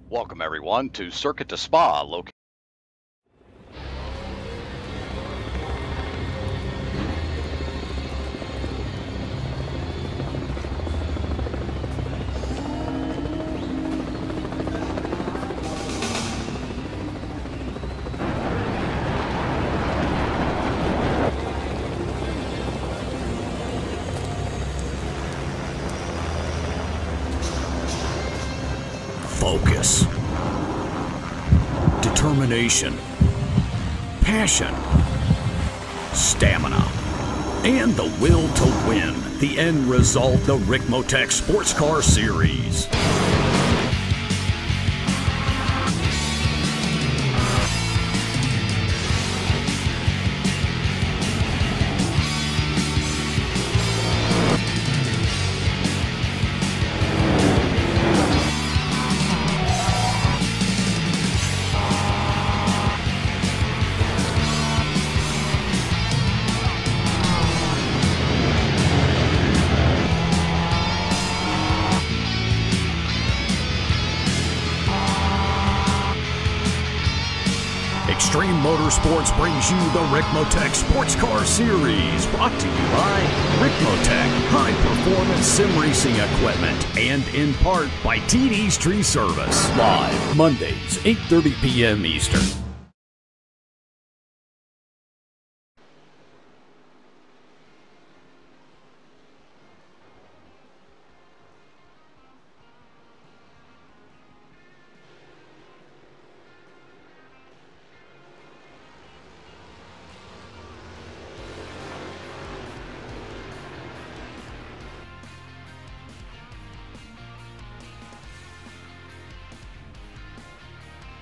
Welcome everyone to Circuit to Spa, located focus, determination, passion, stamina, and the will to win. The end result, the Ricmotech Sports Car Series. Extreme Motorsports brings you the Ricmotech Sports Car Series, brought to you by Ricmotech High Performance Sim Racing Equipment, and in part by TD's Tree Service. Live Mondays, 8:30 p.m. Eastern.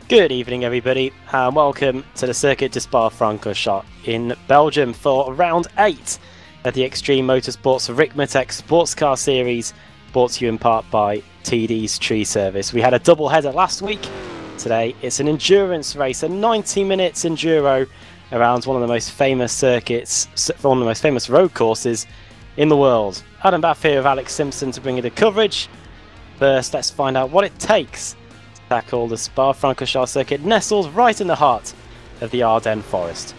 Good evening everybody, and welcome to the Circuit de Spa-Francorchamps in Belgium for round 8 of the Extreme Motorsports Ricmotech Sports Car Series, brought to you in part by TD's Tree Service. We had a double header last week. Today it's an endurance race, a 90 minutes enduro around one of the most famous circuits, one of the most famous road courses in the world. Adam Bath here with Alex Simpson to bring you the coverage. First, let's find out what it takes tackle the Spa-Francorchamps circuit, nestled right in the heart of the Ardennes forest.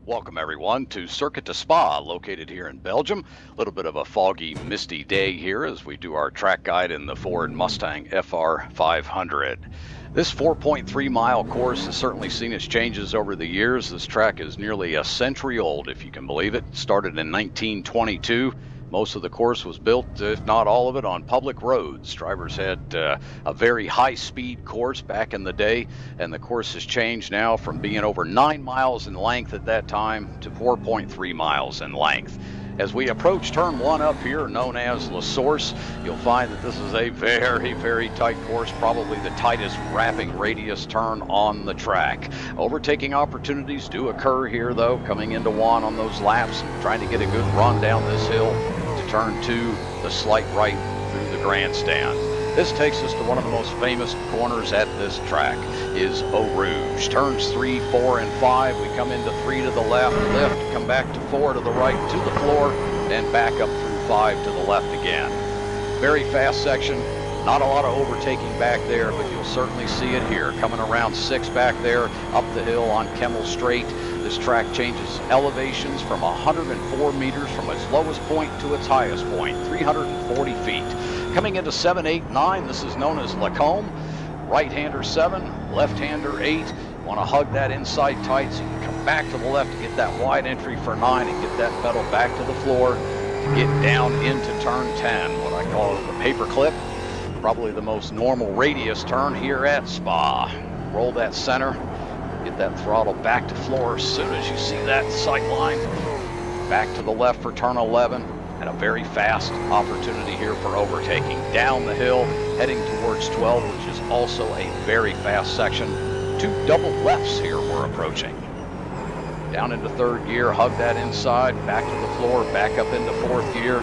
Welcome everyone to Circuit to Spa, located here in Belgium. A little bit of a foggy, misty day here as we do our track guide in the Ford Mustang FR 500. This 4.3 mile course has certainly seen its changes over the years. This track is nearly a century old, if you can believe it. It started in 1922. Most of the course was built, if not all of it, on public roads. Drivers had a very high-speed course back in the day, and the course has changed now from being over 9 miles in length at that time to 4.3 miles in length. As we approach turn 1 up here, known as La Source, you'll find that this is a very, very tight course, probably the tightest wrapping radius turn on the track. Overtaking opportunities do occur here, though, coming into 1 on those laps and trying to get a good run down this hill to turn 2, the slight right through the grandstand. This takes us to one of the most famous corners at this track, is Eau Rouge. Turns 3, 4, and 5. We come into 3 to the left, lift, come back to 4 to the right, to the floor, and back up through 5 to the left again. Very fast section. Not a lot of overtaking back there, but you'll certainly see it here. Coming around 6 back there, up the hill on Kemmel Straight. This track changes elevations from 104 meters from its lowest point to its highest point, 340 feet. Coming into 7, 8, 9, this is known as Lacombe. Right-hander 7, left-hander 8. You want to hug that inside tight so you can come back to the left to get that wide entry for 9 and get that pedal back to the floor to get down into turn 10, what I call the paper clip. Probably the most normal radius turn here at Spa. Roll that center, get that throttle back to floor as soon as you see that sight line. Back to the left for turn 11, and a very fast opportunity here for overtaking. Down the hill, heading towards 12, which is also a very fast section. 2 double lefts here we're approaching. Down into 3rd gear, hug that inside, back to the floor, back up into 4th gear.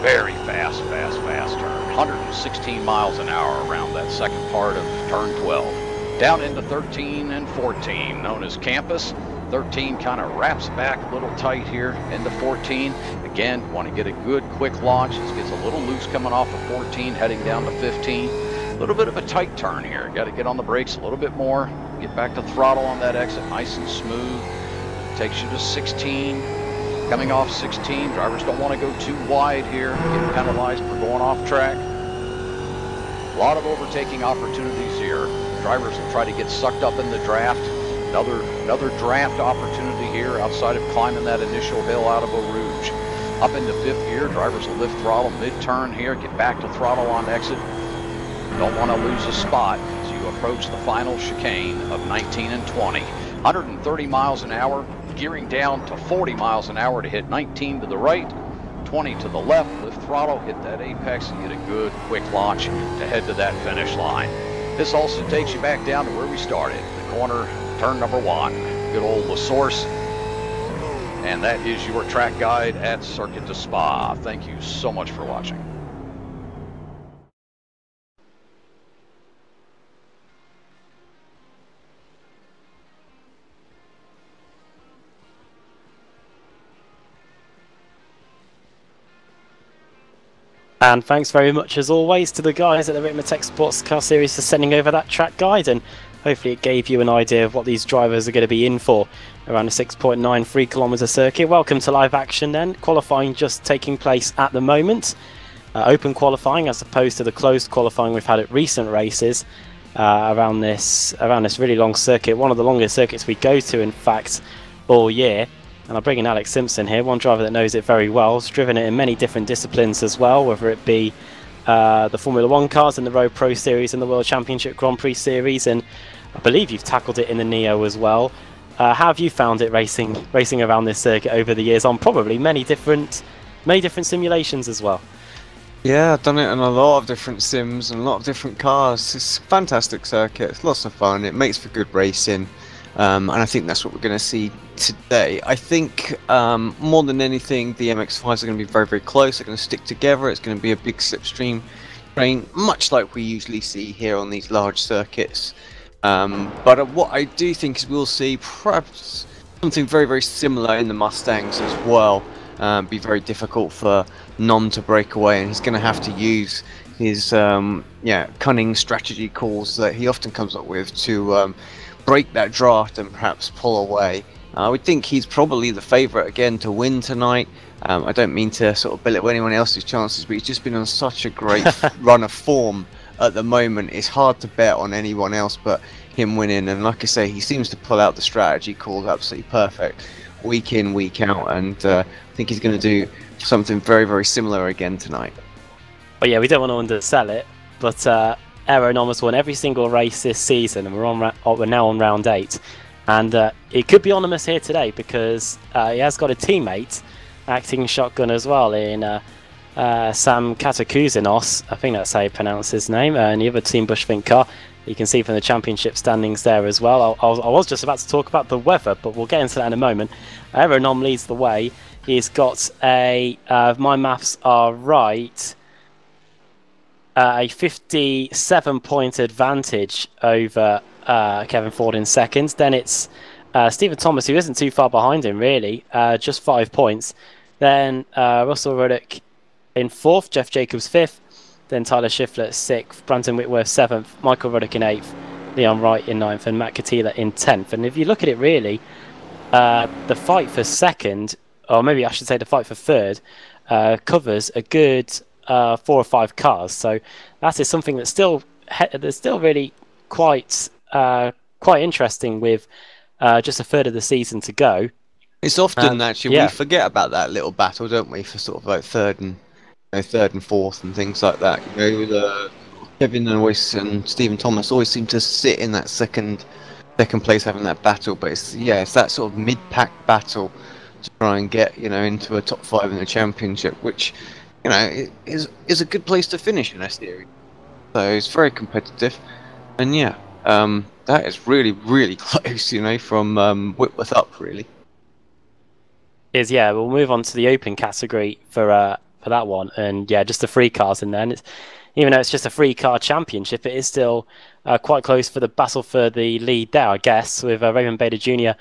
Very fast turn. 116 miles an hour around that second part of turn 12. Down into 13 and 14, known as Campus. 13 kind of wraps back a little tight here into 14. Again, want to get a good quick launch. This gets a little loose coming off of 14, heading down to 15. A little bit of a tight turn here. Got to get on the brakes a little bit more. Get back to throttle on that exit, nice and smooth. Takes you to 16. Coming off 16, drivers don't want to go too wide here, get penalized for going off track. A lot of overtaking opportunities here. Drivers will try to get sucked up in the draft. Another draft opportunity here outside of climbing that initial hill out of Eau Rouge. Up into 5th gear, drivers will lift throttle mid-turn here, get back to throttle on exit. Don't want to lose a spot as you approach the final chicane of 19 and 20. 130 miles an hour, gearing down to 40 miles an hour to hit 19 to the right, 20 to the left, lift throttle, hit that apex, and get a good quick launch to head to that finish line. This also takes you back down to where we started, the corner, turn number 1, good old La Source. And that is your track guide at Circuit de Spa. Thank you so much for watching. And thanks very much, as always, to the guys at the Ricmotech Sports Car Series for sending over that track guide, and hopefully it gave you an idea of what these drivers are going to be in for around a 6.93 kilometre circuit. Welcome to live action then. Qualifying just taking place at the moment. Open qualifying as opposed to the closed qualifying we've had at recent races around this really long circuit. One of the longest circuits we go to, in fact, all year. And I'm bringing Alex Simpson here, one driver that knows it very well. Has driven it in many different disciplines as well, whether it be the Formula 1 cars in the Road Pro Series and the World Championship Grand Prix Series, and I believe you've tackled it in the Neo as well. How have you found it racing around this circuit over the years on probably many different simulations as well? Yeah, I've done it in a lot of different sims and a lot of different cars. It's a fantastic circuit, it's lots of fun, it makes for good racing. And I think that's what we're going to see today. I think more than anything, the MX-5s are going to be very, very close. They're going to stick together. It's going to be a big slipstream train, much like we usually see here on these large circuits. But what I do think is we'll see perhaps something very, very similar in the Mustangs as well. Be very difficult for Nom to break away, and he's going to have to use his cunning strategy calls that he often comes up with to break that draft and perhaps pull away. I would think he's probably the favourite again to win tonight. I don't mean to sort of belittle anyone else's chances, but he's just been on such a great run of form at the moment. It's hard to bet on anyone else but him winning, and like I say, he seems to pull out the strategy calls absolutely perfect week in, week out, and I think he's going to do something very, very similar again tonight. Well, yeah, we don't want to undersell it, but Aeronom has won every single race this season, and we're now on round 8, and it could be ominous here today because he has got a teammate acting shotgun as well in Sam Katakouzinos, I think that's how you pronounce his name, and the other Team Bushfink car. You can see from the championship standings there as well. I was just about to talk about the weather, but we'll get into that in a moment. Aeronom leads the way. He's got a, if my maths are right, a 57-point advantage over Kevin Ford in second. Then it's Stephen Thomas, who isn't too far behind him, really, just 5 points. Then Russell Ruddock in 4th, Jeff Jacobs 5th, then Tyler Schiffler 6th, Brandon Whitworth 7th, Michael Ruddock in 8th, Leon Wright in 9th, and Matt Katila in 10th. And if you look at it, really, the fight for second, or maybe I should say the fight for third, covers a good 4 or 5 cars. So that is something that's still really quite interesting with just a third of the season to go. It's often actually we forget about that little battle, don't we, for sort of like third and fourth and things like that. You know, Kevin and Stephen Thomas always seem to sit in that second place having that battle, but it's that sort of mid-pack battle to try and get into a top 5 in the championship, which is a good place to finish in this series. So it's very competitive, and that is really, really close, from Whitworth up, really. We'll move on to the open category for that one, and just the 3 cars in there. And even though it's just a 3-car championship, it is still quite close for the battle for the lead there, I guess, with Raymond Bader Jr.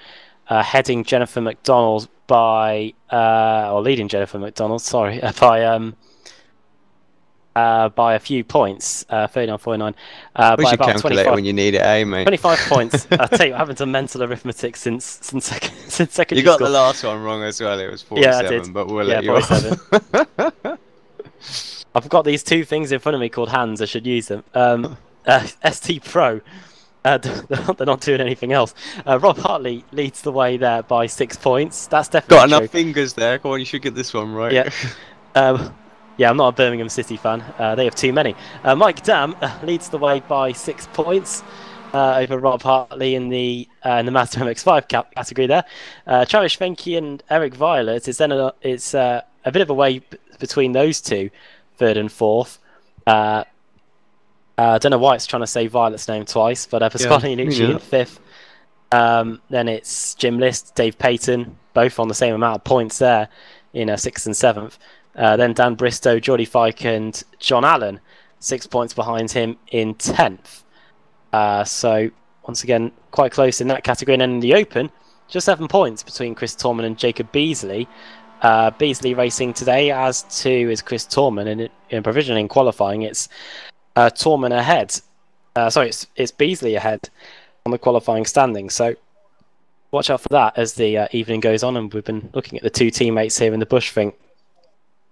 heading Jennifer McDonald by, or leading Jennifer McDonald, sorry, by a few points, 39.49. Where's By your about calculator 25, when you need it, eh, mate? 25 points. I tell you, I haven't done mental arithmetic since secondary You got school. the last one wrong as well. It was 47, Yeah, I did. but we'll Yeah, let you off. I've got these two things in front of me called hands. I should use them. ST Pro. They're not doing anything else. Rob Hartley leads the way there by 6 points. That's definitely Got enough true. fingers there. Come on, you should get this one right. Yeah. Yeah, I'm not a Birmingham City fan. They have too many. Mike Dam leads the way by 6 points over Rob Hartley in the Mazda MX-5 category there. Travis Fenke and Eric Violet is then a bit of a way between those two, third and fourth. I don't know why it's trying to say Violet's name twice, but Pasquale Nucci in fifth. Then it's Jim List, Dave Payton, both on the same amount of points there in sixth and seventh. Then Dan Bristow, Geordie Fike and John Allen, 6 points behind him in 10th. So, once again, quite close in that category. And then in the Open, just 7 points between Chris Torman and Jacob Beasley. Beasley racing today, as too is Chris Torman. In provision in qualifying, it's Torman ahead. It's Beasley ahead on the qualifying standing. So, watch out for that as the evening goes on. And we've been looking at the two teammates here in the Bushfink.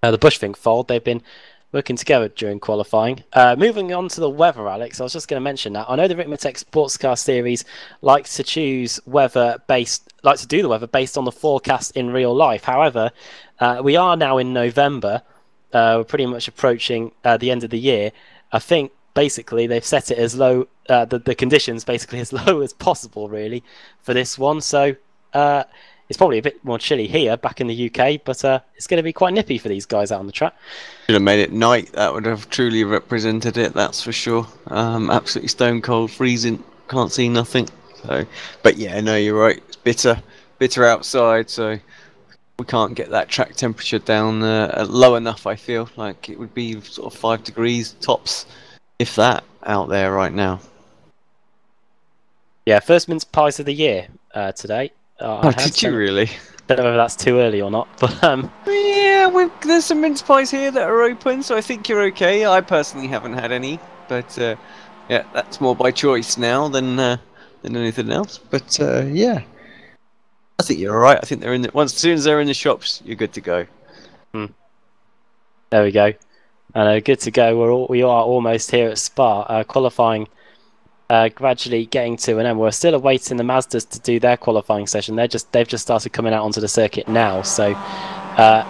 The Bushfink fold, they've been working together during qualifying. Moving on to the weather, Alex, I was just going to mention that. I know the Ricmotech Sports Car Series likes to do the weather based on the forecast in real life. However, we are now in November. We're pretty much approaching the end of the year. I think basically they've set it as low, the conditions basically as low as possible, really, for this one. So it's probably a bit more chilly here back in the UK, but it's going to be quite nippy for these guys out on the track. Should have made it night. That would have truly represented it, that's for sure. Absolutely stone cold, freezing, can't see nothing. So, but yeah, no, you're right. It's bitter outside, so we can't get that track temperature down low enough. I feel like it would be sort of 5 degrees tops, if that, out there right now. Yeah, first mince pies of the year today. Did you really? Don't know whether that's too early or not, but yeah, there's some mince pies here that are open, so I think you're okay. I personally haven't had any, but yeah, that's more by choice now than anything else. But yeah, I think you're all right. I think they're in. As soon as they're in the shops, you're good to go. There we go. And good to go. We are almost here at Spa, qualifying. Gradually getting to an end. We're still awaiting the Mazdas to do their qualifying session. They've just started coming out onto the circuit now. So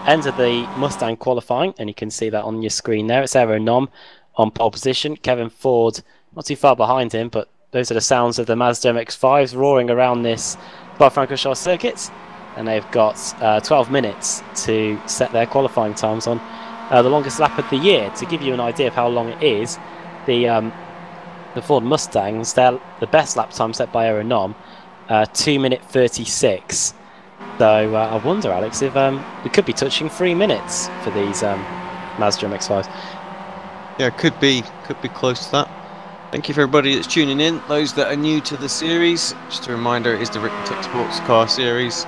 end of the Mustang qualifying, and you can see that on your screen there. It's Aero Nom on pole position. Kevin Ford not too far behind him, but those are the sounds of the Mazda MX-5s roaring around this Spa-Francorchamps circuit, and they've got 12 minutes to set their qualifying times on the longest lap of the year. To give you an idea of how long it is, the Ford Mustangs, the best lap time set by Aero Nom, 2 minute 36. So I wonder, Alex, if we could be touching 3 minutes for these Mazda MX-5s. Yeah, could be close to that. Thank you for everybody that's tuning in. Those that are new to the series, just a reminder, it is the Ricmotech Sports Car Series,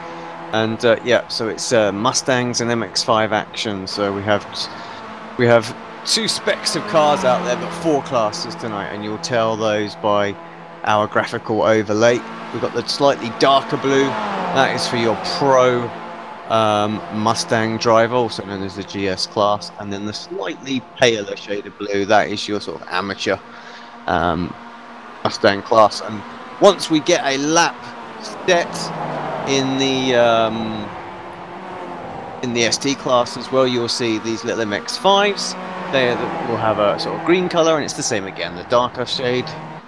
and yeah, so it's Mustangs and MX-5 action. So we have 2 specs of cars out there, but 4 classes tonight, and you'll tell those by our graphical overlay. We've got the slightly darker blue, that is for your pro Mustang driver, also known as the GS class, and then the slightly paler shade of blue, that is your sort of amateur Mustang class. And once we get a lap set in the ST class as well, you'll see these little MX-5s. They will have a sort of green colour, and it's the same again. The darker shade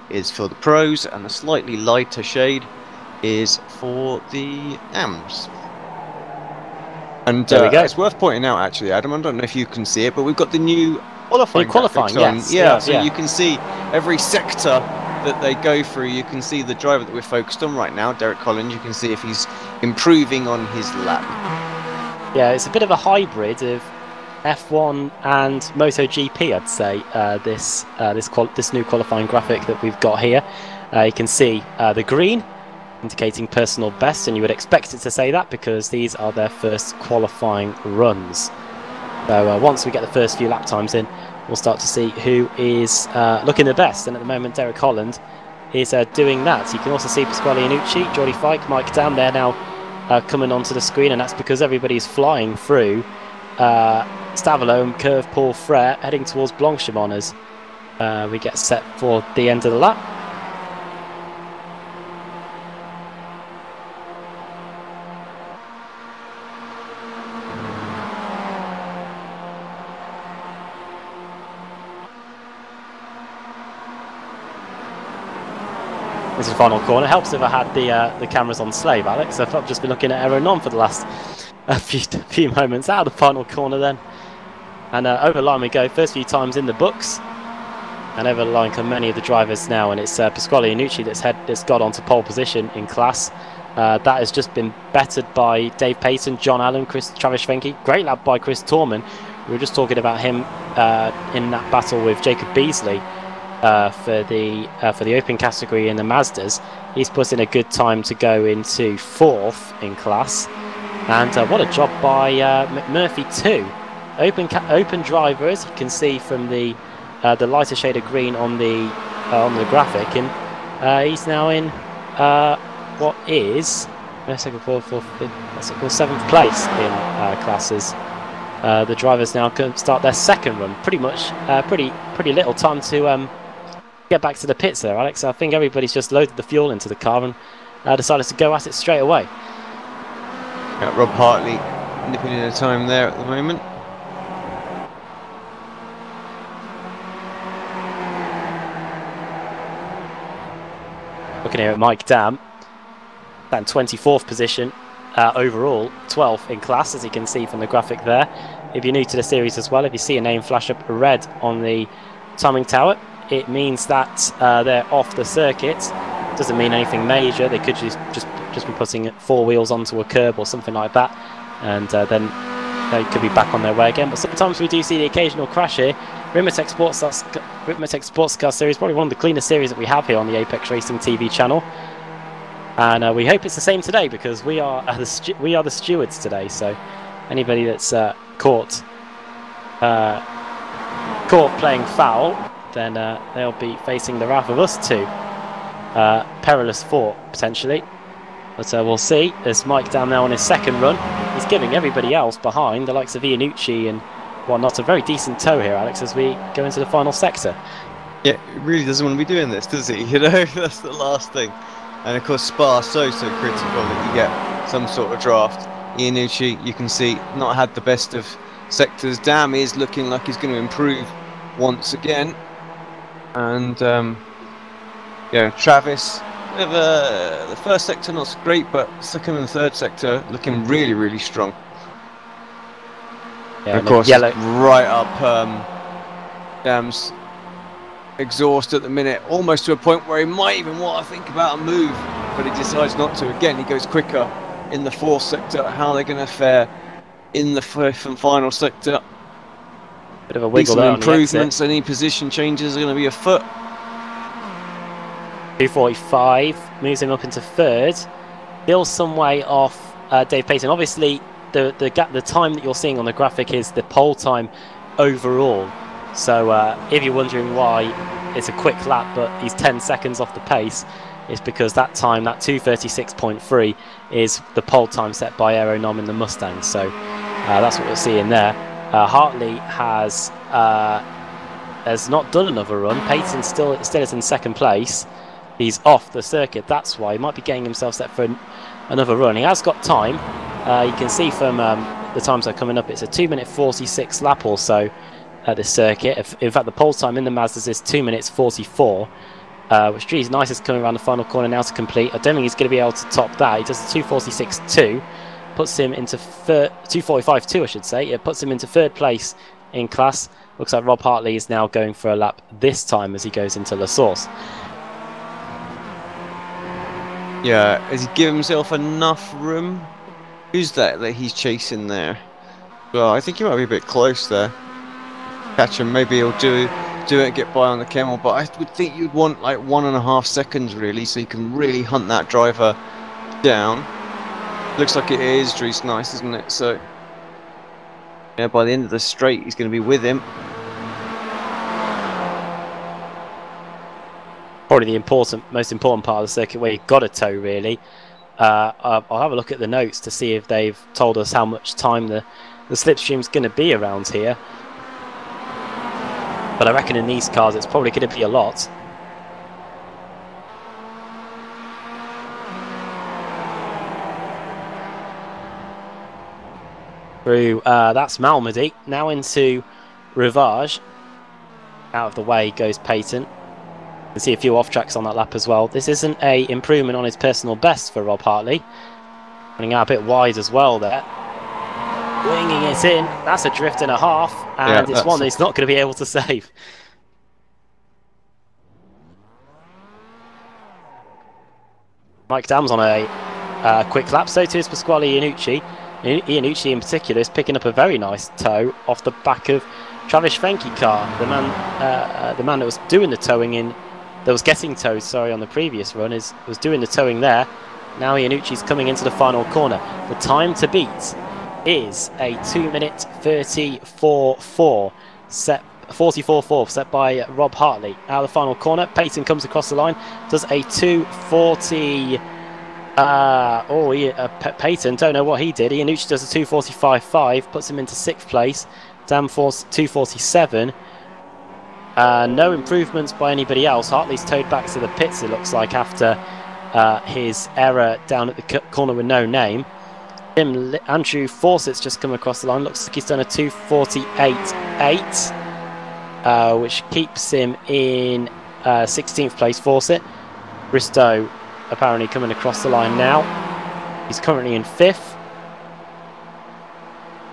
is for the pros, and the slightly lighter shade is for the AMs. And there we go. It's worth pointing out, actually, Adam, I don't know if you can see it, but we've got the new qualifying graphics on. Yes. Yeah, so you can see every sector that they go through. You can see the driver that we're focused on right now, Derek Collins. You can see if he's improving on his lap. Yeah, it's a bit of a hybrid of F1 and MotoGP, I'd say. This new qualifying graphic that we've got here. You can see the green indicating personal best, and you would expect it to say that because these are their first qualifying runs. So once we get the first few lap times in, we'll start to see who is looking the best, and at the moment Derek Holland is doing that. You can also see Pasquale Iannucci, Geordie Fike, Mike Dam there now coming onto the screen, and that's because everybody's flying through Stavelot and Curve Paul Frere heading towards Blanchimont as we get set for the end of the lap. This is the final corner. Helps if I had the cameras on slave, Alex. I've just been looking at Aeronom for the last few moments. Out of the final corner then. And over the line we go. First few times in the books. And over the line come many of the drivers now. And it's Pasquale Iannucci that's got onto pole position in class. That has just been bettered by Dave Payton, John Allen, Travis Schwenke. Great lap by Chris Torman. We were just talking about him in that battle with Jacob Beasley. For the open category in the Mazdas. He's put in a good time to go into 4th in class, and what a job by McMurphy too. Open driver, as you can see from the lighter shade of green on the graphic, and he's now in what is 7th place in classes. The drivers now can start their second run. Pretty much, pretty little time to get back to the pits there, Alex. I think everybody's just loaded the fuel into the car and decided to go at it straight away. Got Rob Hartley nipping in a time there at the moment. Looking here at Mike Dam, that in 24th position overall, 12th in class, as you can see from the graphic there. If you're new to the series as well, if you see a name flash up red on the timing tower, it means that they're off the circuit. Doesn't mean anything major. They could just be putting 4 wheels onto a curb or something like that, and then they could be back on their way again. But sometimes we do see the occasional crash here. Ricmotech Sports Car Series, probably one of the cleanest series that we have here on the Apex Racing TV channel, and we hope it's the same today because we are the stewards today. So anybody that's caught playing foul, then they'll be facing the wrath of us too. Perilous thought, potentially. But we'll see. There's Mike down now on his second run. He's giving everybody else behind, the likes of Iannucci and whatnot, a very decent tow here, Alex, as we go into the final sector. Yeah, he really doesn't want to be doing this, does he? You know, that's the last thing. And of course, Spa so critical that you get some sort of draft. Iannucci, you can see, not had the best of sectors. Dam is looking like he's going to improve once again. And yeah, Travis, the first sector not so great, but second and third sector looking really, really strong. Yeah, and of course, yellow right up Dam's exhaust at the minute, almost to a point where he might even want to think about a move, but he decides not to. Again, he goes quicker in the 4th sector. How are they going to fare in the 5th and final sector? Bit of a wiggle there. Improvements, any position changes are going to be afoot. 2:45 moves him up into 3rd. Still some way off Dave Payton. Obviously, the time that you're seeing on the graphic is the pole time overall. So if you're wondering why it's a quick lap, but he's 10 seconds off the pace, it's because that time, that 2:36.3, is the pole time set by Aeronom in the Mustang. So that's what we're seeing there. Hartley has not done another run. Payton still is in 2nd place. He's off the circuit. That's why he might be getting himself set for another run. He has got time. You can see from the times that are coming up, it's a 2:46 lap or so at this circuit. In fact, the pole time in the Mazdas is 2:44, which, geez, nice is coming around the final corner now to complete. I don't think he's going to be able to top that. He does a 2:46.2, puts him into 2:45.2, I should say. It puts him into 3rd place in class. Looks like Rob Hartley is now going for a lap this time as he goes into La Source. Yeah, has he given himself enough room? Who's that he's chasing there? Well, I think he might be a bit close there. Catch him, maybe he'll do do it, get by on the Camel, but I would think you'd want like 1.5 seconds really, so you can really hunt that driver down. Looks like it is. Drew's nice, isn't it? So yeah, by the end of the straight, he's going to be with him. Probably the most important part of the circuit where you've got a tow, really. I'll have a look at the notes to see if they've told us how much time the slipstream's going to be around here. But I reckon in these cars it's probably going to be a lot. Through, that's Malmedy. Now into Rivage. Out of the way goes Peyton. You can see a few off tracks on that lap as well. This isn't a improvement on his personal best for Rob Hartley. Running out a bit wide as well there. Winging it in. That's a drift and a half, and it's one that he's not going to be able to save. Mike Dam's on a quick lap, so too is Pasquale Iannucci. Iannucci in particular is picking up a very nice tow off the back of Travis Fenke car, the man that was doing the towing that was getting towed, sorry, on the previous run, was doing the towing there. Now Iannucci's coming into the final corner. The time to beat is a 2-minute 34.4 set. 44.4 set by Rob Hartley. Out of the final corner, Peyton comes across the line, does a 2:40. Peyton, don't know what he did. Iannucci does a 2:45.5, puts him into 6th place. Dam Force 2:47. No improvements by anybody else. Hartley's towed back to the pits, it looks like, after his error down at the corner with no name. Andrew Fawcett's just come across the line. Looks like he's done a 2:48.8, which keeps him in 16th place. Fawcett. Bristow apparently coming across the line now. He's currently in 5th.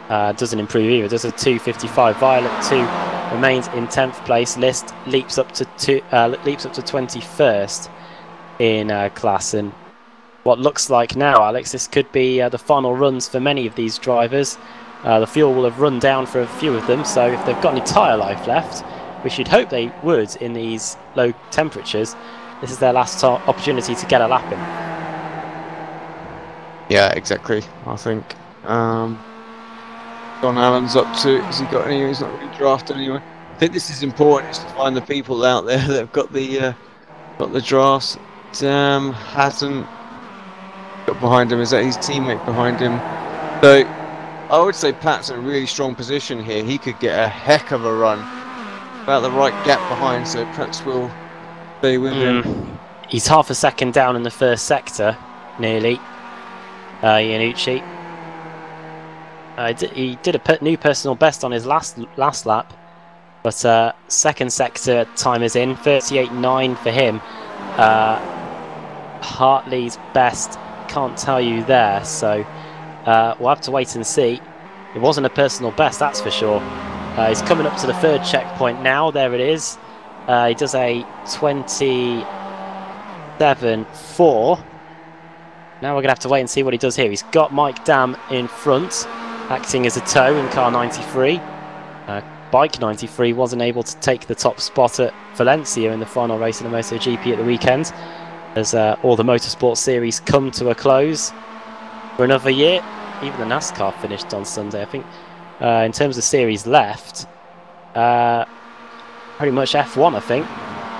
Doesn't improve either. Does a 2:55. Violet 2 remains in 10th place. List leaps up to 21st in class, and what looks like now, Alex, this could be the final runs for many of these drivers. The fuel will have run down for a few of them, so if they've got any tyre life left, which you'd hope they would in these low temperatures, this is their last opportunity to get a lap in. Yeah, exactly. I think John Allen's up to. Has he got any? He's not really drafted anyway. I think this is important, is to find the people out there that have got the drafts. Dam hasn't got behind him. Is that his teammate behind him? So I would say Pat's in a really strong position here. He could get a heck of a run. About the right gap behind, so Pratt will stay with him. He's half a second down in the first sector, nearly. Iannucci. He did a new personal best on his last lap, but second sector time is in, 38.9 for him. Hartley's best, can't tell you there, so we'll have to wait and see. It wasn't a personal best, that's for sure. He's coming up to the 3rd checkpoint now. There it is. He does a 27.4. Now we're going to have to wait and see what he does here. He's got Mike Dam in front, acting as a tow in car 93. Bike 93 wasn't able to take the top spot at Valencia in the final race in the MotoGP at the weekend, as all the motorsport series come to a close for another year. Even the NASCAR finished on Sunday, I think. In terms of series left, pretty much F1, I think,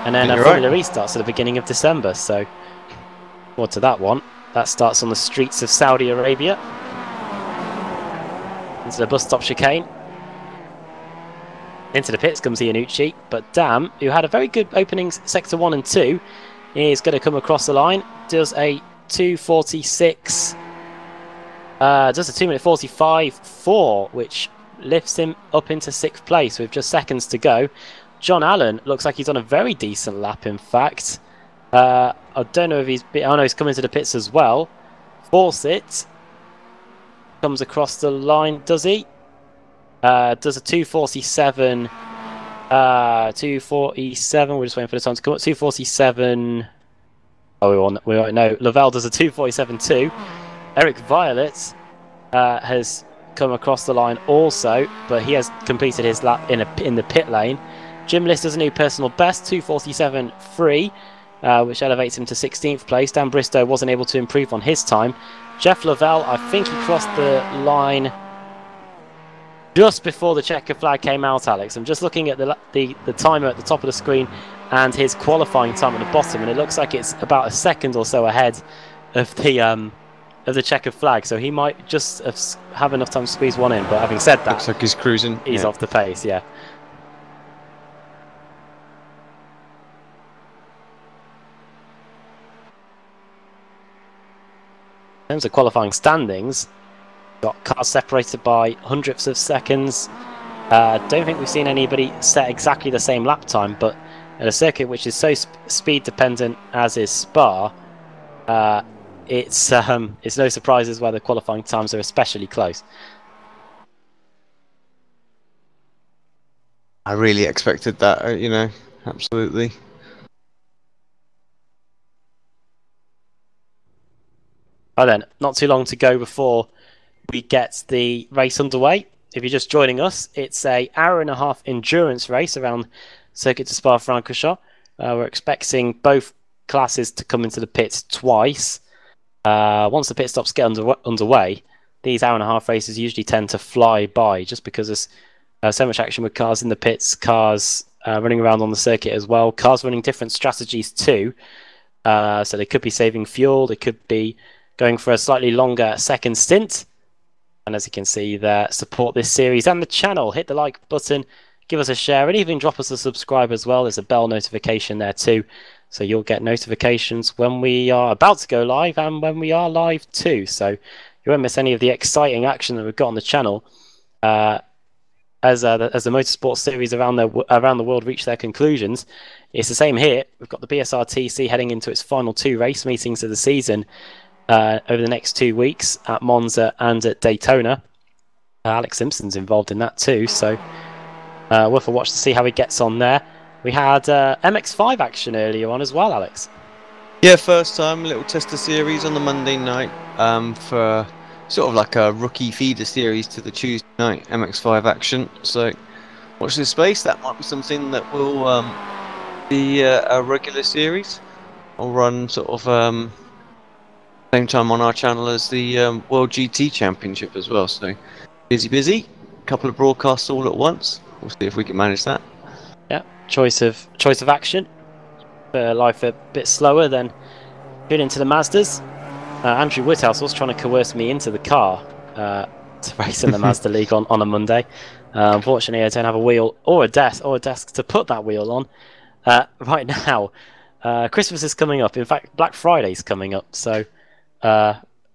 and then Formula E starts at the beginning of December, so forward to that one. That starts on the streets of Saudi Arabia, into the bus stop chicane. Into the pits comes Iannucci, but Dam, who had a very good opening sector 1 and 2, is going to come across the line. Does a 2:46. Does a 2-minute 45.4, which lifts him up into 6th place with just seconds to go. John Allen looks like he's on a very decent lap, in fact. I don't know if he's... Oh no, he's coming to the pits as well. Fawcett comes across the line, does he? Does a 2:47. 2:47. We're just waiting for the time to come up. 2:47. Oh, we won't know. Lavelle does a 2:47.2. Eric Violet has come across the line also, but he has completed his lap in the pit lane. Jim Liss does a new personal best, 2:47.3, which elevates him to 16th place. Dan Bristow wasn't able to improve on his time. Jeff Lavelle, I think he crossed the line just before the checker flag came out, Alex. I'm just looking at the timer at the top of the screen and his qualifying time at the bottom, and it looks like it's about a second or so ahead of the checker flag. So he might just have enough time to squeeze one in. But having said that, looks like he's cruising. He's off the pace, yeah. In terms of qualifying standings, got cars separated by hundredths of seconds. Don't think we've seen anybody set exactly the same lap time, but at a circuit which is so speed dependent as is Spa, it's no surprises where the qualifying times are especially close. I really expected that, absolutely. Right then, not too long to go before we get the race underway. If you're just joining us, it's an hour-and-a-half endurance race around Circuit de Spa-Francorchamps. We're expecting both classes to come into the pits twice. Once the pit stops get underway, these hour-and-a-half races usually tend to fly by just because there's so much action with cars in the pits, cars running around on the circuit as well, cars running different strategies too. So they could be saving fuel, they could be going for a slightly longer second stint. And as you can see there, support this series and the channel. Hit the like button, give us a share, and even drop us a subscribe as well. There's a bell notification there too. So you'll get notifications when we are about to go live and when we are live too. So you won't miss any of the exciting action that we've got on the channel. As the motorsport series around the world reach their conclusions, it's the same here. We've got the BSRTC heading into its final 2 race meetings of the season over the next 2 weeks at Monza and at Daytona. Alex Simpson's involved in that too, so worth a watch to see how he gets on there. We had MX5 action earlier on as well, Alex. Yeah, first time, little tester series on the Monday night for sort of like a rookie feeder series to the Tuesday night MX5 action. So watch this space, that might be something that will be a regular series. I'll run sort of same time on our channel as the World GT Championship as well. So busy, couple of broadcasts all at once. We'll see if we can manage that. Yeah, choice of action. Life a bit slower than get into the Mazdas. Andrew Woodhouse was trying to coerce me into the car to race in the Mazda League on a Monday. Unfortunately, I don't have a wheel or a desk to put that wheel on right now. Christmas is coming up. In fact, Black Friday's coming up. So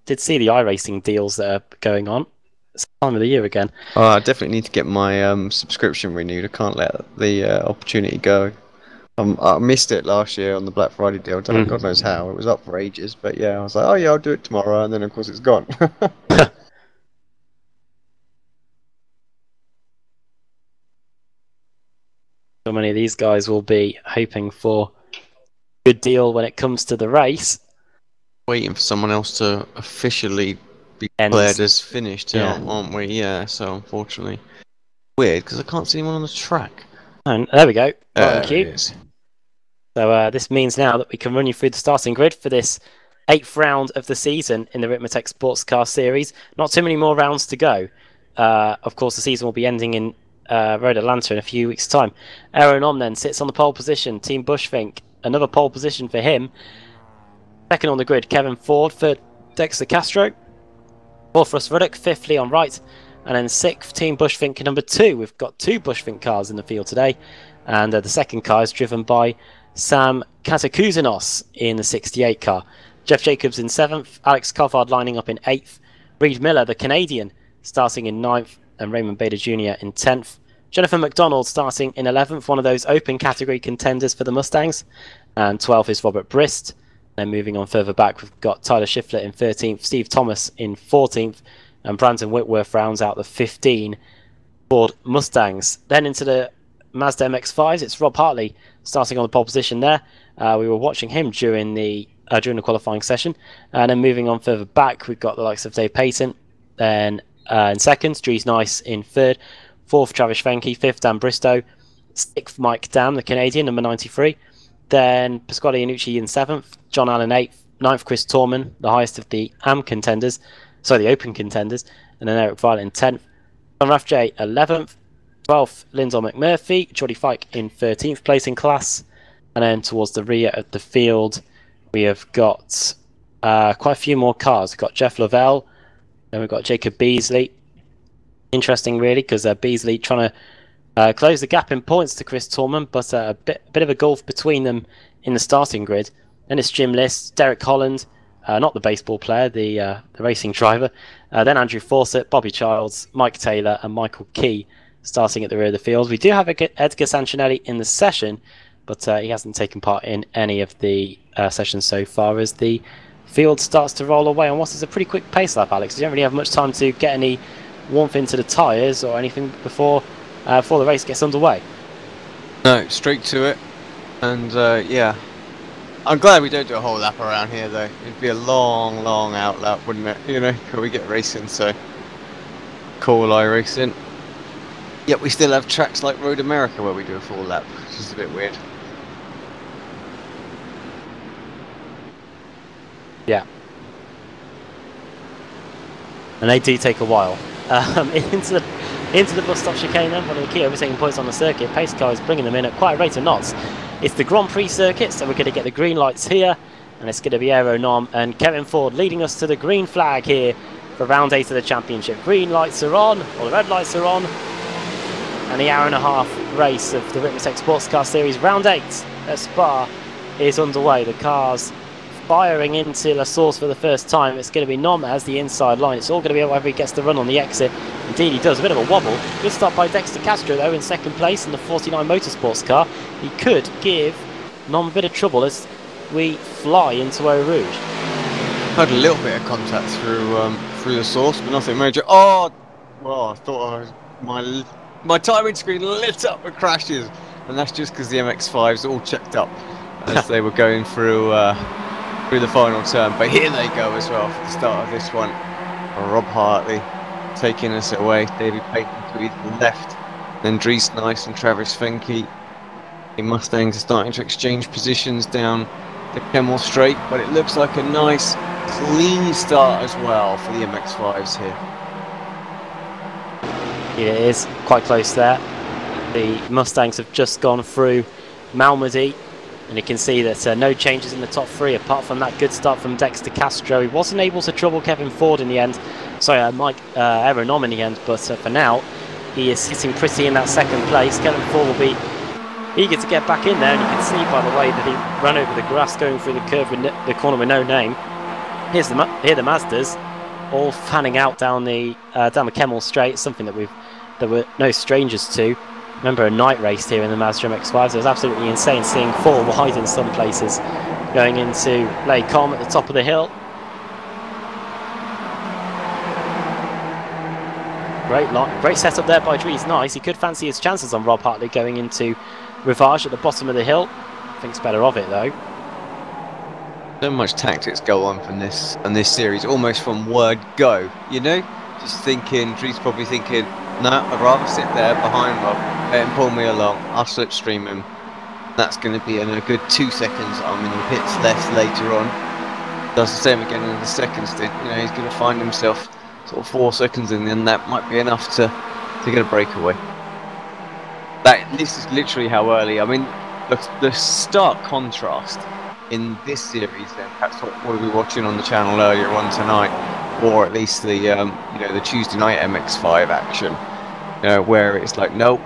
did see the iRacing deals that are going on. It's the time of the year again. Oh, I definitely need to get my subscription renewed. I can't let the opportunity go. I missed it last year on the Black Friday deal. God knows how. It was up for ages, but yeah, I was like, oh yeah, I'll do it tomorrow, and then of course it's gone. So many of these guys will be hoping for a good deal when it comes to the race. Waiting for someone else to officially be declared as finished, aren't we? Yeah, so unfortunately. Weird, because I can't see anyone on the track. And there we go. Thank you. So this means now that we can run you through the starting grid for this 8th round of the season in the Ricmotech Sports Car Series. Not too many more rounds to go. Of course, the season will be ending in Road Atlanta in a few weeks' time. Aaron Om then sits on the pole position. Team Bushfink, another pole position for him. Second on the grid, Kevin Ford. Third, Dexter Castro. Fourth, Russ Ruddock. Fifth, Leon Wright. And then 6th, Team Bushfink number 2. We've got 2 Bushfink cars in the field today. And the second car is driven by Sam Katakouzenos in the 68 car. Jeff Jacobs in 7th. Alex Coffard lining up in 8th. Reed Miller, the Canadian, starting in 9th. And Raymond Bader Jr. in 10th. Jonathan McDonald starting in 11th. One of those open category contenders for the Mustangs. And 12th is Robert Brist. Then moving on further back, we've got Tyler Schiffler in 13th. Steve Thomas in 14th. And Brandon Whitworth rounds out the 15 Ford Mustangs. Then into the Mazda MX-5s, it's Rob Hartley starting on the pole position there. We were watching him during the qualifying session. And then moving on further back, we've got the likes of Dave Payton. Then in second, Dries Nice in third. Fourth, Travis Fenke. Fifth, Dan Bristow. 6th, Mike Dam, the Canadian, number 93. Then Pasquale Iannucci in 7th, John Allen 8th, 9th, Chris Torman, the highest of the Open contenders, and then Eric Violet in 10th. John Rathjay 11th, 12th, Lyndon McMurphy, Jordy Fike in 13th place in class. And then towards the rear of the field, we have got quite a few more cars. We've got Jeff Lavelle, then we've got Jacob Beasley. Interesting, really, because Beasley trying to close the gap in points to Chris Torman, but a bit of a gulf between them in the starting grid. Then it's Jim List, Derek Holland, not the baseball player, the racing driver. Then Andrew Fawcett, Bobby Childs, Mike Taylor, and Michael Key starting at the rear of the field. We do have Edgar Sancinelli in the session, but he hasn't taken part in any of the sessions so far as the field starts to roll away on what is a pretty quick pace lap, Alex. You don't really have much time to get any warmth into the tyres or anything before the race gets underway. No, straight to it. And yeah, I'm glad we don't do a whole lap around here though. It'd be a long, long out lap, wouldn't it? You know, before we get racing, so cool eye racing. Yet we still have tracks like Road America where we do a full lap, which is a bit weird. Yeah. And they do take a while. Into the bus stop chicane then, one of the key overtaking points on the circuit. Pace car is bringing them in at quite a rate of knots. It's the Grand Prix circuit, so we're going to get the green lights here, and it's going to be Aero Nom and Kevin Ford leading us to the green flag here for round 8 of the championship. Green lights are on, or the red lights are on, and the hour-and-a-half race of the Ricmotech Sports Car Series round 8 at Spa is underway. The cars firing into La Source for the first time. It's going to be Nom as the inside line. It's all going to be whether he gets the run on the exit. Indeed he does. A bit of a wobble. Good start by Dexter Castro though in second place in the 49 Motorsports car. He could give Nom a bit of trouble as we fly into Eau Rouge. Had a little bit of contact through the source, but nothing major. Oh, well, I thought my timing screen lit up with crashes, and that's just because the MX-5s all checked up as they were going through the final turn. But here they go as well for the start of this one. Rob Hartley taking us away. David Payton to the left, then Dries Nice and Travis Fenke. The Mustangs are starting to exchange positions down the Kemmel Straight, but it looks like a nice clean start as well for the MX-5s here. Yeah, it is quite close there. The Mustangs have just gone through Malmedy, and you can see that no changes in the top 3 apart from that good start from Dexter Castro. He wasn't able to trouble Kevin Ford in the end, sorry, Mike Aero Nom in the end, but for now he is sitting pretty in that second place. Kevin Ford will be eager to get back in there, and you can see by the way that he ran over the grass going through the curve with the corner with no name. Here the Mazdas all fanning out down the Kemmel Straight, something that we're no strangers to. Remember a night race here in the Mazda MX-5s. It was absolutely insane seeing 4 wide in some places going into Les Combes at the top of the hill. Great setup there by Dries Nice. He could fancy his chances on Rob Hartley going into Rivage at the bottom of the hill. Thinks better of it though. So much tactics go on from this series, almost from word go, you know? Just thinking, Dries probably thinking, no, I'd rather sit there behind Rob, let him pull me along, I'll slipstream him. That's going to be in a good 2 seconds. I'm in the pits less later on. Does the same again in the second stint. You know, he's going to find himself sort of 4 seconds in, and that might be enough to get a breakaway. This is literally how early. I mean, the stark contrast in this series, then perhaps what we'll be watching on the channel earlier on tonight, or at least the the Tuesday night MX-5 action, where it's like, nope,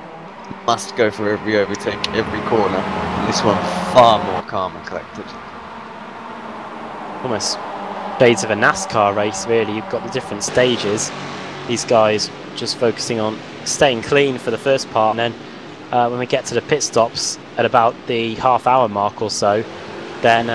must go for every overtake, every corner. And this one far more calm and collected. Almost shades of a NASCAR race, really. You've got the different stages. These guys just focusing on staying clean for the first part, and then when we get to the pit stops at about the half-hour mark or so, then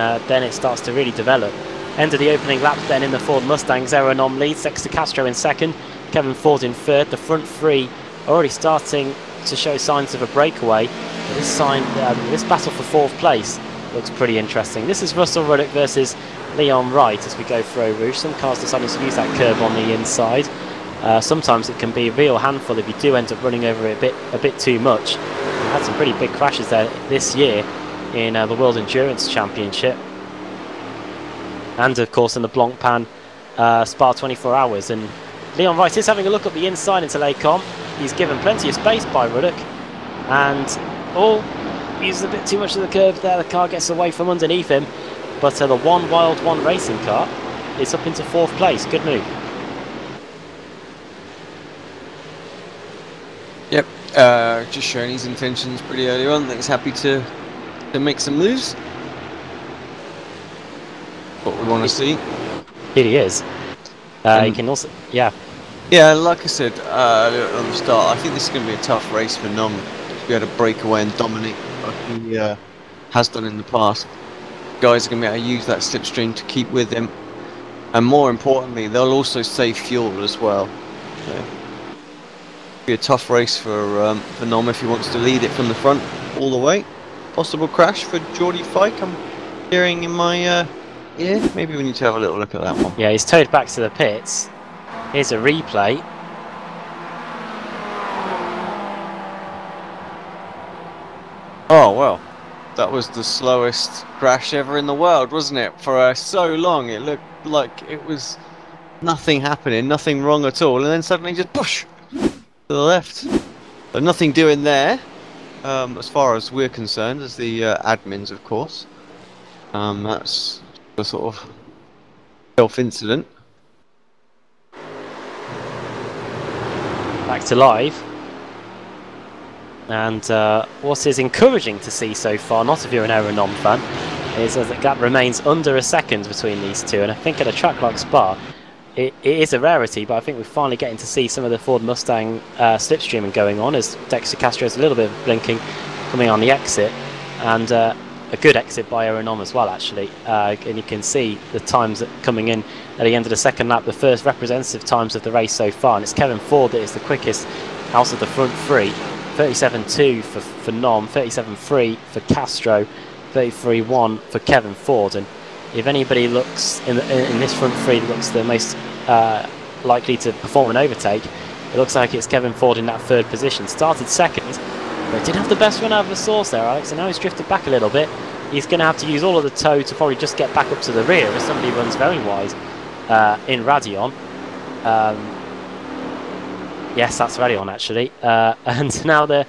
it starts to really develop. End of the opening lap then in the Ford Mustangs. Aero Nom leads, Dexter Castro in second, Kevin Ford in third. The front 3 are already starting to show signs of a breakaway. But this battle for 4th place looks pretty interesting. This is Russell Ruddock versus Leon Wright as we go through Eau Rouge. Some cars deciding to use that curb on the inside. Sometimes it can be a real handful if you do end up running over it a bit too much. had some pretty big crashes there this year in the World Endurance Championship, and of course in the Blancpain Spa 24 Hours. And Leon Wright is having a look at the inside into Lecombe. He's given plenty of space by Ruddock, and uses a bit too much of the curve there. The car gets away from underneath him, but the One Wild One racing car is up into 4th place. Good move. Yep, just showing his intentions pretty early on that he's happy to make some moves. What we want to see. Here he is. He can also, yeah, like I said on the start, I think this is going to be a tough race for Nom to be able to break away and dominate like he has done in the past. Guys are going to be able to use that slipstream to keep with him, and more importantly, they'll also save fuel as well. So, be a tough race for Nom if he wants to lead it from the front all the way. Possible crash for Geordie Fike, I'm hearing in my ear. Maybe we need to have a little look at that one. Yeah, he's towed back to the pits. Here's a replay. Oh well, that was the slowest crash ever in the world, wasn't it? For so long it looked like it was nothing happening, nothing wrong at all, and then suddenly just push to the left. But nothing doing there, as far as we're concerned, as the admins, of course. That's a sort of self-incident. Back to live. And what is encouraging to see so far, not if you're an Aeronom fan, is that the gap remains under a second between these two. And I think at a track like Spa, it is a rarity, but I think we're finally getting to see some of the Ford Mustang slipstreaming going on, as Dexter Castro's a little bit of blinking coming on the exit, and a good exit by Aeronom as well, actually. And you can see the times that coming in at the end of the second lap, the first representative times of the race so far, and it's Kevin Ford that is the quickest out of the front three. 37.2 for Nom, 37.3 for Castro, 33.1 for Kevin Ford. And if anybody looks in this front three looks the most likely to perform an overtake, it looks like it's Kevin Ford in that 3rd position. Started 2nd, but didn't have the best run out of the source there, Alex, and now he's drifted back a little bit. He's going to have to use all of the tow to probably just get back up to the rear as somebody runs very wide in Radeon. Yes, that's Radeon actually, and now they're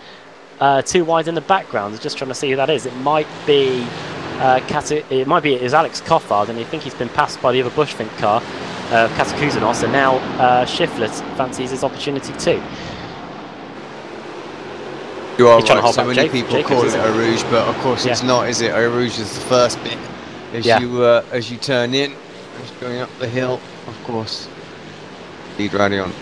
too wide in the background. Just trying to see who that is. It might be it is Alex Coffard, and I think he's been passed by the other Bushfink car, Katakuzanos, and now Shiflett fancies his opportunity too. You are right, so many people call it Eau Rouge, but of course it's not, is it? Eau Rouge is the first bit as you turn in, as you're going up the hill, of course. Lead Radeon.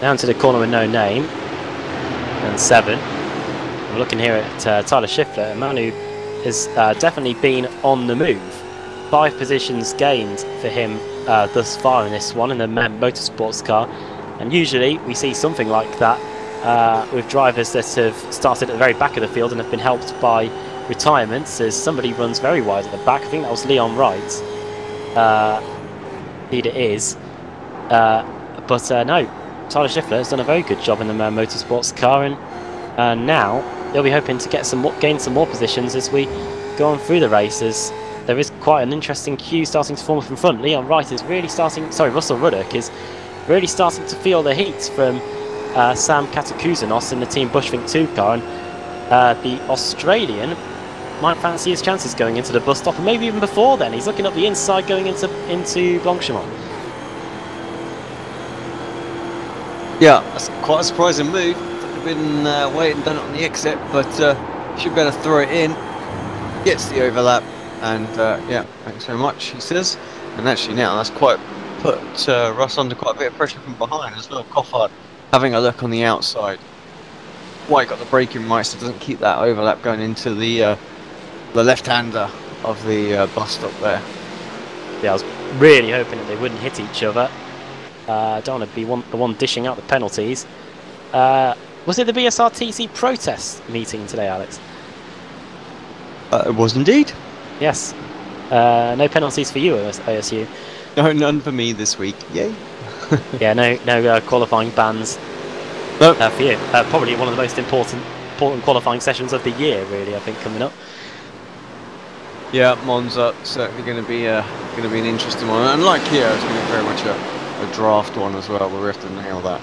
Down to the corner with no name, and 7. We're looking here at Tyler Shiflett, a man who has definitely been on the move. 5 positions gained for him thus far in this one in the motorsports car, and usually we see something like that with drivers that have started at the very back of the field and have been helped by retirements, as somebody runs very wide at the back. I think that was Leon Wright. Indeed it is, but no. Tyler Shiflett has done a very good job in the motorsports car, and now he'll be hoping to gain some more positions as we go on through the races. There is quite an interesting queue starting to form from front. Leon Wright is really Russell Ruddock is really starting to feel the heat from Sam Katakuzanos in the Team Bushfink 2 car, and the Australian might fancy his chances going into the bus stop, and maybe even before then. He's looking up the inside going into Blanchemont. Yeah, that's quite a surprising move. I've been waiting, done it on the exit, but should be able to throw it in. Gets the overlap, and yeah, thanks very much, he says. And actually now that's quite put Russ under quite a bit of pressure from behind as well. Coffard having a look on the outside. White got the braking right, so doesn't keep that overlap going into the left-hander of the bus stop there. Yeah, I was really hoping that they wouldn't hit each other. I don't want to be the one dishing out the penalties. Was it the BSRTC protest meeting today, Alex? It was indeed. Yes. No penalties for you, I assume. No, none for me this week. Yay. Yeah, no qualifying bans Nope. for you. Probably one of the most important qualifying sessions of the year, really. I think coming up. Yeah, Monza certainly going to be an interesting one, and like here, it's going to be very much a draft one as well, where we have to nail that.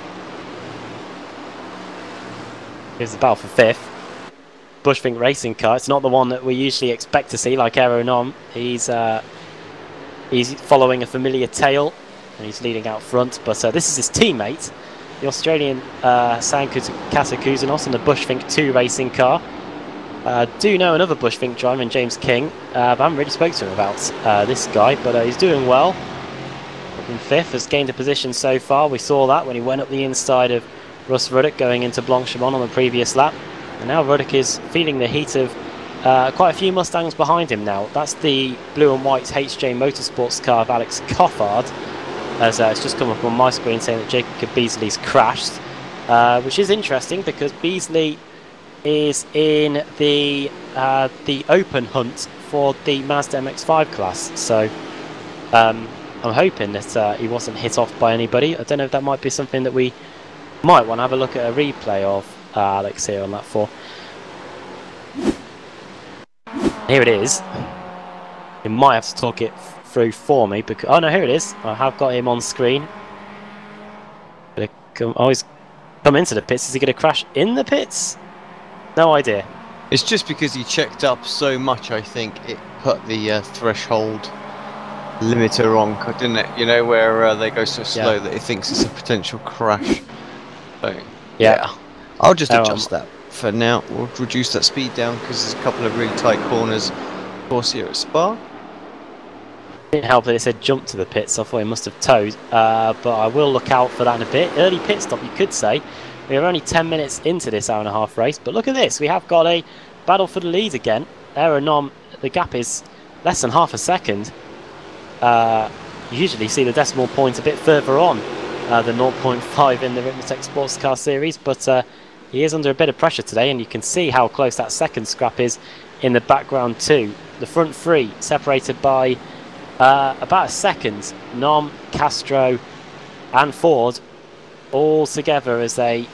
Here's the battle for fifth. Bushvink racing car. It's not the one that we usually expect to see, like Aeronom. He's following a familiar tail, and he's leading out front. But this is his teammate, the Australian San Kouzanos in the Bushvink 2 racing car. Do know another Bushvink driver in James King, but I haven't really spoken to him about this guy, but he's doing well. In fifth, has gained a position so far. We saw that when he went up the inside of Russ Ruddock going into Blanchimont on the previous lap. And now Ruddock is feeling the heat of quite a few Mustangs behind him now. That's the blue and white HJ Motorsports car of Alex Coffard, as it's just come up on my screen saying that Jacob Beasley's crashed, which is interesting because Beasley is in the open hunt for the Mazda MX-5 class. So I'm hoping that he wasn't hit off by anybody. I don't know if that might be something that we might want to have a look at a replay of Alex here on lap 4. Here it is. You might have to talk it through for me because oh no, here it is. I have got him on screen. He's come into the pits. Is he going to crash in the pits? No idea. It's just because he checked up so much. I think it put the threshold limiter on, didn't it? You know, where they go so slow that it thinks it's a potential crash. So, yeah. I'll just adjust that for now. We'll reduce that speed down because there's a couple of really tight corners, of course, here at Spa. Didn't help that it said jump to the pits. I thought he must have towed, but I will look out for that in a bit. Early pit stop, you could say. We are only 10 minutes into this hour-and-a-half race, but look at this. We have got a battle for the lead again. Aeronom, the gap is less than half a second. You usually see the decimal point a bit further on than 0.5 in the Ricmotech Sports Car Series, but he is under a bit of pressure today, and you can see how close that second scrap is in the background too. The front three separated by about a second. Nom, Castro and Ford all together as they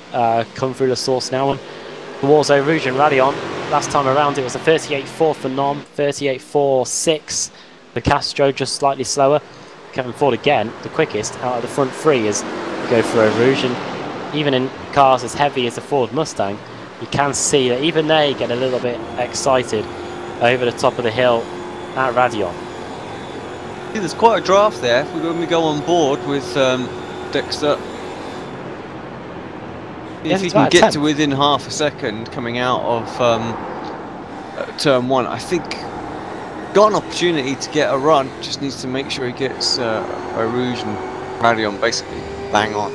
come through the source now towards Eau Rouge and Radion. Last time around it was a 38.4 for Nom, 38.46 for Castro, just slightly slower. Kevin Ford again, the quickest out of the front three as we go through Eau Rouge, and even in cars as heavy as the Ford Mustang, you can see that even they get a little bit excited over the top of the hill at Radion. There's quite a draft there when we go on board with Dexter. If he can get to within half a second coming out of turn 1, I think got an opportunity to get a run. Just needs to make sure he gets Eau Rouge and Radion basically bang on.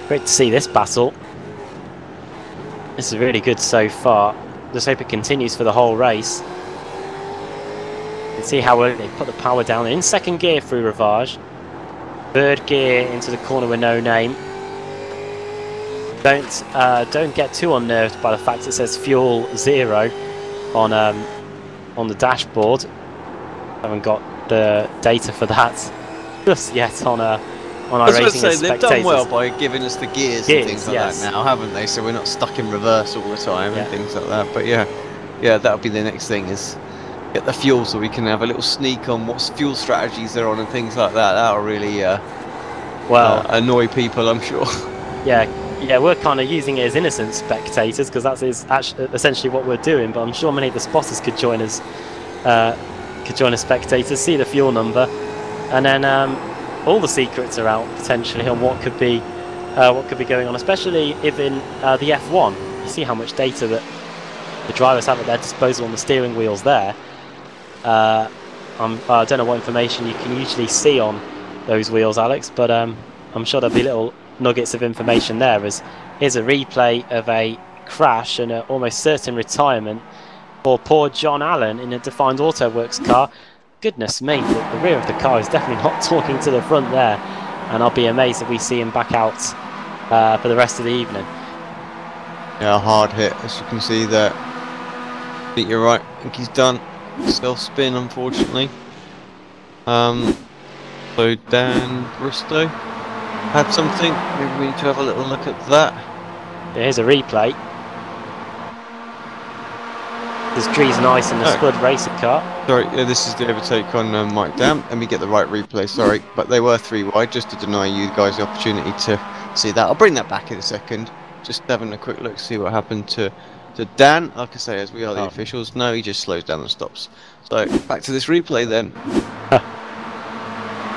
Great to see this battle. This is really good so far. Just hope it continues for the whole race. You can see how early they put the power down in second gear through Rivage. Third gear into the corner with no name. Don't get too unnerved by the fact it says fuel 0 on the dashboard. Haven't got the data for that just yet on our racing spectators. They've done well by giving us the gears and things like that now, haven't they? So we're not stuck in reverse all the time and things like that. But yeah, that'll be the next thing, is get the fuel so we can have a little sneak on what fuel strategies they're on and things like that. That'll really annoy people, I'm sure. Yeah, we're kind of using it as innocent spectators because that is actually essentially what we're doing. But I'm sure many of the spotters could join us, spectators, see the fuel number, and then all the secrets are out potentially on what could be going on. Especially if in the F1, you see how much data that the drivers have at their disposal on the steering wheels there. I don't know what information you can usually see on those wheels, Alex, but I'm sure there'll be little nuggets of information there, as here's a replay of a crash and an almost certain retirement for poor John Allen in a Defined Auto Works car. Goodness me, the rear of the car is definitely not talking to the front there, and I'll be amazed if we see him back out for the rest of the evening. Yeah, hard hit, as you can see there. I think you're right, I think he's done. Still spin, unfortunately. So Dan Bristow had something. Maybe we need to have a little look at that. Here's a replay. There's Drees Nice in the Spud racing car. Sorry, this is the overtake on Mike Dam. Let me get the right replay, sorry. But they were 3 wide, just to deny you guys the opportunity to see that. I'll bring that back in a second. Just having a quick look, see what happened to Dan. Like I say, as we are the officials, no, he just slows down and stops. So, back to this replay then.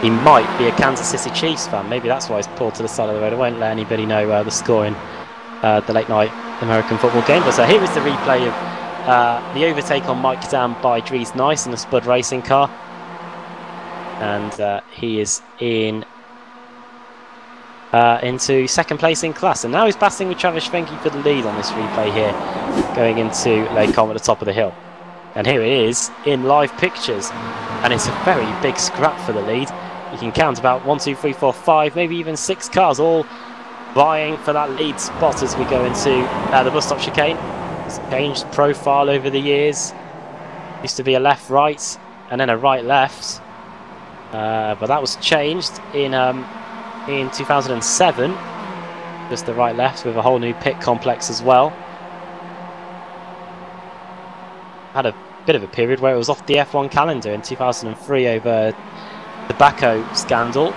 He might be a Kansas City Chiefs fan. Maybe that's why he's pulled to the side of the road. I won't let anybody know the score in the late night American football game. But here is the replay of the overtake on Mike Dam by Drees Nice in the Spud racing car. And he is into second place in class. And now he's battling with Travis Schwenke for the lead on this replay here, going into Lake Com at the top of the hill. And here it is in live pictures. And it's a very big scrap for the lead. You can count about 1, 2, 3, 4, 5, maybe even 6 cars all vying for that lead spot as we go into the bus stop chicane. It's changed profile over the years. Used to be a left-right and then a right-left. But that was changed in 2007. Just the right-left with a whole new pit complex as well. Had a bit of a period where it was off the F1 calendar in 2003 over tobacco scandal.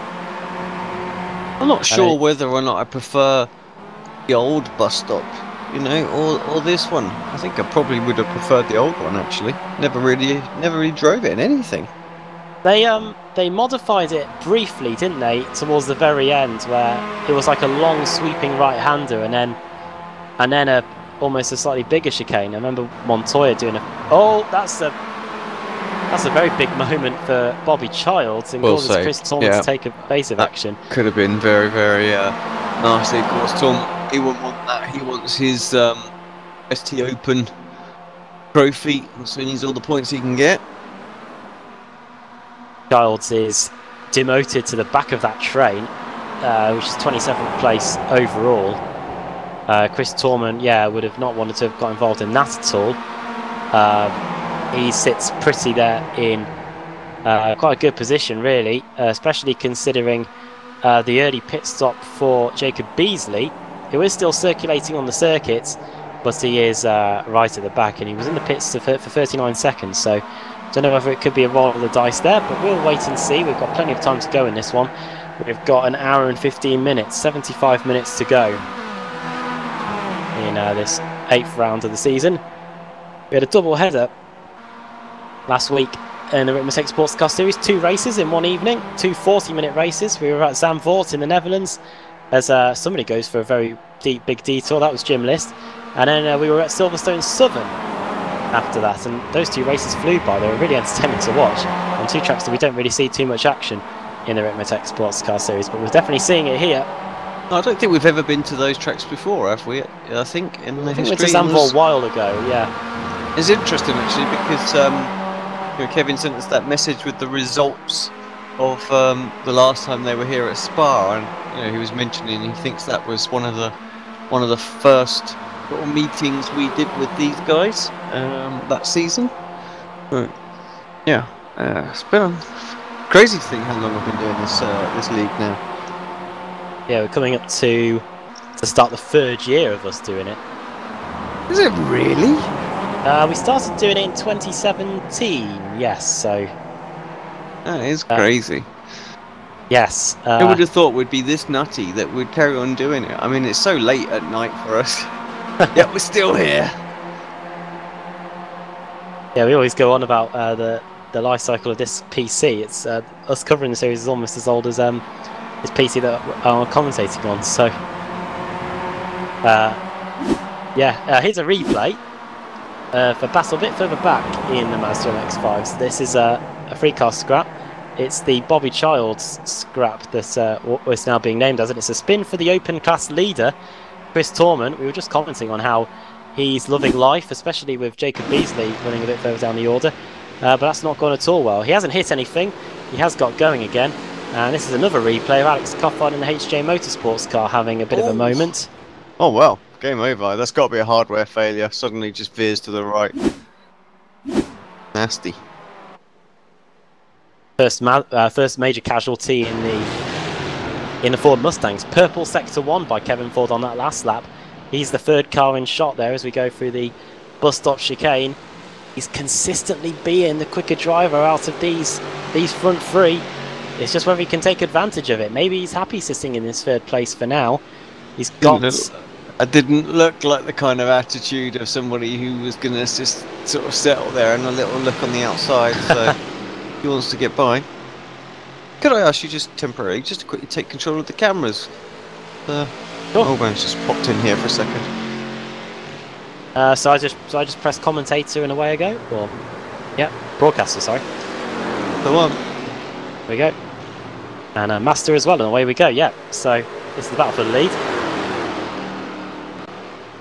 I'm not sure whether or not I prefer the old bus stop, you know, or this one. I think I probably would have preferred the old one actually. Never really drove it in anything. They modified it briefly, didn't they, towards the very end, where it was like a long sweeping right-hander and then almost a slightly bigger chicane. I remember Montoya doing that's a very big moment for Bobby Childs and causes Chris Torman to take evasive action. Could have been very, very nasty. Of course, Tom, he wouldn't want that. He wants his ST Open trophy, so he needs all the points he can get. Childs is demoted to the back of that train, which is 27th place overall. Chris Torman, would have not wanted to have got involved in that at all. He sits pretty there in quite a good position, really, especially considering the early pit stop for Jacob Beasley, who is still circulating on the circuit, but he is right at the back, and he was in the pits for 39 seconds, so don't know whether it could be a roll of the dice there, but we'll wait and see. We've got plenty of time to go in this one. We've got an hour and 15 minutes, 75 minutes to go in this 8th round of the season. We had a double header last week in the Ricmotech Sports Car Series, 2 races in one evening, 2 40-minute races. We were at Zandvoort in the Netherlands as somebody goes for a very big detour. That was Jim List. And then we were at Silverstone Southern after that, and those 2 races flew by. They were really entertaining to watch on 2 tracks that we don't really see too much action in the Ricmotech Sports Car Series, but we're definitely seeing it here. I don't think we've ever been to those tracks before, have we? I think in the history. We went to Zandvoort a while ago, yeah. It's interesting actually because Kevin sent us that message with the results of the last time they were here at Spa, and he was mentioning he thinks that was one of the first sort of meetings we did with these guys that season. But, it's been a crazy thing how long I've been doing this league now. Yeah, we're coming up to start the 3rd year of us doing it. Is it really? We started doing it in 2017, yes, so... That is crazy. Yes. Who would have thought we'd be this nutty that we'd carry on doing it? I mean, it's so late at night for us. Yet we're still here. Yeah, we always go on about the life cycle of this PC. It's us covering the series is almost as old as this PC that I'm commentating on. So, here's a replay for battle a bit further back in the Mazda MX-5. So this is a free car scrap. It's the Bobby Childs scrap that is now being named as it. It's a spin for the open class leader, Chris Torman. We were just commenting on how he's loving life, especially with Jacob Beasley running a bit further down the order. But that's not gone at all well. He hasn't hit anything. He has got going again. And this is another replay of Alex Coffard in the HJ Motorsports car having a bit of a moment. Oh well, game over. That's got to be a hardware failure. Suddenly just veers to the right. Nasty. first major casualty in the Ford Mustangs. Purple sector 1 by Kevin Ford on that last lap. He's the third car in shot there as we go through the bus stop chicane. He's consistently being the quicker driver out of these front three. It's just whether he can take advantage of it. Maybe he's happy sitting in this third place for now. He's got... I didn't look like the kind of attitude of somebody who was going to just sort of settle there and a little look on the outside, so he wants to get by. Could I ask you just temporarily, just to quickly take control of the cameras? Sure. Oban's just popped in here for a second. So I just press commentator and away I go? Or, yeah, broadcaster, sorry. Come on. There we go. And master as well, and away we go, yeah. So this is the battle for the lead.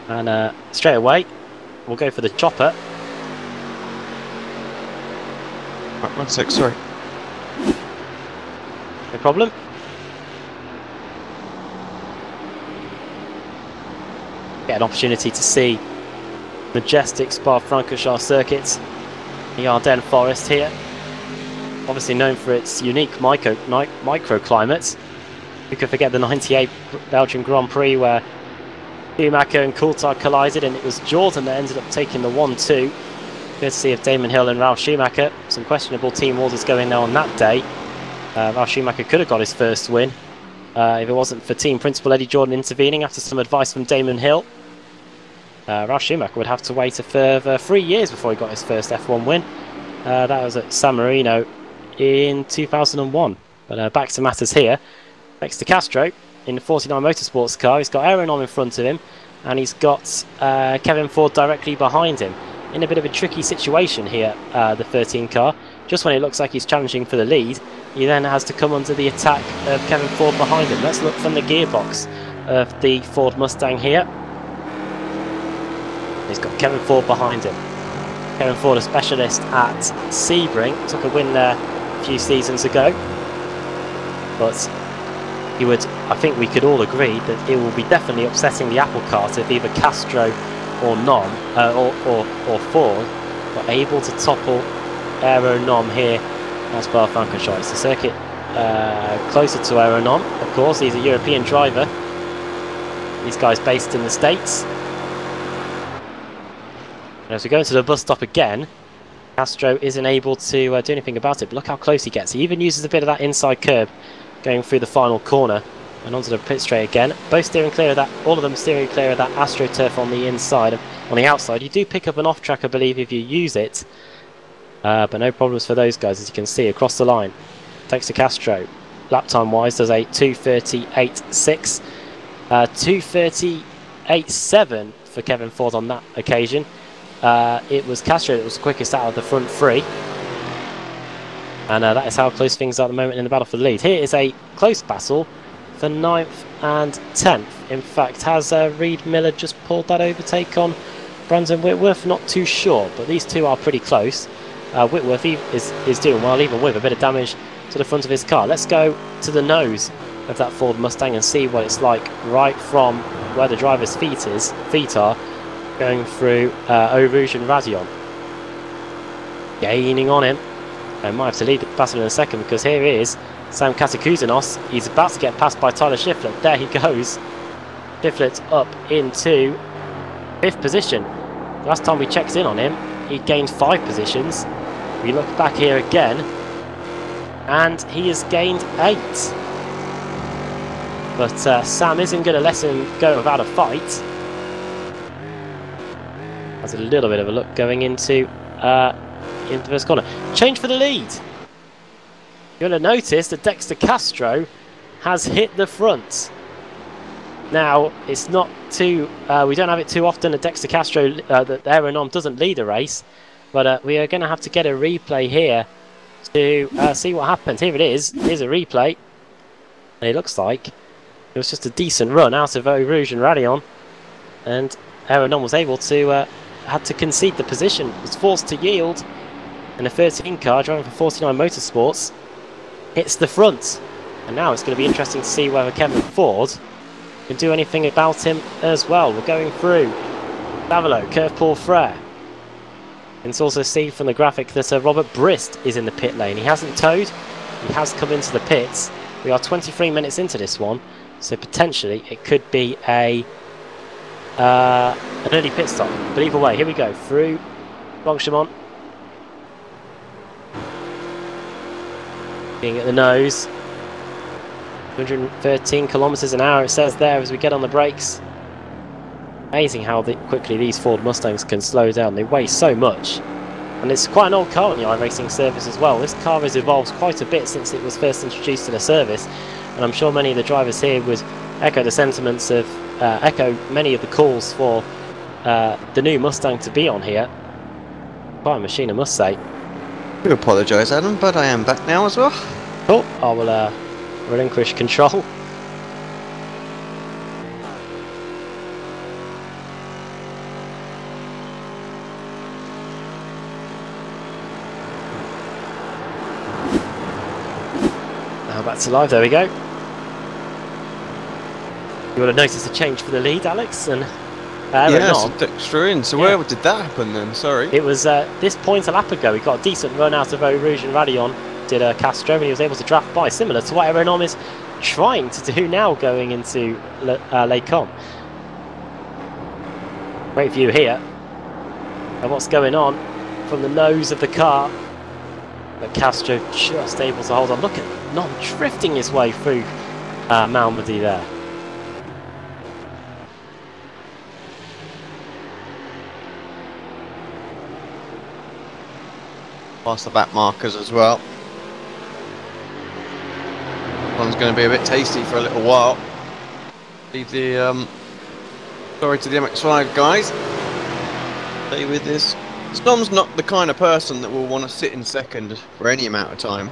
And straight away, we'll go for the chopper. Right, 1 sec, sorry. No problem. Get an opportunity to see majestic Spa-Francorchamps circuits. The Ardennes Forest here. Obviously known for its unique microclimate. We could forget the 98 Belgian Grand Prix where Schumacher and Coulthard collided, and it was Jordan that ended up taking the 1-2. Courtesy of Damon Hill and Ralf Schumacher. Some questionable team orders going there on that day. Ralf Schumacher could have got his first win if it wasn't for team principal Eddie Jordan intervening after some advice from Damon Hill. Ralf Schumacher would have to wait a further 3 years before he got his first F1 win. That was at San Marino in 2001. But back to matters here. Next to Castro in the 49 Motorsports car. He's got Aeronom in front of him, and he's got Kevin Ford directly behind him. In a bit of a tricky situation here, the 13 car. Just when it looks like he's challenging for the lead, he then has to come under the attack of Kevin Ford behind him. Let's look from the gearbox of the Ford Mustang here. He's got Kevin Ford behind him. Kevin Ford, a specialist at Sebring, took a win there a few seasons ago. But he would, I think we could all agree that it will be definitely upsetting the apple cart if either Castro or or Ford were able to topple Aeronom here at Spa-Francorchamps. It's the circuit closer to Aeronom, of course. He's a European driver. These guys based in the States. And as we go into the bus stop again, Castro isn't able to do anything about it. But look how close he gets. He even uses a bit of that inside curb going through the final corner and onto the pit straight again. Both steering clear of that, all of them steering clear of that AstroTurf on the inside. On the outside, you do pick up an off-track, I believe, if you use it. But no problems for those guys, as you can see, across the line. Thanks to Castro. Lap time-wise, does a 2:38.6. 2:38.7 for Kevin Ford on that occasion. It was Castro that was the quickest out of the front three. And that is how close things are at the moment in the battle for the lead. Here is a close battle for 9th and 10th. In fact, has Reid Miller just pulled that overtake on Brandon Whitworth? Not too sure, but these two are pretty close. Whitworth is doing well, even with a bit of damage to the front of his car. Let's go to the nose of that Ford Mustang and see what it's like right from where the driver's feet are, going through Eau Rouge and Razion. Gaining on him. I might have to lead the battle in a second, because here is Sam Katakouzenos. He's about to get passed by Tyler Shiflett. There he goes. Shiflett up into 5th position. Last time we checked in on him, he gained 5 positions. We look back here again, and he has gained 8. But Sam isn't going to let him go without a fight. Has a little bit of a look going into the first corner. Change for the lead. You're going to notice that Dexter Castro has hit the front. Now, it's not too... we don't have it too often that Dexter Castro, that Aeronom doesn't lead a race. But we are going to have to get a replay here to see what happened. Here it is. Here's a replay. And it looks like it was just a decent run out of Eau Rouge and Razion. And Aeronom was able to... had to concede the position. Was forced to yield. And the 13 car, driving for 49 Motorsports, hits the front. And now it's going to be interesting to see whether Kevin Ford can do anything about him as well. We're going through Davilo, Curve Paul Frere. And it's also seen from the graphic that Robert Brist is in the pit lane. He hasn't towed, he has come into the pits. We are 23 minutes into this one, so potentially it could be an early pit stop. But either way, here we go, through Longchamp. Being at the nose. 213 kilometers an hour it says there as we get on the brakes. Amazing how quickly these Ford Mustangs can slow down. They weigh so much. And it's quite an old car on the iRacing service as well. This car has evolved quite a bit since it was first introduced to the service. And I'm sure many of the drivers here would echo the sentiments of, echo many of the calls for the new Mustang to be on here. Quite a machine, I must say. I do apologise, Adam, but I am back now as well. Oh, I will relinquish control. Now back to live, there we go. You would have noticed a change for the lead, Alex, and yes, extra in. So where did that happen then? Sorry. It was this point a lap ago. He got a decent run out of Eau Rouge and Radion. Did Castro, and he was able to draft by, similar to what Aeronom is trying to do now going into Les Combes. Great view here and what's going on from the nose of the car. But Castro just able to hold on. Look at Nom drifting his way through Malmedy there. Past the back markers as well. One's going to be a bit tasty for a little while. Leave the sorry to the MX-5 guys. Stay with this. Stom's not the kind of person that will want to sit in second for any amount of time.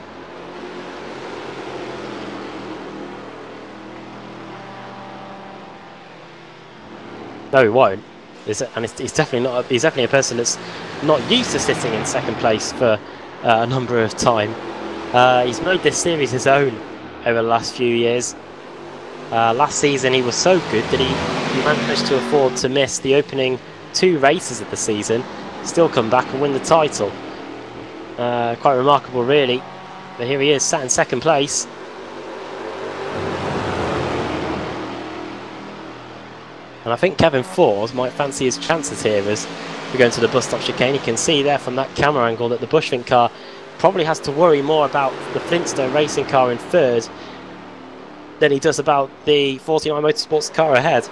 No, he won't. He's definitely not. He's definitely a person that's not used to sitting in second place for a number of time. He's made this series his own over the last few years. Last season he was so good that he managed to afford to miss the opening 2 races of the season, still come back and win the title. Quite remarkable really, but here he is sat in second place. And I think Kevin Ford might fancy his chances here as we go into the bus stop chicane. You can see there from that camera angle that the Bushvink car probably has to worry more about the Flintstone racing car in third than he does about the 49 Motorsports car ahead.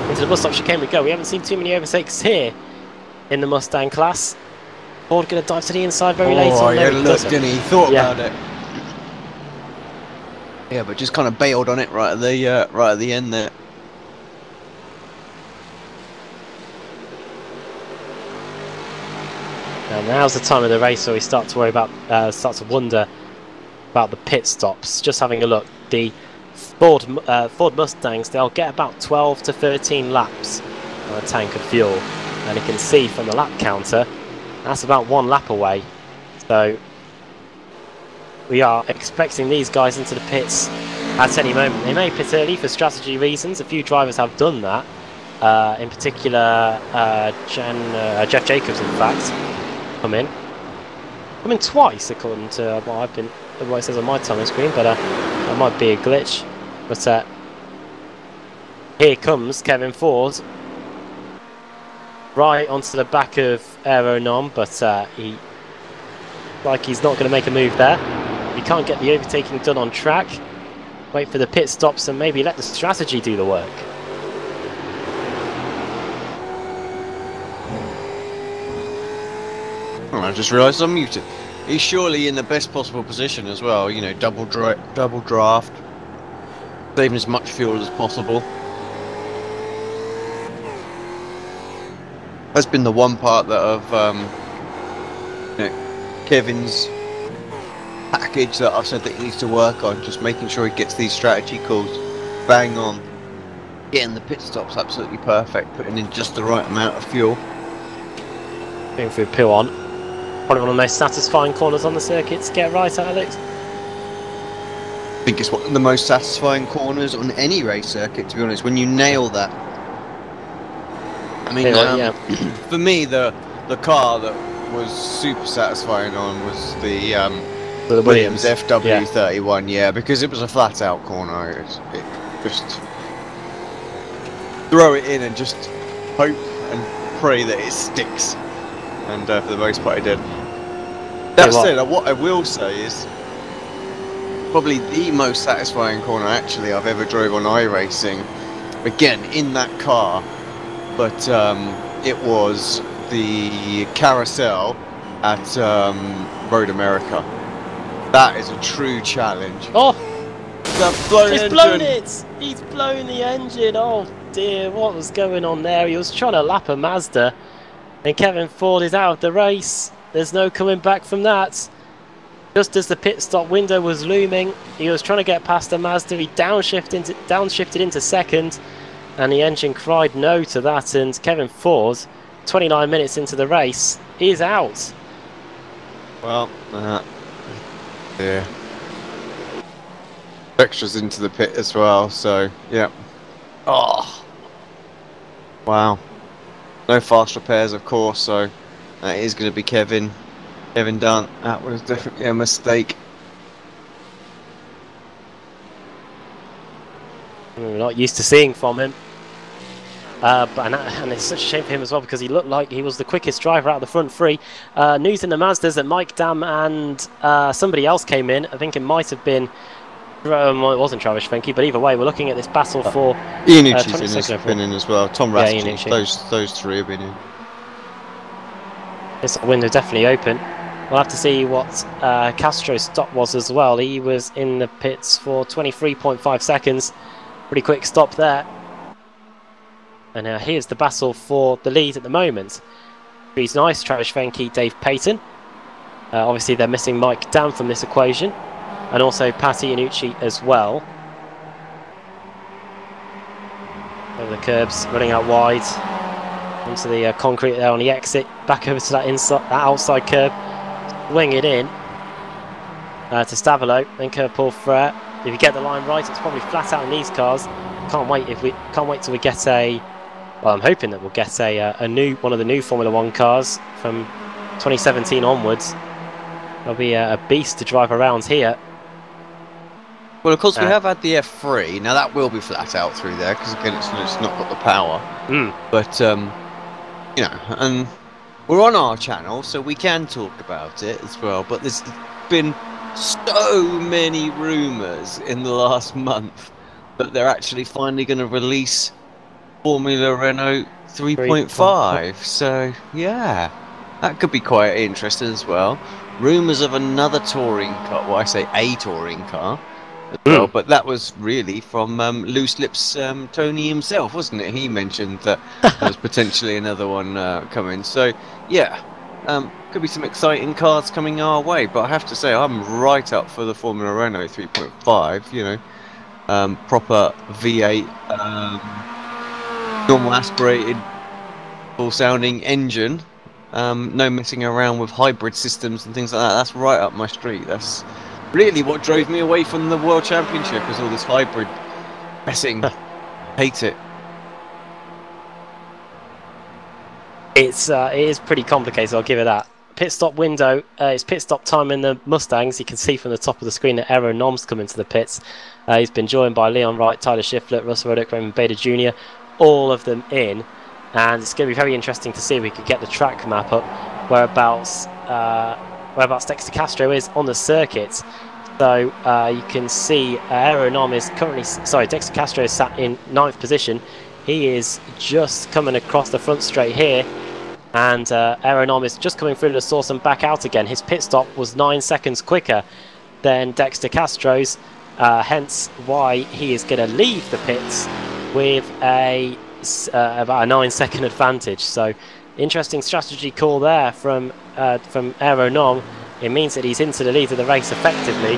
Into the bus stop chicane we go. We haven't seen too many overtakes here in the Mustang class. Ford going to dive to the inside very late on. Yeah, look, didn't he? He thought about it. Yeah, but just kind of bailed on it right at the end there. And now's the time of the race where we start to worry about, start to wonder about the pit stops. Just having a look, the Ford Mustangs, they'll get about 12 to 13 laps on a tank of fuel, and you can see from the lap counter that's about 1 lap away. So we are expecting these guys into the pits at any moment. They may pit early for strategy reasons. A few drivers have done that. In particular, Jeff Jacobs, in fact. Come in twice according to what it says on my time screen, but that might be a glitch. But here comes Kevin Ford right onto the back of Aeronom, but he's not going to make a move there. He can't get the overtaking done on track. Wait for the pit stops and maybe let the strategy do the work. I just realised I'm muted. He's surely in the best possible position as well. You know, double draft, saving as much fuel as possible. That's been the one part that of Kevin's package that I've said that he needs to work on. Just making sure he gets these strategy calls bang on, getting the pit stops absolutely perfect, putting in just the right amount of fuel. Going through Pill-on. Probably one of the most satisfying corners on the circuit to get right, Alex. I think it's one of the most satisfying corners on any race circuit, to be honest, when you nail that. I mean, for me, the the car that was super satisfying on was the The Williams FW31, yeah, because it was a flat out corner. It just throw it in and just hope and pray that it sticks. And for the most part, it did. That said, what I will say is probably the most satisfying corner actually I've ever drove on iRacing. Again, in that car, but it was the carousel at Road America. That is a true challenge. Oh! He's blown it! He's blown the engine! Oh dear, what was going on there? He was trying to lap a Mazda, and Kevin Ford is out of the race. There's no coming back from that. Just as the pit stop window was looming, he was trying to get past the Mazda. He downshifted into second, and the engine cried no to that. And Kevin Ford, 29 minutes into the race, is out. Well, yeah. Extras into the pit as well, so yeah. Oh, wow. No fast repairs, of course, so that is going to be Kevin Dunn. That was definitely a mistake. We're not used to seeing from him. And it's such a shame for him as well, because he looked like he was the quickest driver out of the front three. News in the Mazdas that Mike Dam and somebody else came in. I think it might have been, well, it wasn't Travis Fenke, but either way, we're looking at this battle for Iannucci's been in as well. Tom Rathke, those three have been in. This window definitely open. We'll have to see what Castro's stop was as well. He was in the pits for 23.5 seconds. Pretty quick stop there. And here's the battle for the lead at the moment. He's nice, Travis Fenke, Dave Payton. Obviously they're missing Mike Dam from this equation. And also Pat Iannucci as well. Over the curbs, running out wide. Onto the concrete there on the exit. Back over to that outside curb. Wing it in. To Stavolo, then curve pull Frere. If you get the line right, it's probably flat out in these cars. Can't wait till we get a. Well, I'm hoping that we'll get one of the new Formula One cars from 2017 onwards. There'll be a beast to drive around here. Well, of course, we have had the F3. Now that will be flat out through there because again, it's not got the power. But you know, and we're on our channel, so we can talk about it as well. But there's been so many rumours in the last month that they're actually finally going to release Formula Renault 3.5. So yeah, that could be quite interesting as well. Rumours of another touring car. Well, I say a touring car as well, but that was really from Loose Lips Tony himself, wasn't it? He mentioned that there was potentially another one coming. So yeah, could be some exciting cars coming our way. But I have to say, I'm right up for the Formula Renault 3.5. You know, proper V8. Normal aspirated, full sounding engine, no messing around with hybrid systems and things like that. That's right up my street. That's really what drove me away from the World Championship, was all this hybrid messing. Hate it. It is pretty complicated, I'll give it that. Pit stop window, it's pit stop time in the Mustangs. You can see from the top of the screen that Aero Nom's come into the pits. He's been joined by Leon Wright, Tyler Shiflett, Russell Ruddock, Raymond Bader Jr., all of them in, and it's going to be very interesting to see if we could get the track map up whereabouts Dexter Castro is on the circuit. So you can see Aero Nom is currently, Dexter Castro is sat in 9th position. He is just coming across the front straight here, and Aero Nom is just coming through the source and back out again. His pit stop was 9 seconds quicker than Dexter Castro's, hence why he is going to leave the pits with about a 9-second advantage. So interesting strategy call there from Aero Nom. It means that he's into the lead of the race effectively,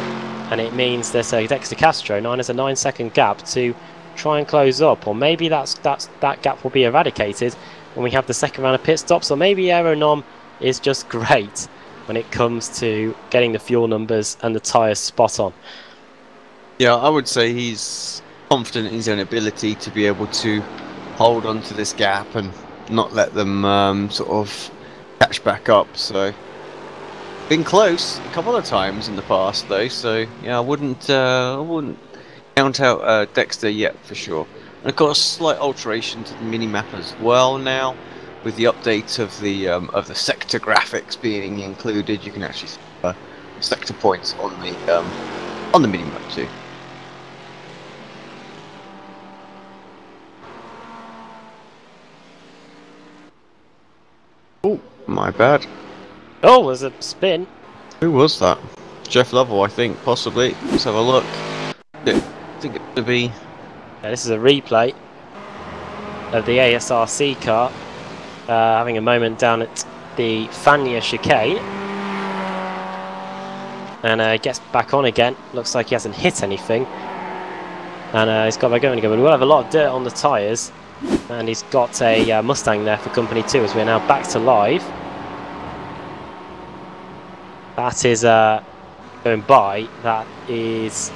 and it means that Dexter Castro now has a 9-second gap to try and close up, or maybe that gap will be eradicated when we have the second round of pit stops, or maybe Aero Nom is just great when it comes to getting the fuel numbers and the tyres spot on. Yeah, I would say he's confident in his own ability to be able to hold on to this gap and not let them sort of catch back up. So been close a couple of times in the past though. So yeah, I wouldn't count out Dexter yet for sure. And of course, slight alteration to the mini map as well now, with the update of the sector graphics being included. You can actually see sector points on the mini map too. Oh, my bad. Oh, there's a spin. Who was that? Jeff Lovell, I think, possibly. Let's have a look. I think it would be. Yeah, this is a replay of the ASRC car having a moment down at the Fania chicane, and gets back on again. Looks like he hasn't hit anything, and he's got back going again. But we'll have a lot of dirt on the tyres, and he's got a Mustang there for company too, as we're now back to live. That is going by. That is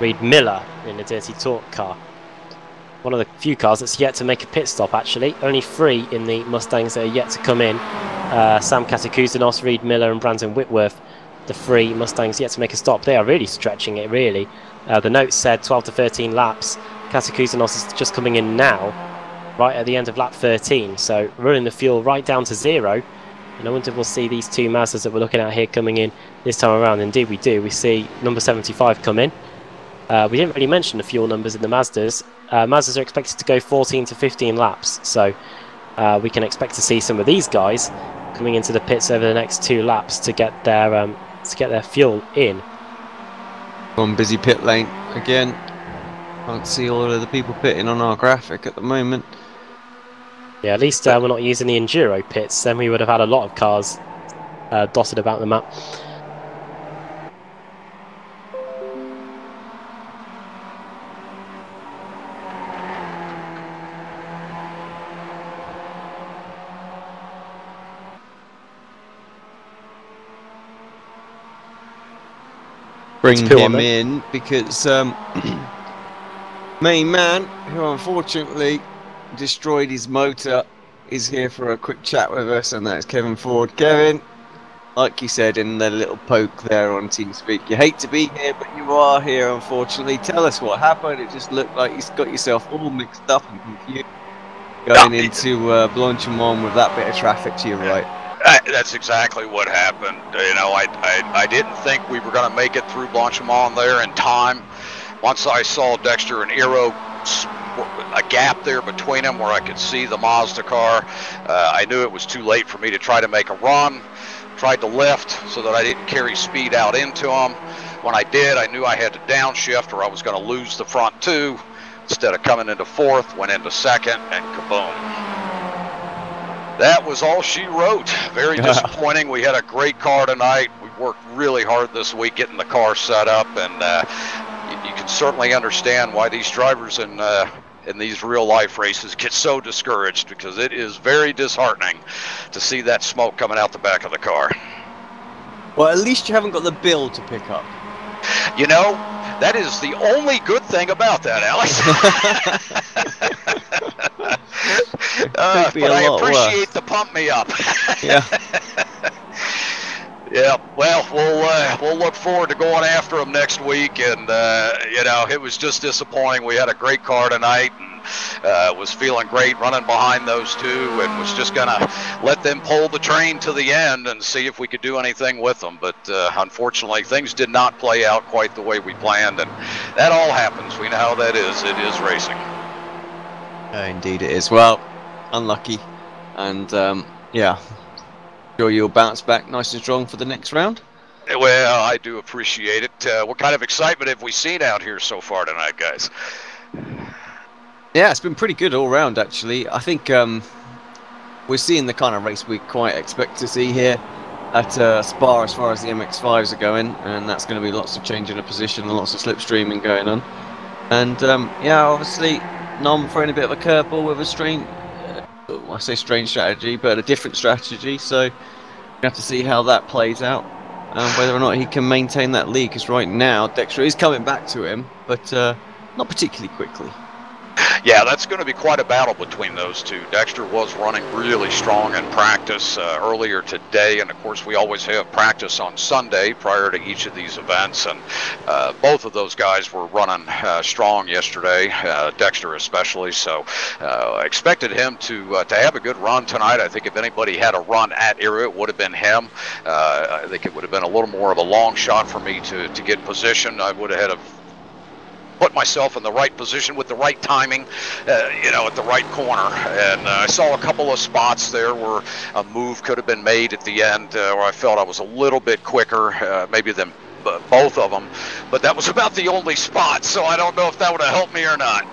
Reed Miller in the Dirty Talk car. One of the few cars that's yet to make a pit stop, actually. Only 3 in the Mustangs that are yet to come in. Sam Katakuzanos, Reed Miller and Brandon Whitworth. The 3 Mustangs yet to make a stop. They are really stretching it, really. The note said 12 to 13 laps. Katakuzanos is just coming in now, right at the end of lap 13. So running the fuel right down to 0. And I wonder if we'll see these 2 Mazdas that we're looking at here coming in this time around. Indeed we do. We see number 75 come in. We didn't really mention the fuel numbers in the Mazdas. Mazdas are expected to go 14 to 15 laps, so we can expect to see some of these guys coming into the pits over the next 2 laps to get their fuel in. On busy pit lane again. Can't see all of the people pitting on our graphic at the moment. Yeah, at least we're not using the Enduro pits, then we would have had a lot of cars dotted about the map. Bring him in because main man, who unfortunately destroyed his motor, is here for a quick chat with us, and that's Kevin Ford. Kevin, like you said in the little poke there on TeamSpeak, you hate to be here, but you are here, unfortunately. Tell us what happened. It just looked like you got yourself all mixed up and confused going into Blanchimont with that bit of traffic to your right. That's exactly what happened. You know, I didn't think we were going to make it through Blanchimont there in time. Once I saw Dexter and Eero, a gap there between them where I could see the Mazda car, I knew it was too late for me to try to make a run. Tried to lift so that I didn't carry speed out into them. When I did, I knew I had to downshift or I was going to lose the front 2. Instead of coming into 4th, went into 2nd, and kaboom. That was all she wrote. Very disappointing. We had a great car tonight. We worked really hard this week getting the car set up, and you can certainly understand why these drivers in these real life races get so discouraged, because it is very disheartening to see that smoke coming out the back of the car. Well, at least you haven't got the bill to pick up. You know, that is the only good thing about that, Alex. But I appreciate the pump me up. Yeah. Yeah, well, we'll look forward to going after them next week, and you know, it was just disappointing. We had a great car tonight, and was feeling great running behind those 2, and was just gonna let them pull the train to the end and see if we could do anything with them. But unfortunately, things did not play out quite the way we planned, and that all happens. We know how that is. It is racing. Indeed, it is. Well, unlucky, and yeah. Sure you'll bounce back nice and strong for the next round? Well, I do appreciate it. What kind of excitement have we seen out here so far tonight, guys? Yeah, it's been pretty good all round, actually. I think we're seeing the kind of race we quite expect to see here at Spa as far as the MX-5s are going, and that's going to be lots of changing of position and lots of slipstreaming going on. And yeah, obviously, Nom throwing a bit of a curveball with a strange, I say strange strategy, but a different strategy. So we have to see how that plays out, whether or not he can maintain that lead. Because right now Dexter is coming back to him, but not particularly quickly. Yeah, that's going to be quite a battle between those two. Dexter was running really strong in practice earlier today, and of course we always have practice on Sunday prior to each of these events, and both of those guys were running strong yesterday, Dexter especially, so I expected him to have a good run tonight. I think if anybody had a run at Era, it would have been him. I think it would have been a little more of a long shot for me to get in position. I would have had put myself in the right position with the right timing, at the right corner. And I saw a couple of spots there where a move could have been made at the end where I felt I was a little bit quicker, maybe than both of them. But that was about the only spot, so I don't know if that would have helped me or not.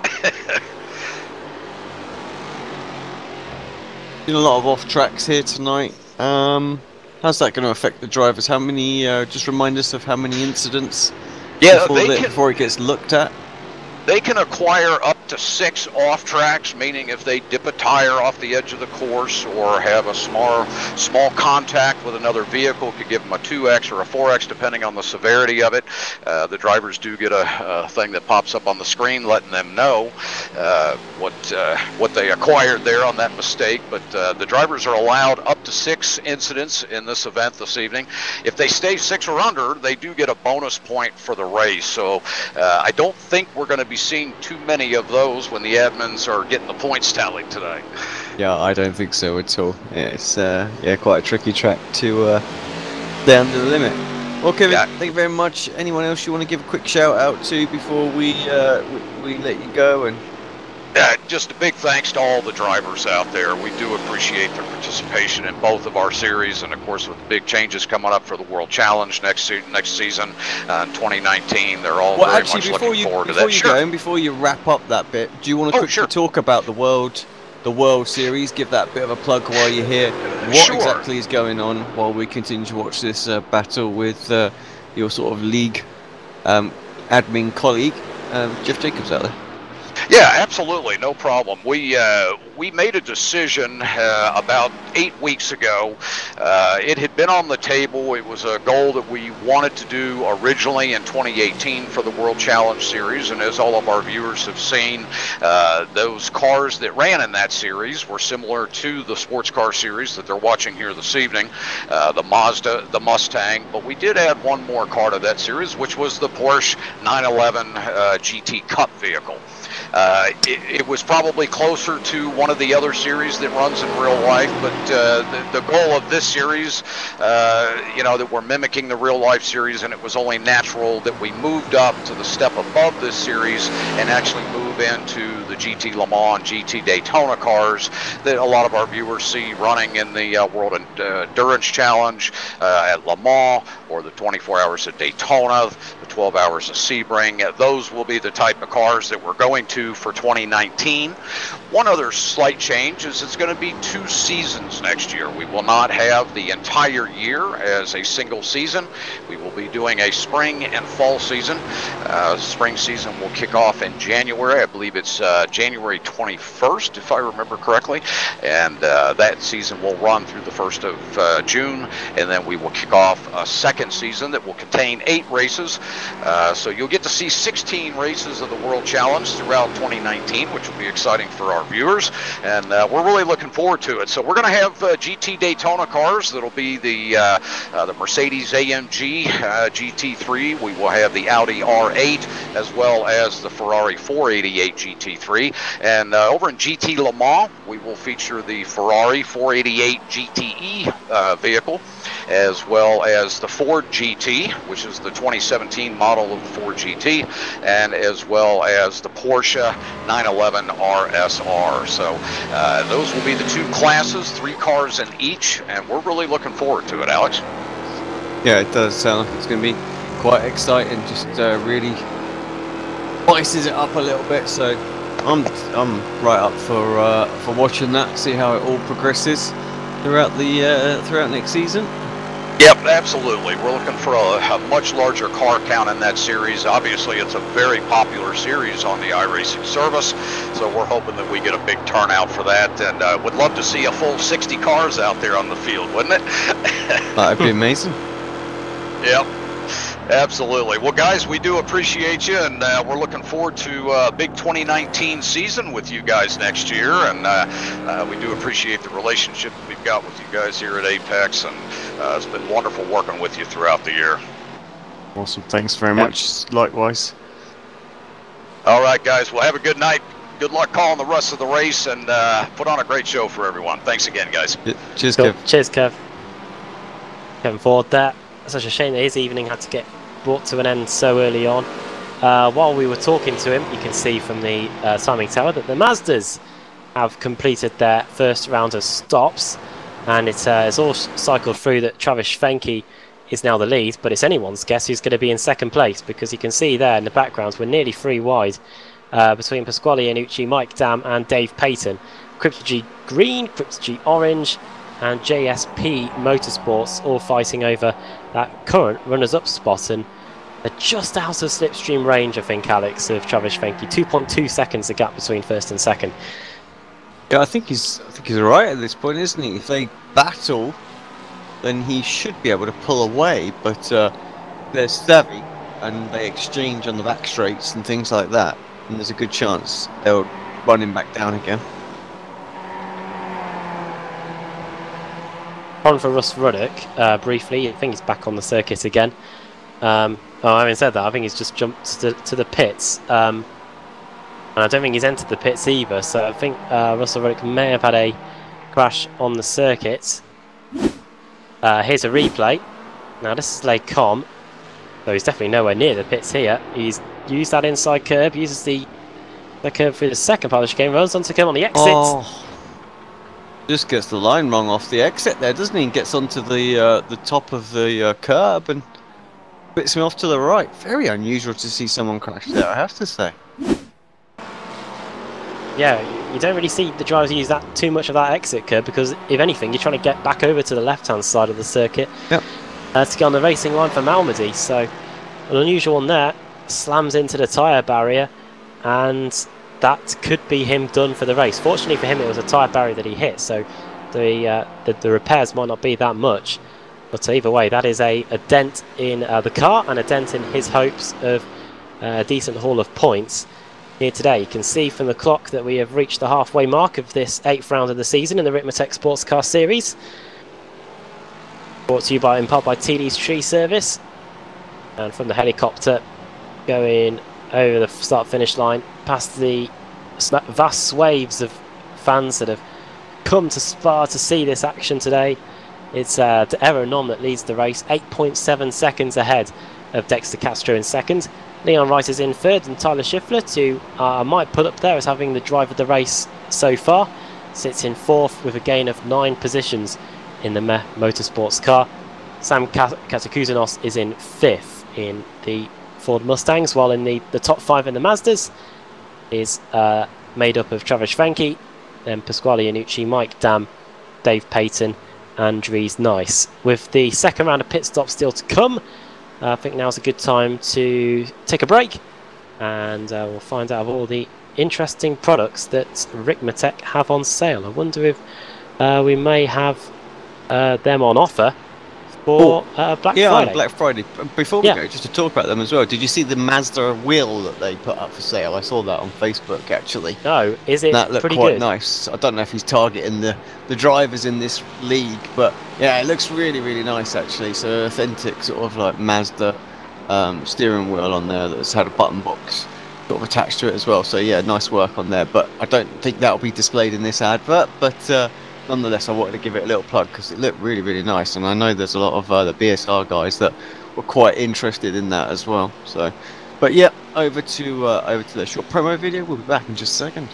Been a lot of off tracks here tonight. How's that going to affect the drivers? How many? Just remind us of how many incidents before it gets looked at. They can acquire up to 6 off tracks, meaning if they dip a tire off the edge of the course or have a small contact with another vehicle, could give them a 2X or a 4X depending on the severity of it. The drivers do get a thing that pops up on the screen letting them know what they acquired there on that mistake. But the drivers are allowed up to 6 incidents in this event this evening. If they stay 6 or under, they do get a bonus point for the race. So I don't think we're going to be seeing too many of those when the admins are getting the points tallied today. Yeah, I don't think so at all. It's quite a tricky track to stay under the limit. Well, Kevin, thank you very much. Anyone else you want to give a quick shout out to before we let you go? And just a big thanks to all the drivers out there. We do appreciate their participation in both of our series, and of course with the big changes coming up for the World Challenge next season in 2019, they're all very much looking forward to that. Before you go and before you wrap up that bit, do you want to quickly talk about the World Series? Give that bit of a plug while you're here. What exactly is going on while we continue to watch this battle with your sort of league admin colleague, Jeff Jacobs, out there? Yeah, absolutely, no problem. We made a decision about 8 weeks ago. It had been on the table. It was a goal that we wanted to do originally in 2018 for the World Challenge Series, and as all of our viewers have seen, those cars that ran in that series were similar to the sports car series that they're watching here this evening, the Mazda, the Mustang, but we did add one more car to that series, which was the Porsche 911 GT Cup vehicle. It was probably closer to one of the other series that runs in real life, but the goal of this series, that we're mimicking the real life series, and it was only natural that we moved up to the step above this series and actually move into the GT Le Mans and GT Daytona cars that a lot of our viewers see running in the World Endurance Challenge at Le Mans, or the 24 hours at Daytona, the 12 hours of Sebring. Those will be the type of cars that we're going to for 2019. One other slight change is it's going to be 2 seasons next year. We will not have the entire year as a single season. We will be doing a spring and fall season. Spring season will kick off in January. I believe it's January 21st, if I remember correctly. And that season will run through the 1st of June. And then we will kick off a second season that will contain 8 races. So you'll get to see 16 races of the World Challenge throughout 2019, which will be exciting for our viewers, and we're really looking forward to it. So we're going to have GT Daytona cars. That'll be the Mercedes AMG GT3. We will have the Audi R8 as well as the Ferrari 488 GT3. And over in GT Le Mans, we will feature the Ferrari 488 GTE vehicle, as well as the Ford GT, which is the 2017 model of the Ford GT, and as well as the Porsche 911 RSR. So those will be the 2 classes, 3 cars in each, and we're really looking forward to it, Alex. Yeah, it does sound like it's going to be quite exciting. Just really spices it up a little bit. So I'm right up for watching that, see how it all progresses throughout next season. Yep, absolutely. We're looking for a much larger car count in that series. Obviously, it's a very popular series on the iRacing service, so we're hoping that we get a big turnout for that, and would love to see a full 60 cars out there on the field, wouldn't it? That'd be amazing. Yep. Absolutely. Well, guys, we do appreciate you, and we're looking forward to a big 2019 season with you guys next year. And we do appreciate the relationship that we've got with you guys here at Apex, and it's been wonderful working with you throughout the year. Awesome. Thanks very much. Likewise. All right, guys. Well, have a good night. Good luck calling the rest of the race, and put on a great show for everyone. Thanks again, guys. Cheers, Cool. Kev. Cheers, Kev. Kevin Ford there. Such a shame that his evening had to get brought to an end so early on. While we were talking to him, you can see from the timing tower that the Mazdas have completed their first round of stops, and it's all cycled through that Travis Fenke is now the lead, but it's anyone's guess who's going to be in second place, because you can see there in the background we're nearly 3 wide between Pasquale Iannucci, Mike Dam and Dave Payton. Crypto-G Green, Crypto-G Orange and JSP Motorsports all fighting over that current runners-up spot, and they're just out of slipstream range, I think, Alex, of Travis Fenke. 2.2 seconds the gap between first and second. Yeah, I think he's alright at this point, isn't he? If they battle, then he should be able to pull away, but they're savvy and they exchange on the back straights and things like that, and there's a good chance they'll run him back down again. On for Russ Ruddock, briefly. I think he's back on the circuit again. Having said that, I think he's just jumped to the pits. And I don't think he's entered the pits either, so I think Russell Ruddock may have had a crash on the circuit. Here's a replay. Now this is Lake Com, so he's definitely nowhere near the pits here. He's used that inside curb, uses the curb through the second part of the chicane, runs onto come on the exit. Oh. Just gets the line wrong off the exit there, doesn't he? And gets onto the top of the curb and bits him off to the right. Very unusual to see someone crash there, I have to say. Yeah, you don't really see the drivers use that too much of that exit curb, because if anything, you're trying to get back over to the left-hand side of the circuit. Yep. To get on the racing line for Malmedy. So an unusual one there, slams into the tyre barrier, and that could be him done for the race. Fortunately for him, it was a tyre barrier that he hit, so the repairs might not be that much. But either way, that is a dent in the car and a dent in his hopes of a decent haul of points here today. You can see from the clock that we have reached the halfway mark of this 8th round of the season in the Ricmotech Sports Car Series. Brought to you in part by TD's Tree Service. And from the helicopter, going over the start-finish line, past the vast swathes of fans that have come to Spa to see this action today. It's Aeronom that leads the race, 8.7 seconds ahead of Dexter Castro in second. Leon Wright is in third, and Tyler Schiffler, who I might put up there as having the drive of the race so far, sits in fourth with a gain of 9 positions in the Meh Motorsports car. Sam Katakouzanos is in 5th in the Ford Mustangs, while in the top 5 in the Mazdas is made up of Travis Fenke, then Pasquale Iannucci, Mike Dam, Dave Payton and Dries Nice. With the second round of pit stops still to come, I think now's a good time to take a break, and we'll find out of all the interesting products that Ricmotech have on sale. I wonder if we may have them on offer for Black Friday. Yeah, on Black Friday. Before we Yeah. go, just to talk about them as well, did you see the Mazda wheel that they put up for sale? I saw that on Facebook, actually. No, is it That looked pretty quite good? nice. I don't know if he's targeting the drivers in this league, but yeah, it looks really, really nice, actually. So authentic sort of like Mazda steering wheel on there that's had a button box sort of attached to it as well. So yeah, nice work on there, but I don't think that'll be displayed in this advert, but nonetheless, I wanted to give it a little plug because it looked really, really nice, and I know there's a lot of the BSR guys that were quite interested in that as well. So, but yeah, over to the short promo video. We'll be back in just a second.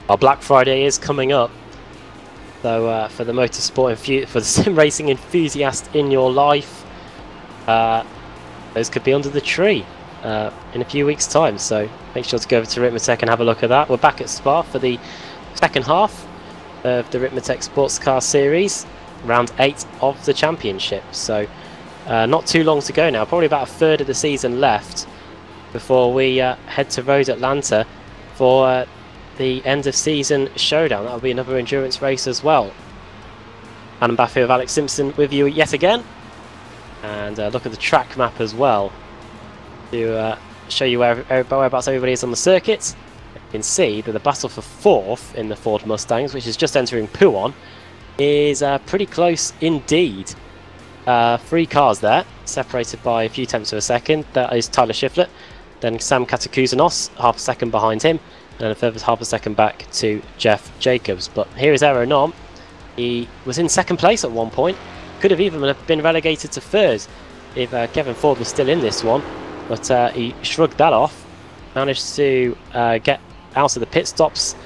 Our Black Friday is coming up, so for the motorsport for the sim racing enthusiast in your life, those could be under the tree in a few weeks' time. So make sure to go over to Ricmotech and have a look at that. We're back at Spa for the second half of the Ricmotech Sports Car Series, round 8 of the championship. So not too long to go now, probably about a third of the season left before we head to Road Atlanta for the end of season showdown. That'll be another endurance race as well. And I'm back here with Alex Simpson with you yet again, and look at the track map as well to show you whereabouts everybody is on the circuit. You can see that the battle for 4th in the Ford Mustangs, which is just entering Pouon, is pretty close indeed. 3 cars there, separated by a few tenths of a second. That is Tyler Shiflett, then Sam Katakouzanos, half a second behind him, and a further half a second back to Jeff Jacobs. But here is Aero Nom. He was in second place at one point, could have even been relegated to 3rd if Kevin Ford was still in this one, but he shrugged that off, managed to get out of the pit stops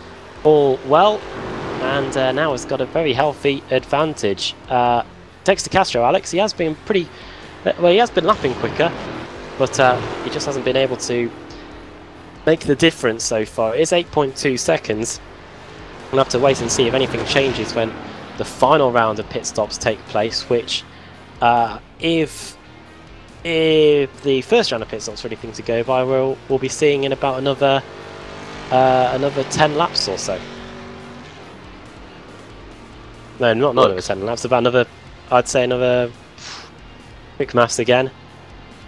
all well, and now has got a very healthy advantage. Dexter Castro, Alex, he has been pretty well, he has been lapping quicker, but he just hasn't been able to make the difference so far. It is 8.2 seconds. We'll have to wait and see if anything changes when the final round of pit stops take place, which if the first round of pit stops for anything to go by, we'll be seeing in about another 10 laps or so. No, not another 10 laps, about another, I'd say another, quick maths again,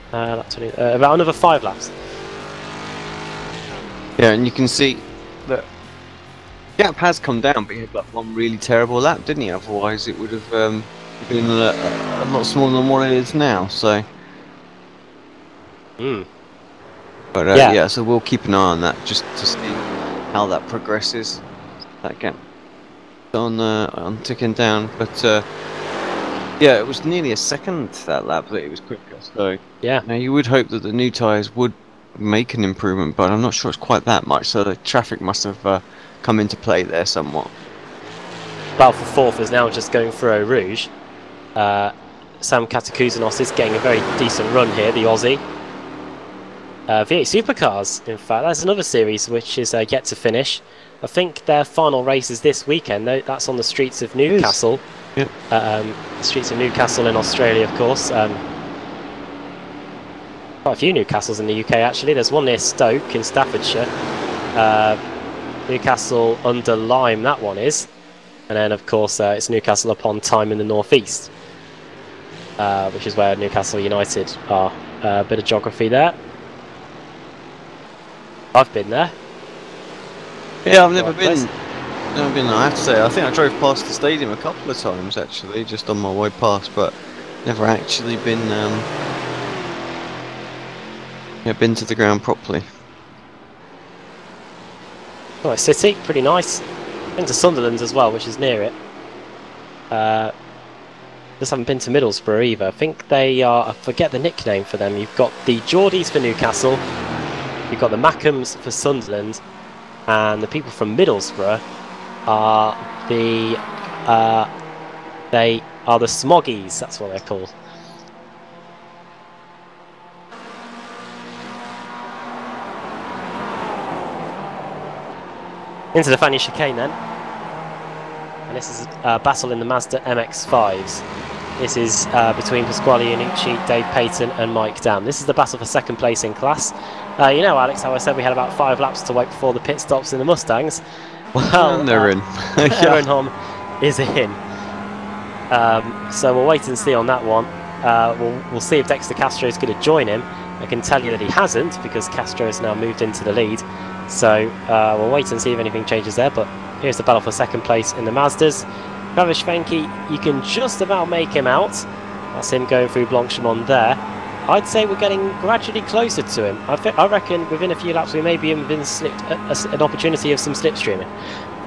about another 5 laps. Yeah, and you can see that gap has come down, but he had like one really terrible lap, didn't he? Otherwise it would have been a lot smaller than what it is now, so... But yeah, so we'll keep an eye on that just to see how that progresses. That gap on ticking down, but yeah, it was nearly a second that lap that it was quicker. So yeah, now you would hope that the new tyres would make an improvement, but I'm not sure it's quite that much. So the traffic must have come into play there somewhat. Battle for 4th is now just going through Eau Rouge. Sam Katakouzanos is getting a very decent run here, the Aussie. V8 Supercars, in fact, that's another series which is yet to finish. I think their final race is this weekend, though. That's on the streets of Newcastle. Yep. The streets of Newcastle in Australia, of course. Quite a few Newcastles in the UK, actually. There's one near Stoke in Staffordshire. Newcastle under Lyme, that one is. And then, of course, it's Newcastle upon Tyne in the northeast, which is where Newcastle United are. A bit of geography there. I've been there. Yeah, I've never been. Never been. I have to say, I think I drove past the stadium a couple of times actually, just on my way past, but never actually been. Yeah, been to the ground properly. Oh, City, pretty nice. Been to Sunderland as well, which is near it. Just haven't been to Middlesbrough either. I think they are. I forget the nickname for them. You've got the Geordies for Newcastle. You've got the Mackhams for Sunderland, and the people from Middlesbrough are the Smoggies. That's what they're called. Into the Fania chicane then, and this is a battle in the Mazda MX-5s. This is between Pasquale Iannucci, Dave Payton and Mike Dam. This is the battle for second place in class. You know, Alex, how I said we had about 5 laps to wait before the pit stops in the Mustangs? Well, they're in. Aaron Hom is in. So we'll wait and see on that one. We'll see if Dexter Castro is going to join him. I can tell you that he hasn't, because Castro has now moved into the lead. So we'll wait and see if anything changes there. But here's the battle for second place in the Mazdas. Travis Schwenke, you can just about make him out. That's him going through Blanchimont there. I'd say we're getting gradually closer to him. I reckon within a few laps we may be even been an opportunity of some slipstreaming.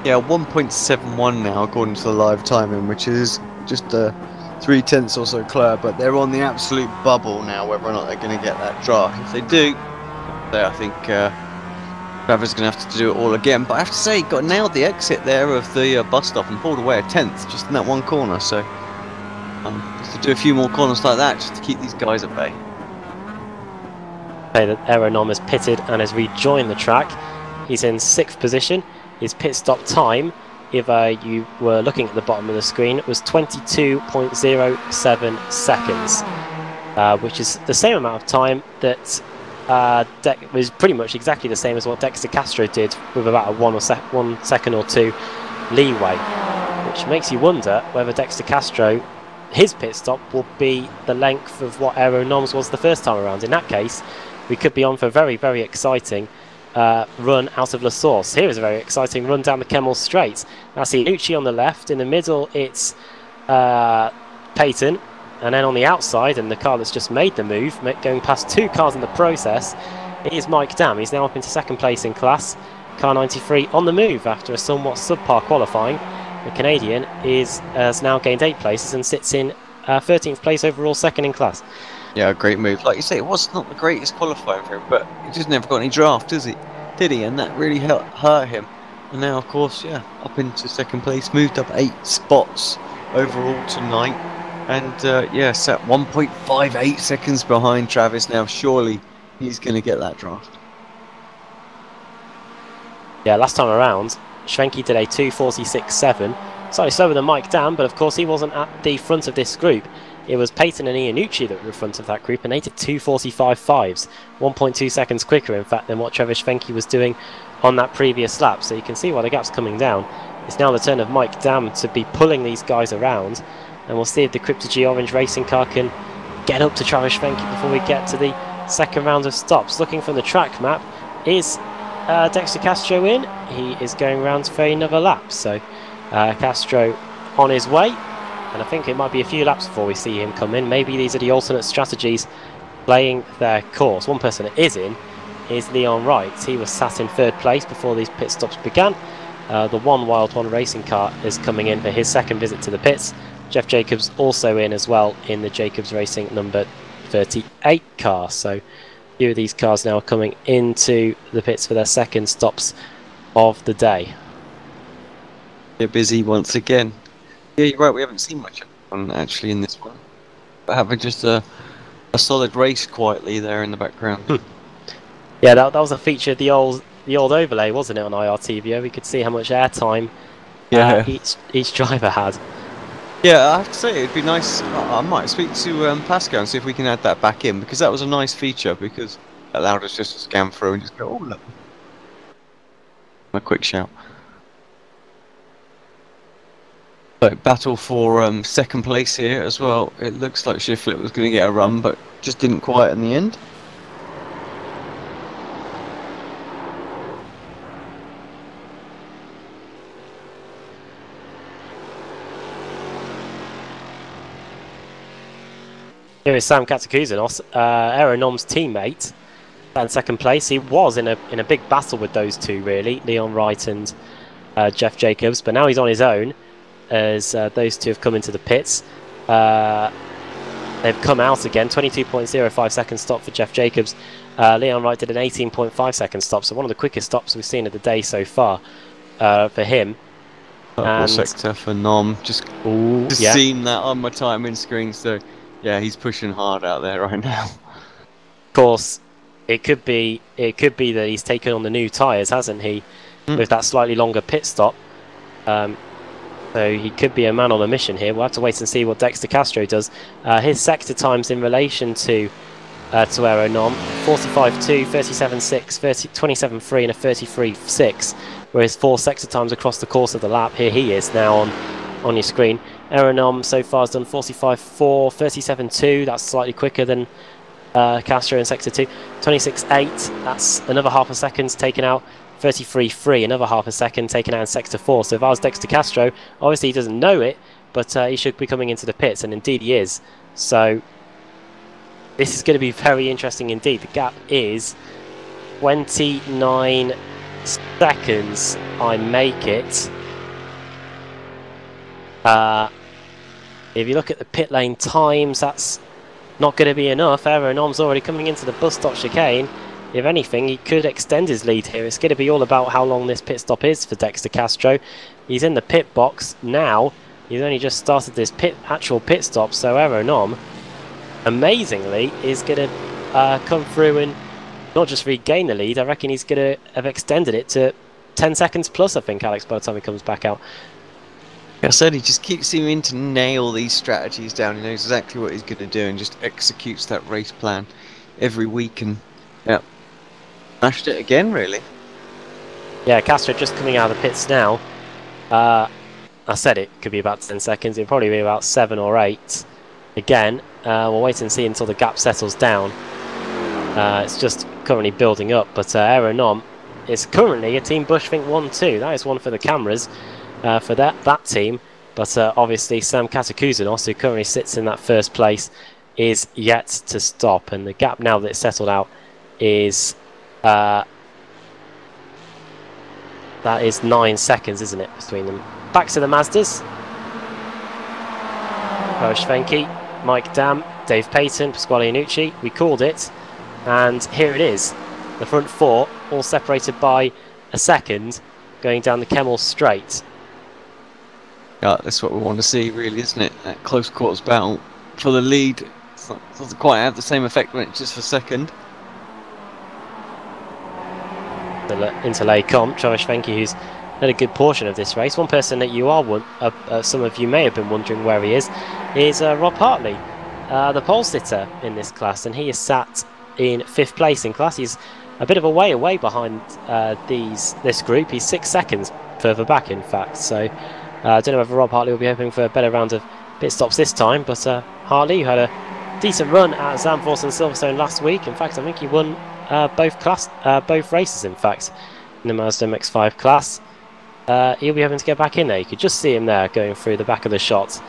Yeah, 1.71 now according to the live timing, which is just 3/10 or so clear, but they're on the absolute bubble now, whether or not they're going to get that draft. If they do, I think Trevor's going to have to do it all again, but I have to say, got nailed the exit there of the bus stop and pulled away a 10th just in that one corner. So have to do a few more corners like that just to keep these guys at bay. That Aeronom has pitted and has rejoined the track. He's in 6th position. His pit stop time, if you were looking at the bottom of the screen, was 22.07 seconds, which is the same amount of time that was pretty much exactly the same as what Dexter Castro did, with about a 1 second or 2 leeway, which makes you wonder whether Dexter Castro, his pit stop, will be the length of what Aeronom's was the first time around. In that case, we could be on for a very, very exciting run out of La Source. Here is a very exciting run down the Kemmel Straight. That's Iannucci on the left. In the middle, it's Peyton. And then on the outside, and the car that's just made the move, going past 2 cars in the process, it is Mike Dam. He's now up into 2nd place in class. Car 93 on the move after a somewhat subpar qualifying. The Canadian has now gained 8 places and sits in 13th place overall, 2nd in class. Yeah, great move. Like you say, it was not the greatest qualifying for him, but he just never got any draft, did he? And that really hurt him. And now, of course, yeah, up into 2nd place, moved up 8 spots overall tonight. And yeah, sat 1.58 seconds behind Travis now. Surely he's going to get that draft. Yeah, last time around, Schwenke did a 2:46.7. Slightly slower than Mike Dam, but of course he wasn't at the front of this group. It was Peyton and Iannucci that were in front of that group, and they did 2:45.5s, 1.2 seconds quicker, in fact, than what Trevor Schwenke was doing on that previous lap. So you can see why the gap's coming down. It's now the turn of Mike Dam to be pulling these guys around, and we'll see if the Crypto G Orange racing car can get up to Travis Schwenke before we get to the 2nd round of stops. Looking from the track map, is Dexter Castro in? He is going round for another lap, so Castro on his way. And I think it might be a few laps before we see him come in. Maybe these are the alternate strategies playing their course. One person that is in is Leon Wright. He was sat in 3rd place before these pit stops began. The One Wild One racing car is coming in for his 2nd visit to the pits. Jeff Jacobs also in as well in the Jacobs Racing number 38 car. So a few of these cars now are coming into the pits for their 2nd stops of the day. They're busy once again. Yeah, you're right, we haven't seen much on actually in this one. But having just a solid race quietly there in the background. Yeah, that was a feature of the old overlay, wasn't it, on IRTVO? We could see how much airtime each driver had. Yeah, I have to say, it'd be nice. I might speak to Pascal and see if we can add that back in, because that was a nice feature, because it allowed us just to scan through and just go, oh, look. A quick shout. So, battle for 2nd place here as well. It looks like Shiflett was going to get a run, but just didn't quite in the end. Here is Sam Katakouzanos, Aeronom's teammate, in 2nd place. He was in a big battle with those two, really, Leon Wright and Jeff Jacobs, but now he's on his own as those two have come into the pits. They've come out again. 22.05 second stop for Jeff Jacobs. Leon Wright did an 18.5 second stop, so one of the quickest stops we've seen of the day so far for him. Purple sector for Nom. Just seen that on my timing screen, so yeah, he's pushing hard out there right now. Of course, it could be that he's taken on the new tyres, hasn't he? With that slightly longer pit stop. So he could be a man on a mission here. We'll have to wait and see what Dexter Castro does. His sector times in relation to Aeronom: 45.2, 37.6, 27.3 and a 33.6. Whereas 4 sector times across the course of the lap. Here he is now on your screen. Aeronom so far has done 45.4, 37.2. That's slightly quicker than Castro in sector 2. 26.8. That's another half a second taken out. 33.3, another half a second taken out in sector 4. So if I was Dexter Castro, obviously he doesn't know it, but he should be coming into the pits, and indeed he is. So this is going to be very interesting indeed. The gap is 29 seconds. I make it. If you look at the pit lane times, that's not going to be enough. Aeronom's already coming into the bus stop chicane. if anything, he could extend his lead here. It's going to be all about how long this pit stop is for Dexter Castro. He's in the pit box now. He's only just started this actual pit stop, so Aeronom, amazingly, is going to come through and not just regain the lead. I reckon he's going to have extended it to 10 seconds plus, I think, Alex, by the time he comes back out. Like I said, he just keeps seeming to nail these strategies down. He knows exactly what he's going to do and just executes that race plan every week. And yeah, smashed it again, really. Yeah, Castro just coming out of the pits now. I said it could be about 10 seconds. It'll probably be about 7 or 8. Again, we'll wait and see until the gap settles down. It's just currently building up, but Aeronom is currently a Team Bushfink 1-2. That is one for the cameras for that team. But obviously Sam Katakouzanos, who currently sits in that first place, is yet to stop. And the gap now that it's settled out is... that is 9 seconds, isn't it, between them? Back to the Mazdas. Schwenke, Mike Dam, Dave Payton, Pasquale Iannucci. We called it. And here it is. The front 4, all separated by a second, going down the Kemmel straight. Yeah, that's what we want to see, really, isn't it? That close quarters battle for the lead. It doesn't quite have the same effect when it's just for second. Into Les Comte, Travis Schwenke, who's had a good portion of this race. One person that you are, some of you may have been wondering where he is Rob Hartley, the pole sitter in this class, and he is sat in 5th place in class. He's a bit of a way away behind this group. He's 6 seconds further back, in fact. So I don't know whether Rob Hartley will be hoping for a better round of pit stops this time, but Hartley, who had a decent run at Zandvoort and Silverstone last week. In fact, I think he won both races, in fact, in the Mazda MX-5 class. He'll be having to get back in there. You could just see him there going through the back of the shot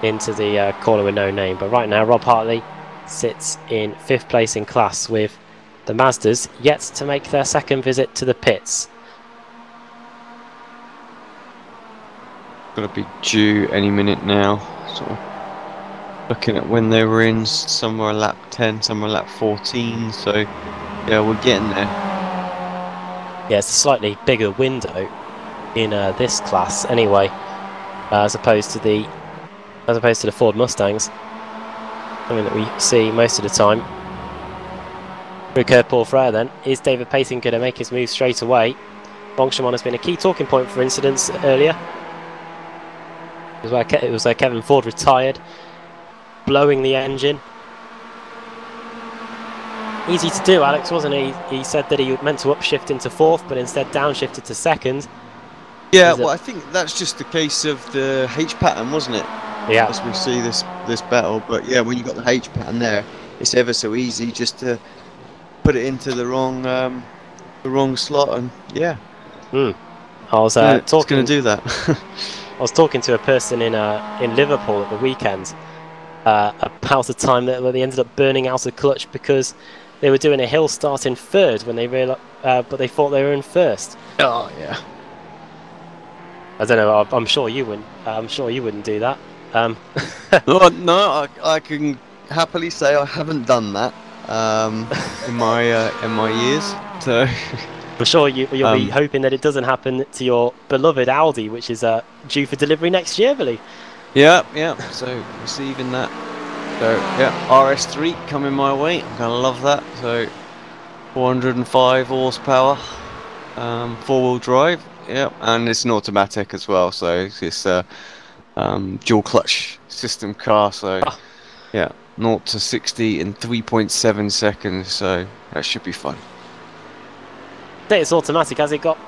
into the corner with no name. But right now, Rob Hartley sits in 5th place in class with the Mazdas yet to make their second visit to the pits. Got to be due any minute now. Sort of looking at when they were in, somewhere lap 10, somewhere lap 14. So yeah, we're getting there. Yeah, it's a slightly bigger window in this class anyway, as opposed to the Ford Mustangs. Something that we see most of the time. Recur Paul Frere then. Is David Payton going to make his move straight away? Bongshamon has been a key talking point for incidents earlier. It was where Kevin Ford retired, blowing the engine. Easy to do, Alex, wasn't it? He said that he meant to upshift into 4th, but instead downshifted to 2nd. Yeah, well, I think that's just the case of the H pattern, wasn't it? Yeah. As we see this battle, but yeah, when you got the H pattern there, it's ever so easy just to put it into the wrong slot, and yeah. I was talking. It's talking to do that. I was talking to a person in Liverpool at the weekend about the time that they ended up burning out a clutch because they were doing a hill start in 3rd when they realized, but they thought they were in 1st. Oh yeah. I don't know. I'm sure you wouldn't. I'm sure you wouldn't do that. No, I can happily say I haven't done that in my years. So I'm sure you'll be hoping that it doesn't happen to your beloved Audi, which is due for delivery next year, I believe. Yeah. So receiving that. So yeah, RS3 coming my way. I'm gonna love that. So 405 horsepower, 4-wheel drive. Yeah, and it's an automatic as well. So it's a dual clutch system car. So yeah, 0 to 60 in 3.7 seconds. So that should be fun. It's automatic. Has it got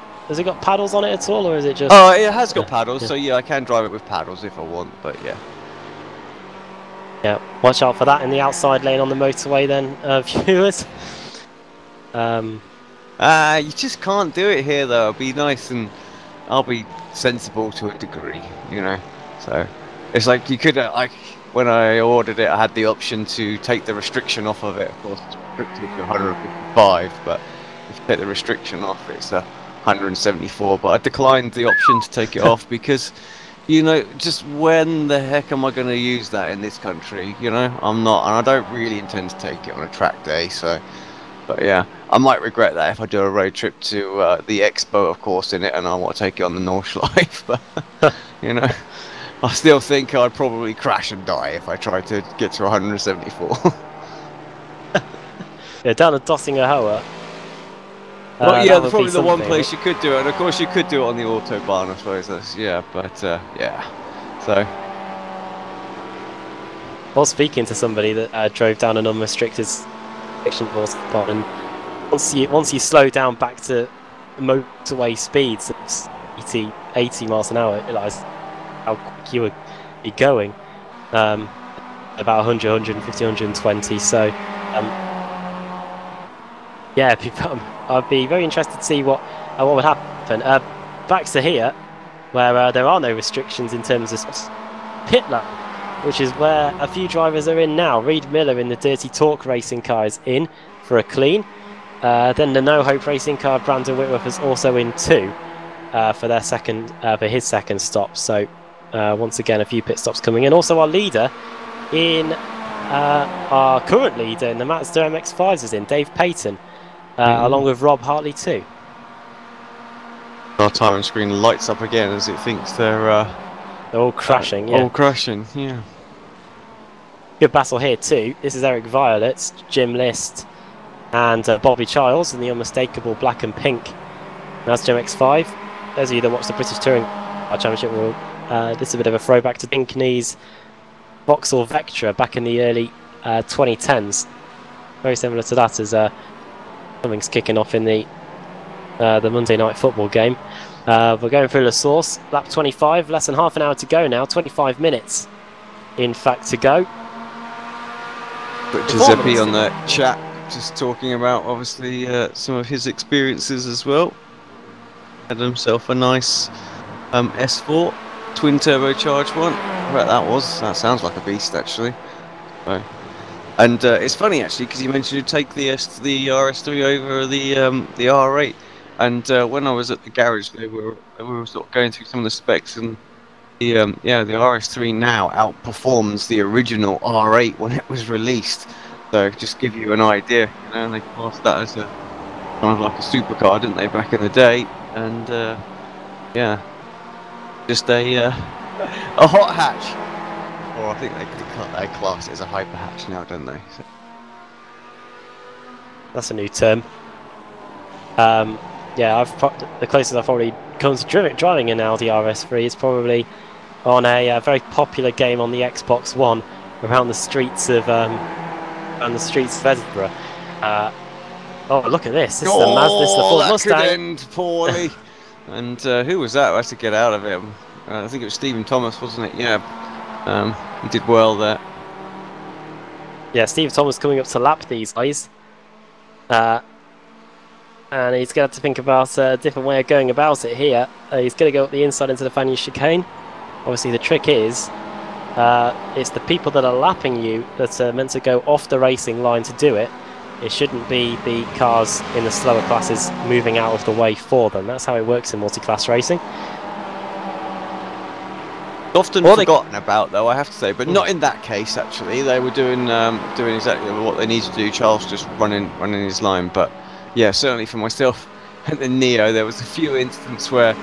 paddles on it at all, or is it just? Oh, it has got paddles. Yeah. So yeah, I can drive it with paddles if I want. But yeah. Yeah, watch out for that in the outside lane on the motorway, then, viewers. You just can't do it here, though. It'll be nice, and I'll be sensible to a degree, you know. So it's like you could, when I ordered it, I had the option to take the restriction off of it. Of course, it's restricted to 155, but if you take the restriction off, it's 174. But I declined the option to take it off because, you know, just when the heck am I going to use that in this country? You know, I'm not, and I don't really intend to take it on a track day. So But yeah, I might regret that if I do a road trip to the Expo, of course, in it, and I want to take it on the Nordschleife. But you know, I still think I'd probably crash and die if I tried to get to 174. Yeah, down at Dossinger Hoa. Well, yeah, that would probably be the one something. place you could do it, and of course you could do it on the Autobahn, I suppose. Yeah, but yeah, so. I was speaking to somebody that drove down an unrestricted section of Autobahn, and once you slow down back to motorway speeds, it's 80 miles an hour, you realise how quick you would be going. About 100, 150, 120. So, yeah, I'd be very interested to see what would happen. Back to here, where there are no restrictions in terms of pit lap, which is where a few drivers are in now. Reed Miller in the Dirty Talk racing car is in for a clean. Then the No Hope racing car, Brandon Whitworth, is also in too for his second stop. So once again, a few pit stops coming in. Also, our leader our current leader in the Mazda MX-5s is in, Dave Payton, along with Rob Hartley too. Our time screen lights up again as it thinks they're all crashing. Yeah, all crashing. Yeah. Good battle here too. This is Eric Violet, Jim List, and Bobby Childs in the unmistakable black and pink Mazda MX-5. Those of you that watch the British Touring Championship will. This is a bit of a throwback to Pinckney's Vauxhall Vectra back in the early 2010s. Very similar to that as something's kicking off in the Monday night football game. We're going through La Source, lap 25, less than half an hour to go now, 25 minutes in fact to go. But Giuseppe on the chat just talking about obviously some of his experiences as well. Had himself a nice S4 twin turbocharged one. That sounds like a beast actually. So, and it's funny actually because you mentioned you take the RS3 over the R8, and when I was at the garage we were sort of going through some of the specs, and the RS3 now outperforms the original R8 when it was released. So just give you an idea, you know, they classed that as a kind of like a supercar, didn't they, back in the day? And yeah, just a hot hatch. Or I think they class it as a hyper hatch now, don't they? So. That's a new term. Yeah, the closest I've probably come to driving an Audi RS3 is probably on a very popular game on the Xbox One around the streets of Edinburgh. Oh, look at this! This is the Mazda, this is the Ford Mustang. That could end poorly. And who was that? I had to get out of it. I think it was Stephen Thomas, wasn't it? Yeah. He did well there. Yeah, Steve Thomas coming up to lap these guys. And he's going to have to think about a different way of going about it here. He's going to go up the inside into the Fanny chicane. Obviously, the trick is it's the people that are lapping you that are meant to go off the racing line to do it. It shouldn't be the cars in the slower classes moving out of the way for them. That's how it works in multi-class racing. Often forgotten about, though, I have to say, but not in that case. Actually, they were doing exactly what they needed to do. Charles just running his line, but yeah, certainly for myself and the Neo, there was a few instances where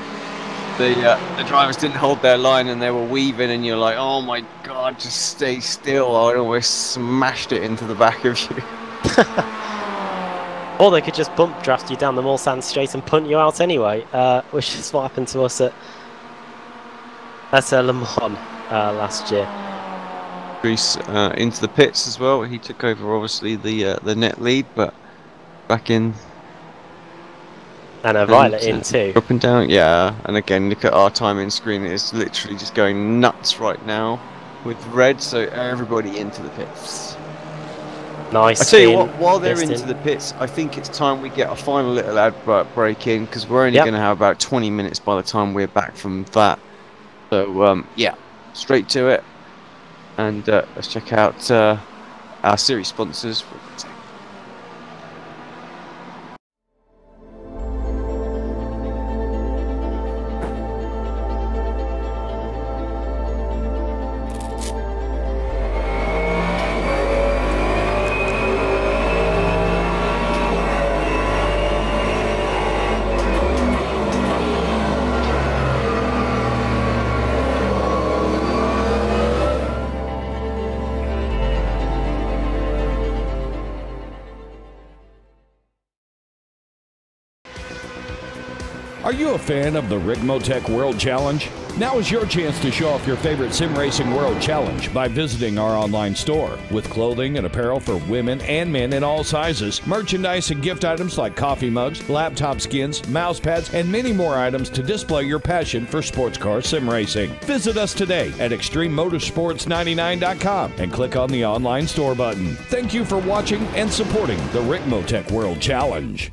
the drivers didn't hold their line and they were weaving, and you're like, oh my god, just stay still! I almost smashed it into the back of you. Or they could just bump draft you down the Mulsanne straight and punt you out anyway, which is what happened to us at Le Mans last year. Grease into the pits as well. He took over obviously the net lead, but back in. And a Violet in too. Up and down, yeah. And again, look at our timing screen. It's literally just going nuts right now with red. So everybody into the pits. Nice. I tell you what, while they're into the pits, I think it's time we get a final little ad break in, because we're only going to have about 20 minutes by the time we're back from that. So yeah, straight to it, and let's check out our series sponsors. Are you a fan of the Ricmotech World Challenge? Now is your chance to show off your favorite sim racing world challenge by visiting our online store. With clothing and apparel for women and men in all sizes, merchandise and gift items like coffee mugs, laptop skins, mouse pads, and many more items to display your passion for sports car sim racing. Visit us today at ExtremeMotorsports99.com and click on the online store button. Thank you for watching and supporting the Ricmotech World Challenge.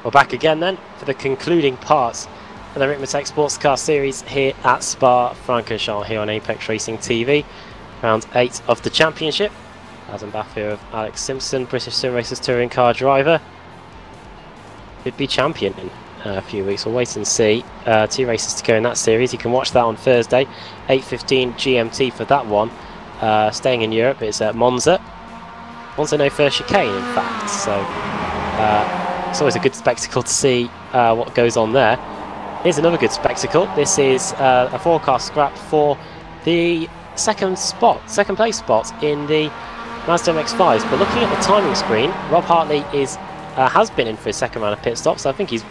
We're back again then for the concluding part of the Ricmotech Sports Car Series here at Spa-Francorchamps here on Apex Racing TV. Round 8 of the championship. Adam Baffir of Alex Simpson, British Sim Racers touring car driver. Could be champion in a few weeks. We'll wait and see. 2 races to go in that series. You can watch that on Thursday, 8:15 GMT for that one. Staying in Europe, it's at Monza. Monza no first chicane in fact, so it's always a good spectacle to see what goes on there. Here's another good spectacle. This is a forecast scrap for the second place spot in the Mazda MX-5s. But looking at the timing screen, Rob Hartley has been in for his second round of pit stops. So I think he's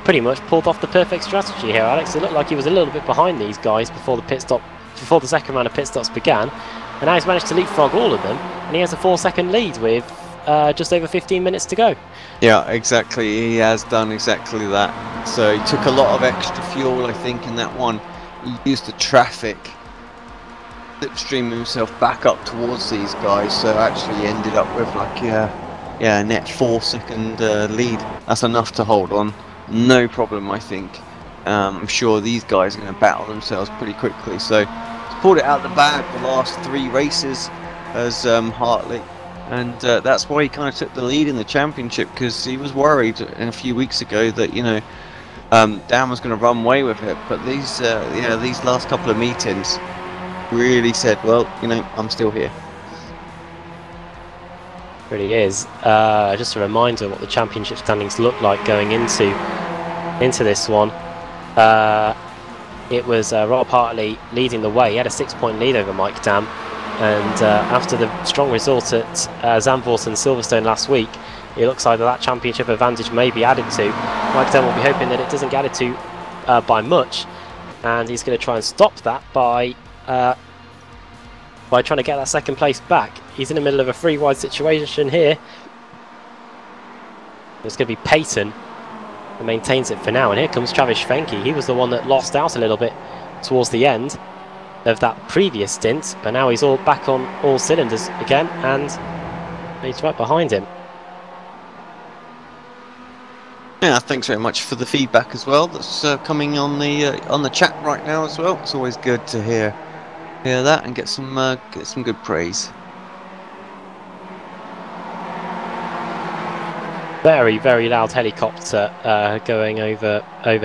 pretty much pulled off the perfect strategy here, Alex. It looked like he was a little bit behind these guys before the second round of pit stops began, and now he's managed to leapfrog all of them, and he has a 4-second lead with just over 15 minutes to go. Yeah, exactly. He has done exactly that. So he took a lot of extra fuel, I think, in that one. He used the traffic, slipstream himself back up towards these guys. So actually he ended up with like a net 4-second lead. That's enough to hold on. No problem, I think. I'm sure these guys are going to battle themselves pretty quickly. So he's pulled it out of the bag the last 3 races as Hartley. And that's why he kind of took the lead in the championship, because he was worried a few weeks ago that, you know, Dan was going to run away with it. But these last couple of meetings really said, well, you know, I'm still here. Really is. Just a reminder what the championship standings look like going into this one. It was Rob Hartley leading the way. He had a 6-point lead over Mike Dam. And after the strong result at Zandvoort and Silverstone last week, it looks like that championship advantage may be added to. Mike Dunn will be hoping that it doesn't get added to by much, and he's going to try and stop that by trying to get that second place back. He's in the middle of a 3-wide situation here. It's going to be Peyton who maintains it for now, and here comes Travis Schwenke. He was the one that lost out a little bit towards the end of that previous stint, but now he's all back on all cylinders again, and he's right behind him. Yeah, thanks very much for the feedback as well. That's coming on the chat right now as well. It's always good to hear that and get some good praise. Very, very loud helicopter going over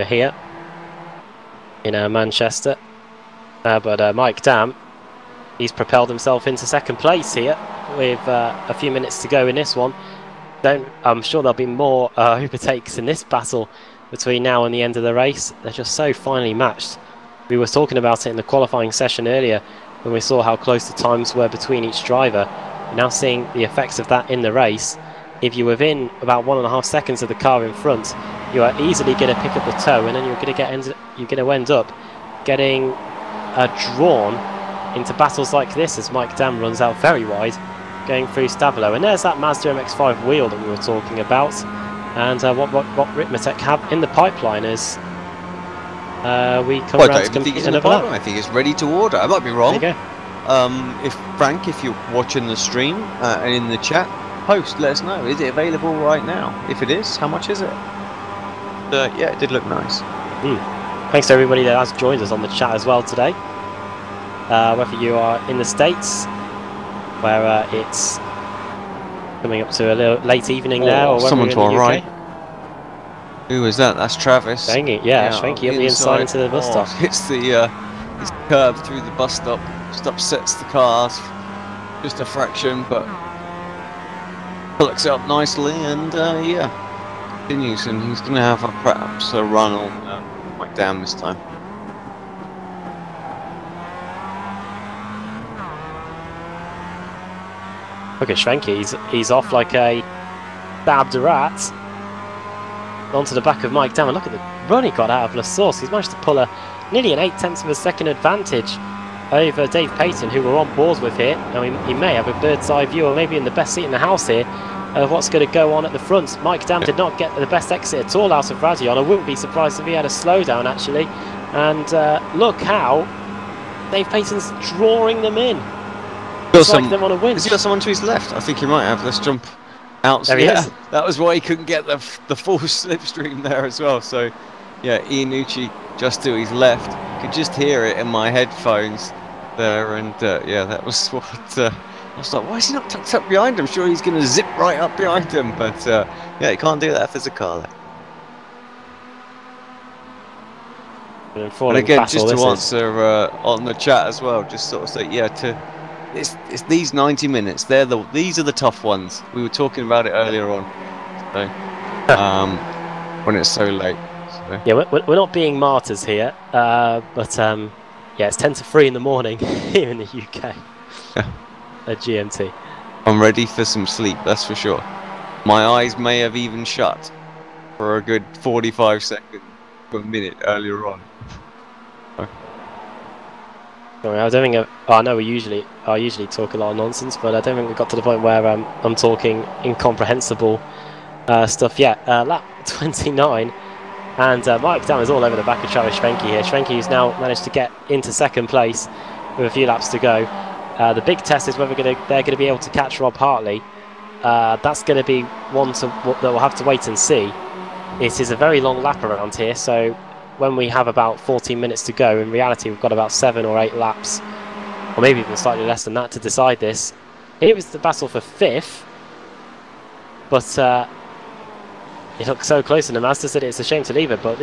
here in Manchester. But Mike Dam, he's propelled himself into second place here with a few minutes to go in this one. I'm sure there'll be more overtakes in this battle between now and the end of the race. They're just so finely matched. We were talking about it in the qualifying session earlier when we saw how close the times were between each driver. We're now seeing the effects of that in the race. If you're within about 1.5 seconds of the car in front, you are easily going to pick up the tow, and then you're going to end up getting drawn into battles like this as Mike Dam runs out very wide going through Stavelo. And there's that Mazda MX-5 wheel that we were talking about, and what Ricmotech have in the pipeline as we come around to complete another lap. I think it's ready to order. I might be wrong. There you go. If you're watching the stream and in the chat, post, let us know. Is it available right now? If it is, how much is it? Yeah, it did look nice. Thanks to everybody that has joined us on the chat as well today. Whether you are in the States, where it's coming up to a little late evening now, or whether someone you're in the UK. Right. Who is that? That's Travis. Schwenke, yeah, Schwenke up the inside into the bus stop. Hits the curb through the bus stop. Just upsets the cars, just a fraction, but collects it up nicely, and yeah, continues, and he's going to have perhaps a run on Mike Dam this time. Look at Schwenke, he's off like a stabbed rat onto the back of Mike Dam. And look at the run he got out of La Source. He's managed to pull nearly an 0.8 of a second advantage over Dave Payton, who we're on board with here. I mean, he may have a bird's eye view, or maybe in the best seat in the house here, of what's going to go on at the front. Mike Dam did not get the best exit at all out of Radion. I wouldn't be surprised if he had a slowdown, actually. And look how Dave Payton's drawing them in. Looks like they want to win. Has he got someone to his left? I think he might have. Let's jump out. There he is. That was why he couldn't get the full slipstream there as well. So, yeah, Iannucci just to his left. Could just hear it in my headphones there, and yeah, that was what I was like. Why is he not tucked up behind him? Sure, he's going to zip right up behind him, but yeah, he can't do that if there's a car there. And again, just to answer on the chat as well, just sort of say, yeah, it's these 90 minutes. These are the tough ones. We were talking about it earlier on, so, when it's so late. So. Yeah, we're not being martyrs here, but yeah, it's 10 to 3 in the morning here in the UK. Yeah. At GMT. I'm ready for some sleep, that's for sure. My eyes may have even shut for a good 45 seconds to a minute earlier on. Sorry, I don't think I know I usually talk a lot of nonsense, but I don't think we got to the point where I'm talking incomprehensible stuff yet. Lap 29, and Mike Dam is all over the back of Travis Schwenke here. Schwenke, who's now managed to get into second place with a few laps to go. The big test is whether they're going to be able to catch Rob Hartley. That's going to be one that we'll have to wait and see. It is a very long lap around here, so when we have about 14 minutes to go, in reality we've got about 7 or 8 laps, or maybe even slightly less than that, to decide this. It was the battle for 5th, but it looked so close, and the Mazda said it's a shame to leave it, but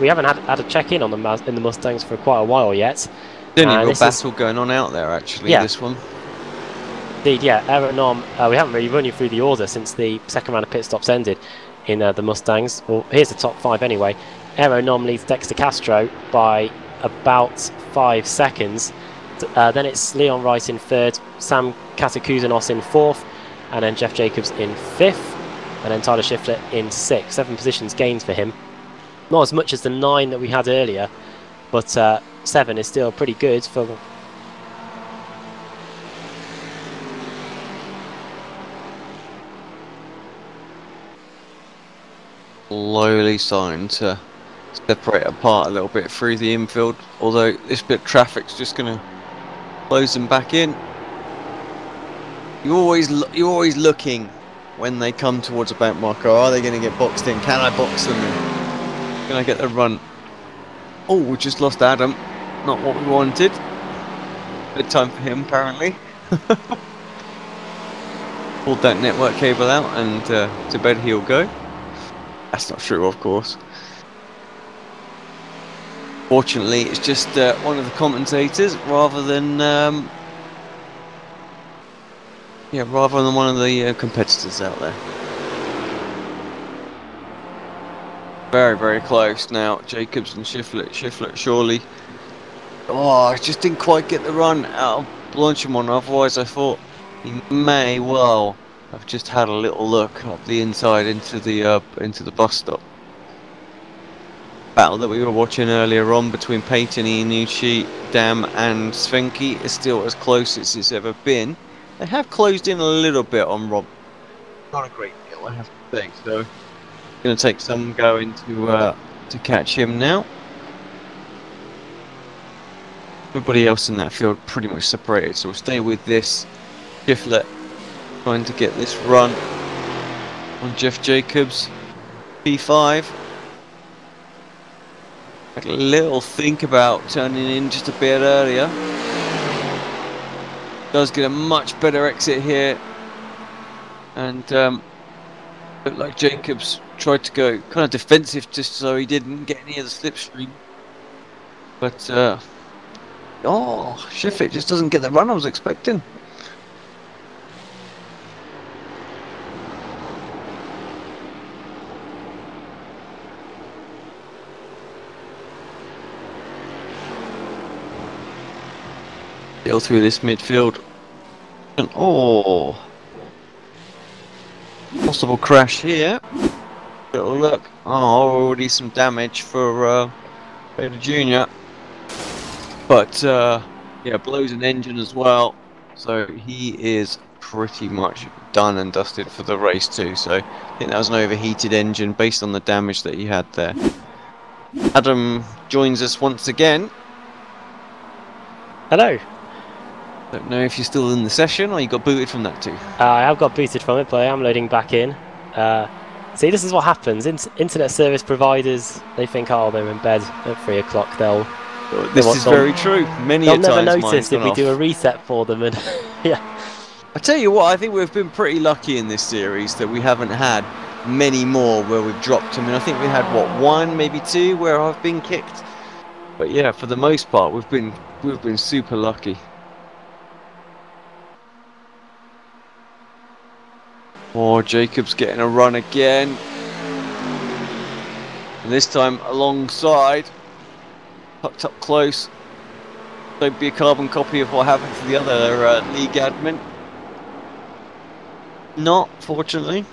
we haven't had a check-in on the Mustangs for quite a while yet. There's only a real battle going on out there, actually, yeah. This one. Indeed, yeah. Aeronom, we haven't really run you through the order since the second round of pit stops ended in the Mustangs. Well, here's the top 5 anyway. Aeronom leads Dexter Castro by about 5 seconds. Then it's Leon Wright in 3rd, Sam Katakouzanos in 4th, and then Jeff Jacobs in 5th, and then Tyler Schiffler in 6th. 7 positions gains for him. Not as much as the 9 that we had earlier, but 7 is still pretty good for... Slowly starting to separate apart a little bit through the infield, although this bit of traffic's just going to close them back in. You're always looking when they come towards a bank marker. Are they going to get boxed in? Can I box them in? Can I get the run? Oh, we just lost Adam. Not what we wanted. Good time for him, apparently. Pulled that network cable out, and to bed he'll go. That's not true, of course. Fortunately, it's just one of the commentators rather than one of the competitors out there. Very, very close now. Jacobs and Schiffler surely. Oh, I just didn't quite get the run out of Blanchimont. Otherwise, I thought he may well have just had a little look up the inside into the bus stop. Battle that we were watching earlier on between Payton, Iannucci, Dam and Schwenke is still as close as it's ever been. They have closed in a little bit on Rob. Not a great deal, I have to say. So it's going to take some going to catch him now. Everybody else in that field pretty much separated, so we'll stay with this. Schiffler trying to get this run on Jeff Jacobs, P5. Had a little think about turning in just a bit earlier. Does get a much better exit here, and looked like Jacobs tried to go kind of defensive just so he didn't get any of the slipstream. But oh, Schiffler just doesn't get the run I was expecting. Still through this midfield. And, oh, possible crash here. Little look. Oh, already some damage for Vader Jr. But yeah, blows an engine as well. So he is pretty much done and dusted for the race too. So I think that was an overheated engine based on the damage that he had there. Adam joins us once again. Hello. Don't know if you're still in the session or you got booted from that too. I have got booted from it, but I am loading back in. See, this is what happens. Internet service providers, they think, oh, they're in bed at 3 o'clock. This is very true. Many a times they'll never notice if we do a reset for them. And yeah. I tell you what, I think we've been pretty lucky in this series that we haven't had many more where we've dropped them. And I think we had, what, 1, maybe 2 where I've been kicked. But yeah, for the most part, we've been super lucky. Oh, Jacob's getting a run again. And this time alongside. Tucked up close. Don't be a carbon copy of what happened to the other league admin. Not, fortunately.